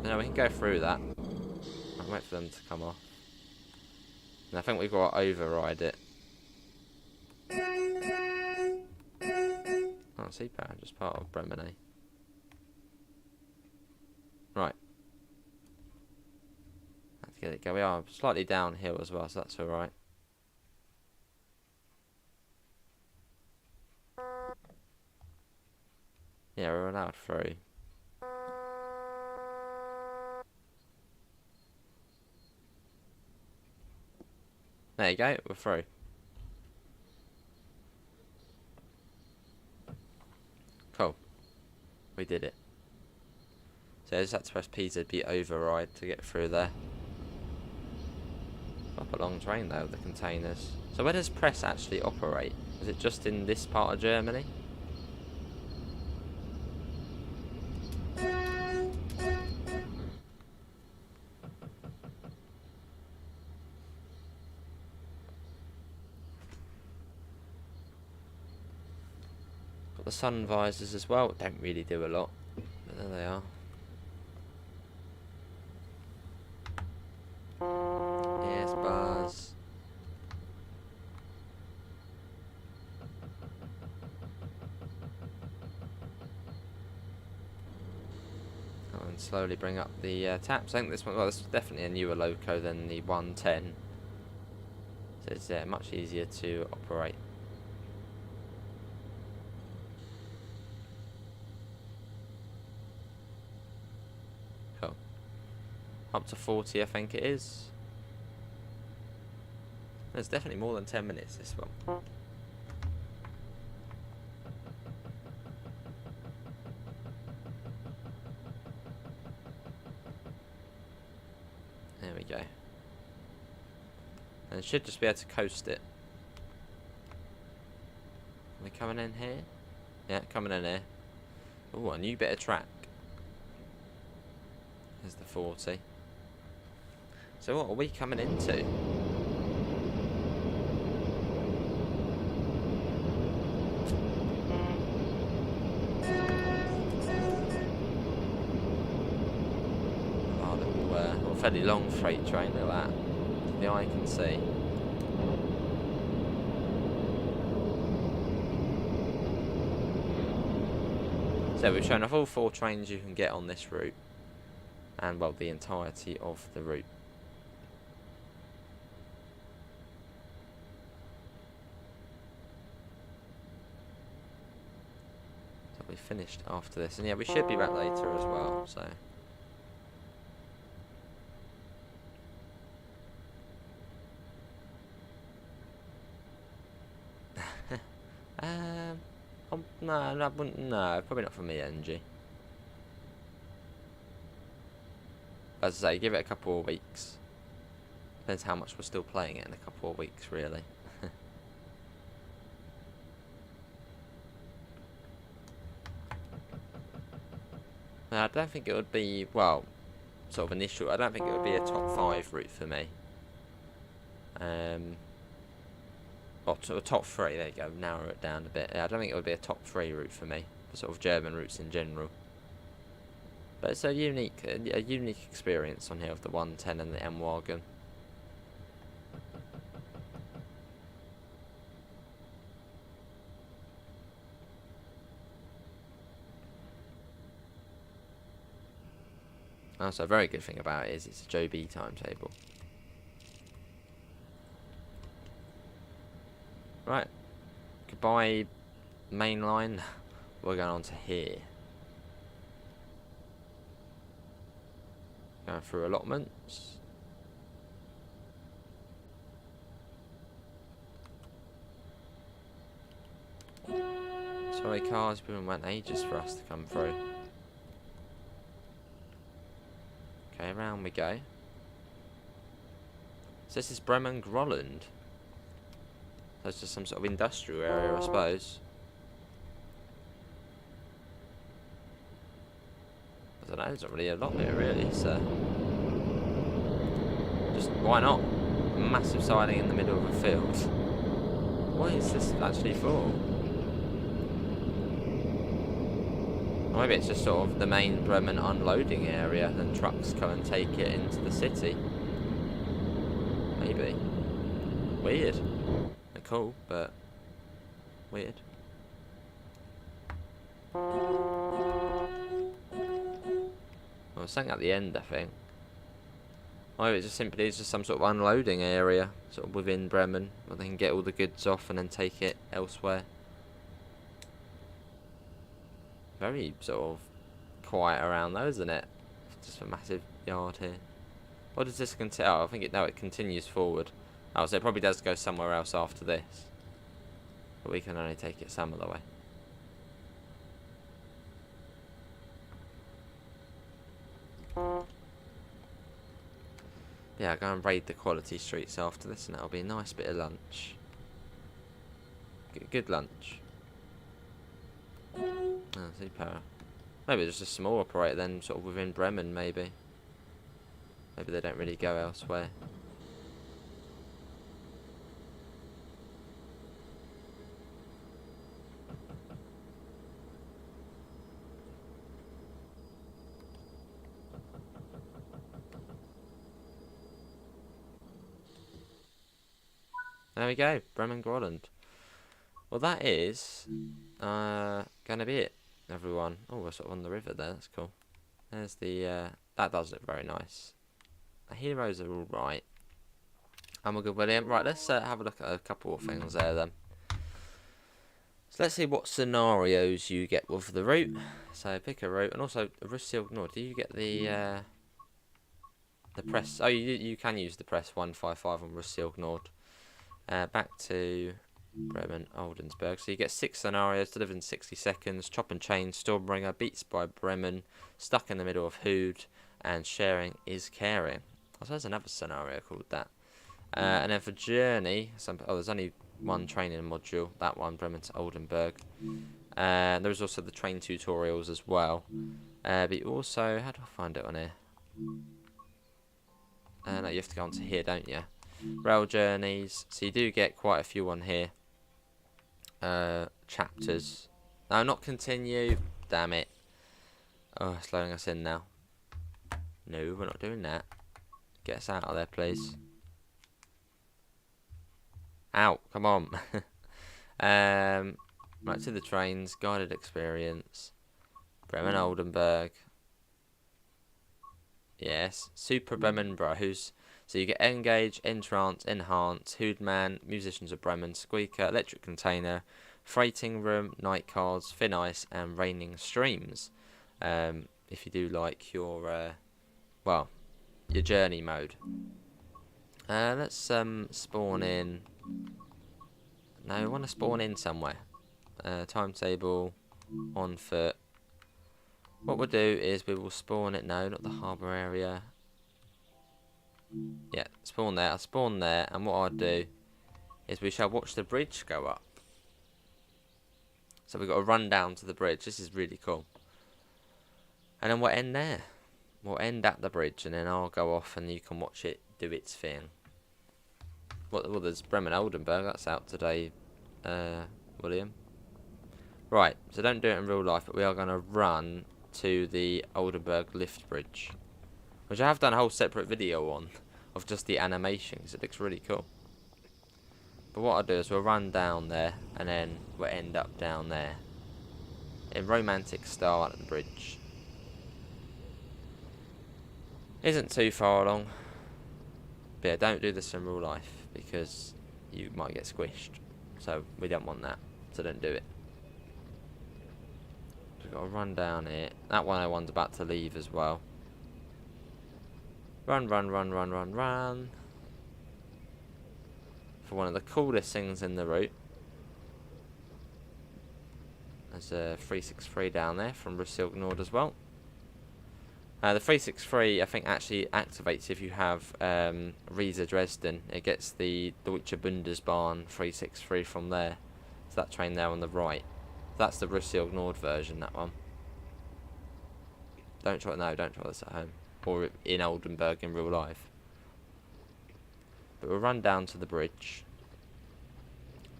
S1: No, we can go through that. I'll wait for them to come off. And I think we've got to override it. Oh, CPAP, just part of Bremen, eh? Right. Let's get it go. We are slightly downhill as well, so that's alright. Yeah, we're allowed through. There you go, we're through. Cool. We did it. So I just had to press PZB override to get through there. Up a long train though, the containers. So where does press actually operate? Is it just in this part of Germany? The sun visors as well, don't really do a lot, but there they are. Yes, buzz. Oh, and slowly bring up the taps. I think this one, well, this is definitely a newer loco than the 110. So it's much easier to operate. Up to 40, I think it is. There's definitely more than 10 minutes, this one. There we go. And it should just be able to coast it. Are we coming in here? Yeah, coming in here. Oh, a new bit of track. There's the 40. So what are we coming into? Oh, a fairly long freight train, look at that. The eye can see. So we've shown off all 4 trains you can get on this route. And, well, the entirety of the route. So we finished after this. And yeah, we should be back later as well, so... no, I wouldn't, no, probably not for me, NG. As I say, give it a couple of weeks. Depends how much we're still playing it in a couple of weeks, really. I don't think it would be, well, sort of initial, I don't think it would be a top 5 route for me. Or top 3, there you go, narrow it down a bit. Yeah, I don't think it would be a top 3 route for me, for sort of German routes in general. But it's a unique experience on here of the 110 and the M-wagon. Also, a very good thing about it is it's a Joe B timetable. Right, goodbye main line, we're going on to here. Going through allotments. Sorry cars, but it went ages for us to come through. Okay, around we go. So this is Bremen Grolland. So it's just some sort of industrial area, I suppose. I don't know, there's not really a lot here really, so... just, why not? A massive siding in the middle of a field. What is this actually for? Or maybe it's just sort of the main Bremen unloading area, and trucks come and take it into the city. Maybe. Weird. They're cool, but weird. Well, something at the end, I think. Or it just simply is just some sort of unloading area, sort of within Bremen, where they can get all the goods off and then take it elsewhere. Very sort of quiet around though, isn't it? Just a massive yard here. What does this continue? Oh, I think it continues forward. Oh, so it probably does go somewhere else after this. But we can only take it some of the way. Yeah, I'll go and raid the quality streets after this, and that'll be a nice bit of lunch. Good lunch. Oh, super. Maybe it's just a small operator then, sort of within Bremen, maybe. Maybe they don't really go elsewhere. There we go, Bremen Grolland. Well, that is gonna be it, everyone. Oh, we're sort of on the river there. That's cool. There's the that does look very nice. The heroes are all right. I'm a good William. Right, let's have a look at a couple of things there then. So let's see what scenarios you get with the route. So pick a route, and also a sealed. No, do you get the? the press. Oh, you can use the press 155 on Russilg Nord. Back to Bremen, Oldenburg. So you get 6 scenarios delivered in 60 seconds. Chop and Chain, Stormbringer, Beats by Bremen, Stuck in the Middle of Hood, and Sharing is Caring. So there's another scenario called that. And then for Journey, there's only one training module. That one, Bremen to Oldenburg. And there's also the train tutorials as well. But you also, how do I find it on here? No, you have to go onto here, don't you? Rail journeys. So you do get quite a few on here. Chapters. No, not continue. Damn it. Oh, it's loading us in now. No, we're not doing that. Get us out of there, please. Ow, come on. Right, to the trains. Guided experience. Bremen, Oldenburg. Yes. Super Bremen Bros. So you get Engage, Entrance, Enhance, Hoodman, Musicians of Bremen, Squeaker, Electric Container, Freighting Room, Night Cards, Thin Ice, and Raining Streams. If you do like your, well, your journey mode. Let's spawn in. No, we want to spawn in somewhere. Timetable, on foot. What we'll do is we will spawn it. No, not the harbour area. Yeah, spawn there. I'll spawn there, and what I'll do is we shall watch the bridge go up. So we've got to run down to the bridge. This is really cool. And then we'll end there. We'll end at the bridge, and then I'll go off, and you can watch it do its thing. Well, there's Bremen Oldenburg. That's out today, William. Right, so don't do it in real life, but we are going to run to the Oldenburg lift bridge, which I have done a whole separate video on, of just the animation, because it looks really cool. But what I'll do is we'll run down there, and then we'll end up down there, in romantic style at the bridge. Isn't too far along, but yeah, don't do this in real life, because you might get squished, so we don't want that, so don't do it. We've got to run down here. That 101's about to leave as well. Run, run, run, run, run, run. For one of the coolest things in the route. There's a 363 down there from Russilg Nord as well. The 363, I think, actually activates if you have Riesa Dresden. It gets the Deutsche Bundesbahn 363 from there. It's that train there on the right. That's the Russilg Nord version, that one. Don't try this at home. Or in Oldenburg in real life. But we'll run down to the bridge.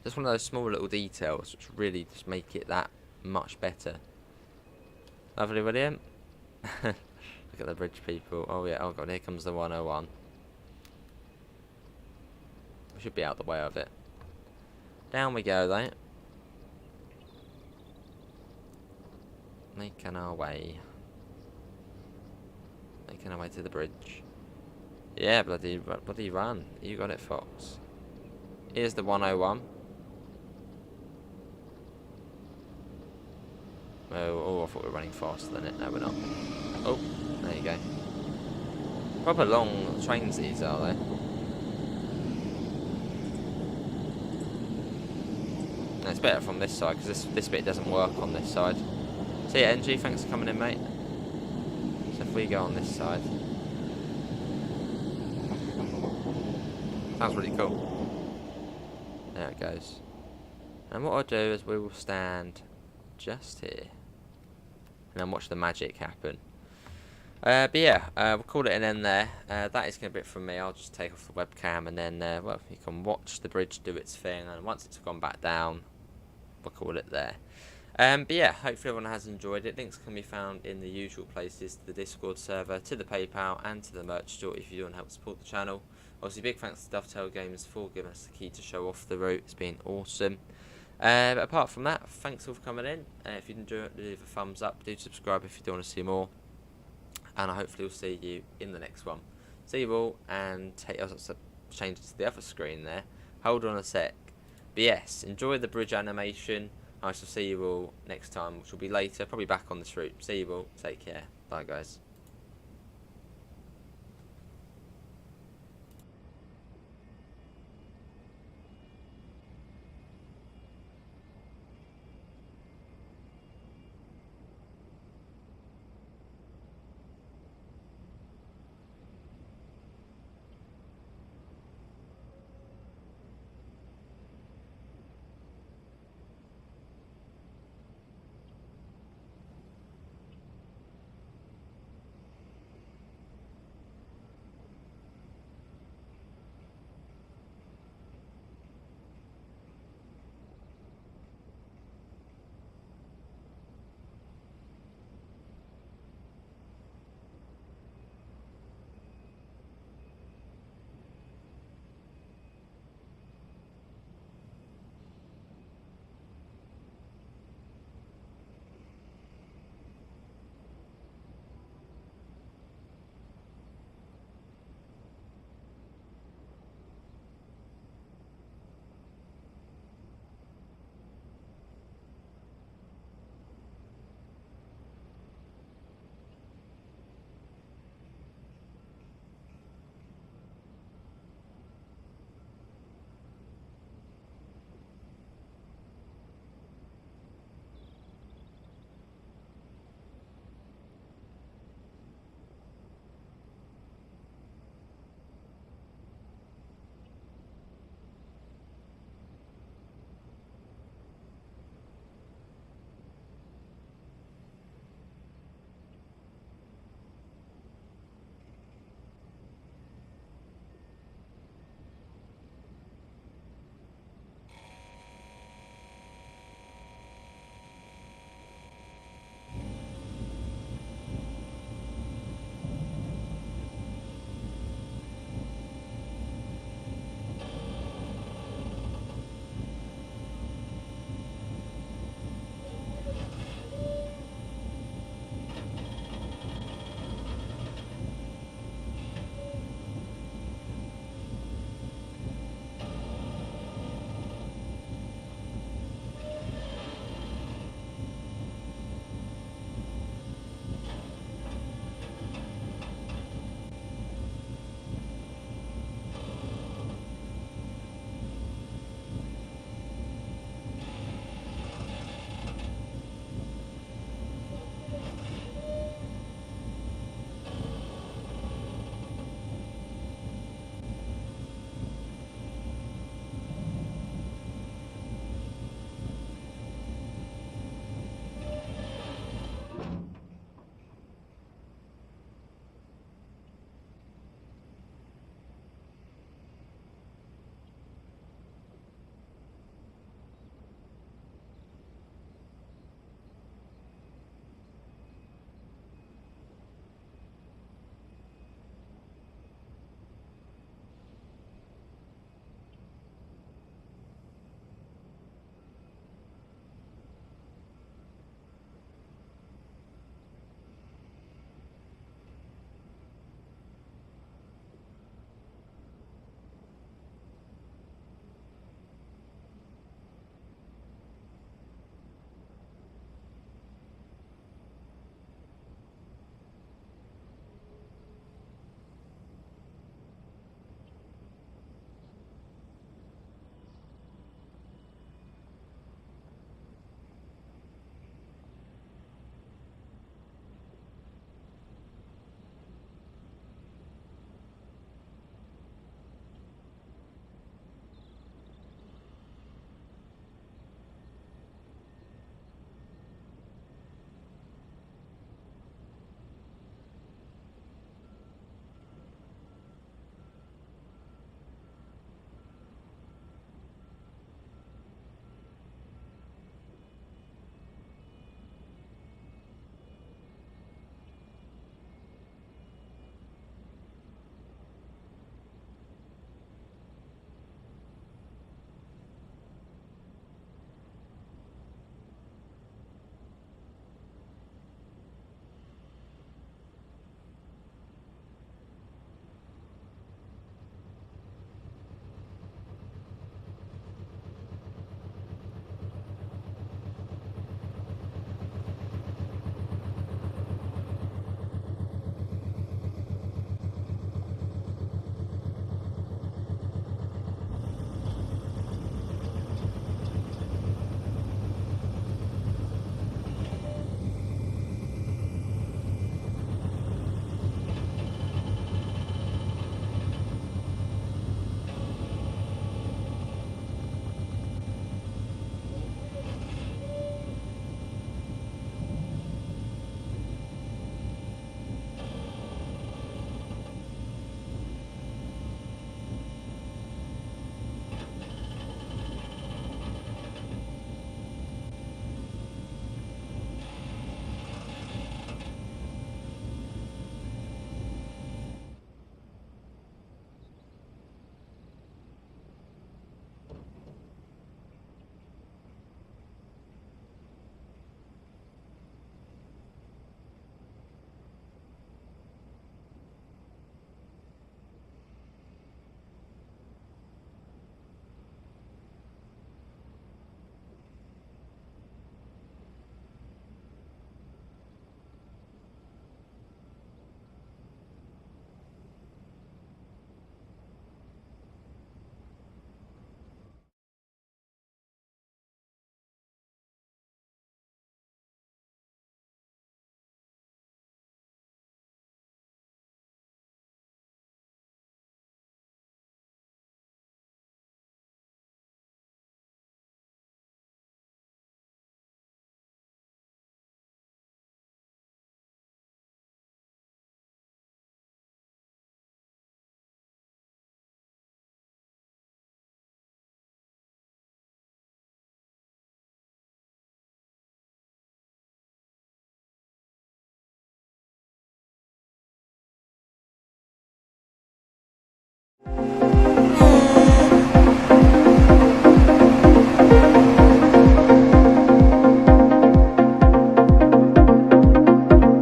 S1: Just one of those small little details which really just make it that much better. Lovely, William. Look at the bridge, people. Oh yeah, oh god, here comes the 101. We should be out the way of it. Down we go, though. Making our way. Making our way to the bridge. Yeah, bloody run. You got it, Fox. Here's the 101. Oh, I thought we were running faster than it. No, we're not. Oh, there you go. Proper long trains these are, they? No, it's better from this side, because this bit doesn't work on this side. So yeah, NG, thanks for coming in, mate. So if we go on this side. Sounds really cool. There it goes. And what I'll do is we will stand just here. And then watch the magic happen. But yeah, we'll call it an end there. That is going to be it from me. I'll just take off the webcam, and then, well, you can watch the bridge do its thing. And once it's gone back down, we'll call it there. But yeah, hopefully everyone has enjoyed it. Links can be found in the usual places, to the Discord server, to the PayPal, and to the merch store if you do want to help support the channel. Obviously, big thanks to Dovetail Games for giving us the key to show off the route. It's been awesome. But apart from that, thanks all for coming in. If you enjoyed it, leave a thumbs up. Do subscribe if you do want to see more. And I hopefully will see you in the next one. See you all, and I'll change it to the other screen there. Hold on a sec. But yes, enjoy the bridge animation. I shall see you all next time, which will be later, probably back on this route. See you all. Take care. Bye, guys.